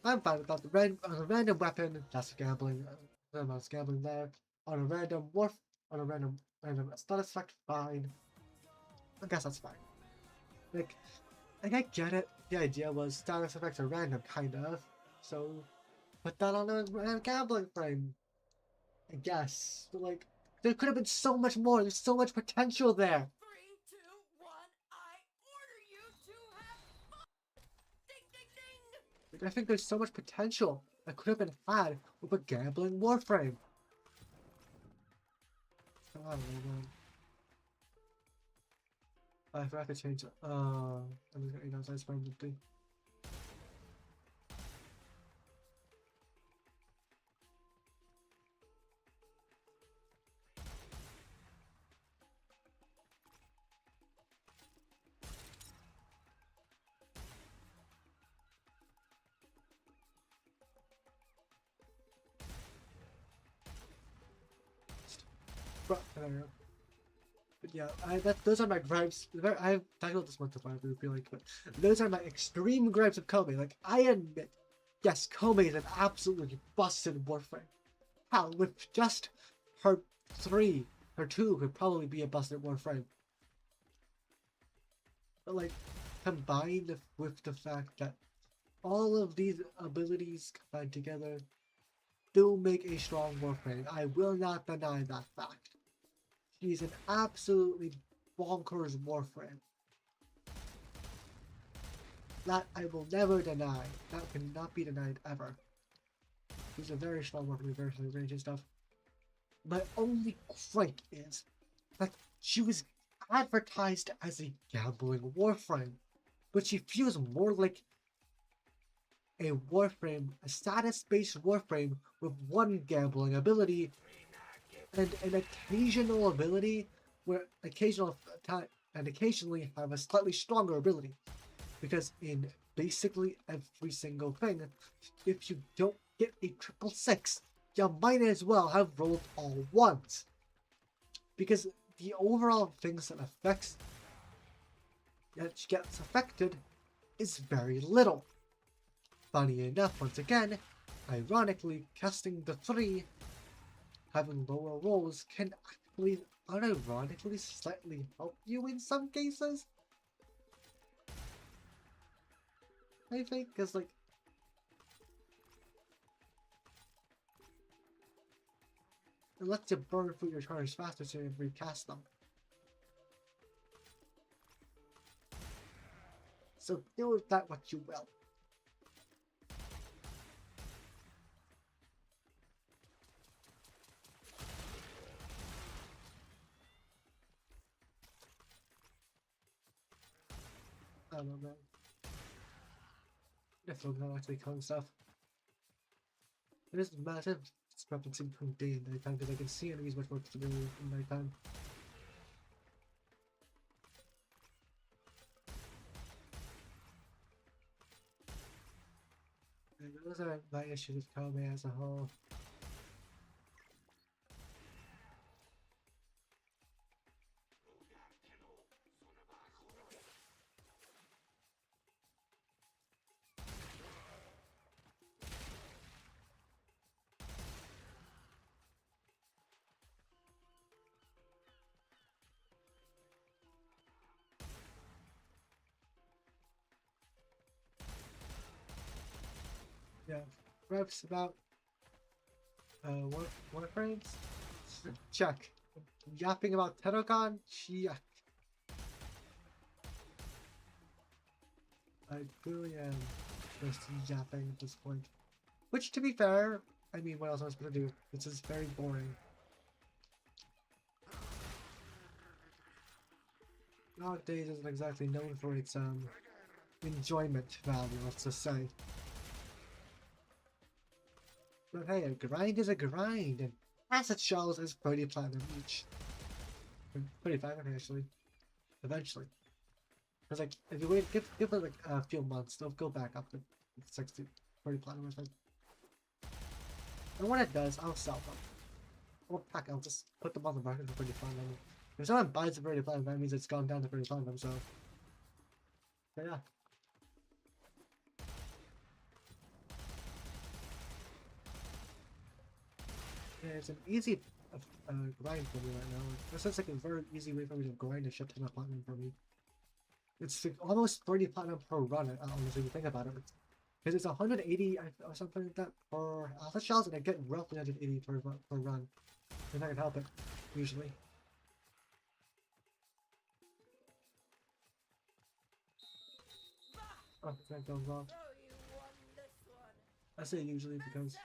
I'm fine with that. On a random weapon, that's gambling. There's gambling there. On a random on a random status effect, fine. I guess that's fine. Like I get it. The idea was status effects are random, kind of. So put that on a gambling frame. I guess. But like, there could have been so much more. There's so much potential there. 3, 2, 1, I order you to have fun! Ding, ding, ding! Like, I think there's so much potential that could have been had with a gambling Warframe. I don't know, man. I forgot to change it. I'm just gonna announce ice frame thing. But yeah, those are my gripes. I've tackled this once before, I feel like, but those are my extreme gripes of Kobe. Like, I admit, yes, Kobe is an absolutely busted Warframe. Hell, with just her 2 could probably be a busted Warframe. But like, combined with the fact that all of these abilities combined together do make a strong Warframe. I will not deny that fact. She's an absolutely bonkers Warframe. That I will never deny. That cannot be denied ever. She's a very strong Warframe, very strong range and stuff. My only gripe is that she was advertised as a gambling Warframe, but she feels more like a Warframe, a status-based Warframe with one gambling ability and an occasional ability where occasionally have a slightly stronger ability. Because in basically every single thing, if you don't get a 666, you might as well have rolled all ones. Because the overall things that gets affected is very little. Funny enough, once again, ironically, casting the 3 having lower rolls can actually unironically slightly help you in some cases. I think, because like, it lets you burn through your charges faster so you can recast them. So do with that what you will. I don't know. I feel not actually killing stuff. It doesn't matter discrepancy between day and nighttime because I can see enemies much more clearly in nighttime. And those are my issues with Kobe as a whole. Yeah, reps about Warframes? Check. Yapping about Terogon? Check. I really am just yapping at this point. Which, to be fair, I mean, what else am I supposed to do? This is very boring. Nowadays isn't exactly known for its enjoyment value, let's just say. But hey, a grind is a grind, and asset shells is 30 platinum each. 35 actually. Eventually. Because like, if you wait, give it like a few months, they'll go back up to 60, 40 platinum or something. And when it does, I'll sell them. Or pack, I'll just put them on the market for 30 platinum. If someone buys the 30 platinum, that means it's gone down to 30 platinum, so. But yeah. Yeah, it's an easy grind for me right now. This is like a very easy way for me to grind a shit ton of platinum for me. It's like almost 30 platinum per run, honestly, if you think about it. Because it's 180 or something like that per alpha shells, and I get roughly 180 per run. If I can help it, usually. Oh, that goes wrong. Oh, you won this one. I say usually because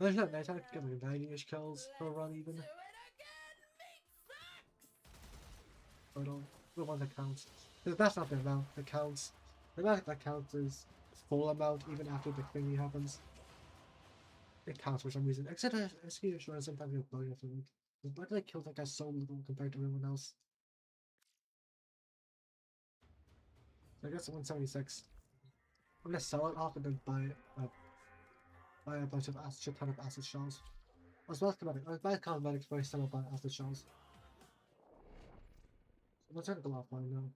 Out of how there's not many nice. I now? get like 90-ish kills per run even. Do it again, meat sacks! But the one that counts. Because that's not the amount that counts. The amount that counts is full amount even after the thingy happens. It counts for some reason. Except I see sure sometimes you'll play after like. Why did I kill that guy so little compared to everyone else? So I guess 176. I'm gonna sell it off and then buy a bunch of shit ton of acid shells. I was about cosmetics. I was buying cosmetics before I sell up on acid shells. So let's try to go offline now.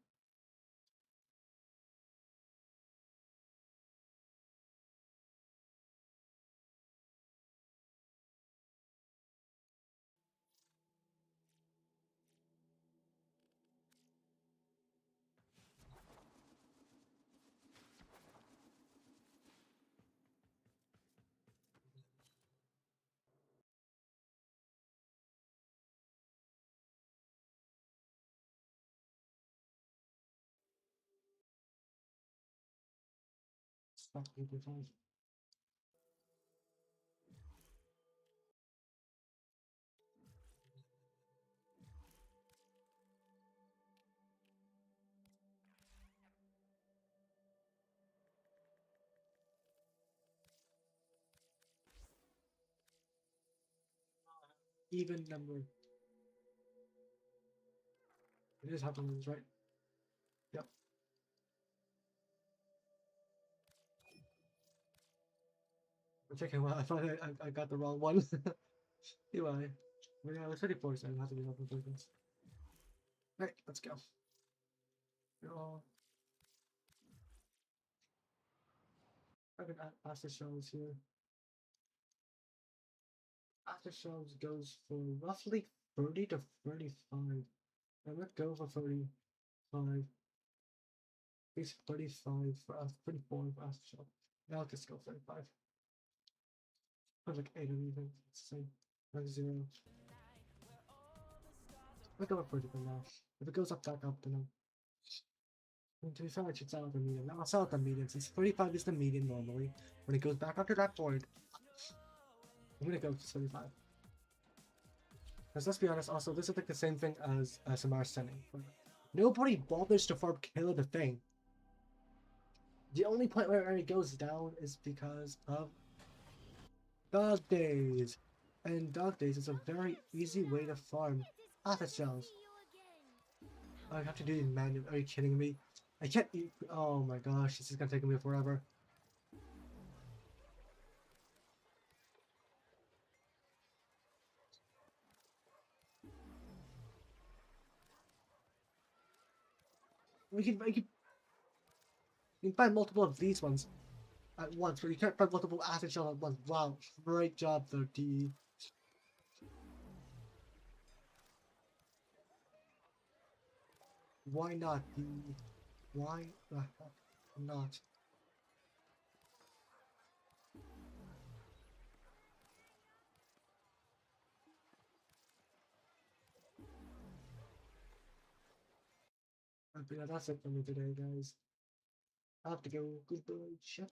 Stop 85. Even number. It is happening, right? Yep. I'm checking. Well, I thought I got the wrong one. Anyway, yeah, it was 34, so I have to be open for this. Right, let's go. Oh, I can ask the shells here. After shells goes for roughly 30 to 35. I would go for 35. At least 35 for us, 34 for after shell. Now I'll just go 35. I was like 8 of even. It's the same. Like 0. I'll go for 35 now. If it goes up back up, then to be fair, I should sell at the median. Now I'll sell at the median since 35 is the median normally. When it goes back up to that point, I'm gonna go to 35. Because let's be honest, also, this is like the same thing as Samar Sending. Nobody bothers to farm kill the thing. The only point where it goes down is because of Dog Days. And Dog Days is a very easy way to farm Alpha Shells. I have to do it manually. Are you kidding me? I can't eat. Oh my gosh, this is gonna take me forever. You can buy multiple of these ones at once, but you can't buy multiple acid shells at once. Wow, great job though, D. Why not, D? Why the heck not? But yeah, that's it for me today, guys. I have to go. Goodbye, chef.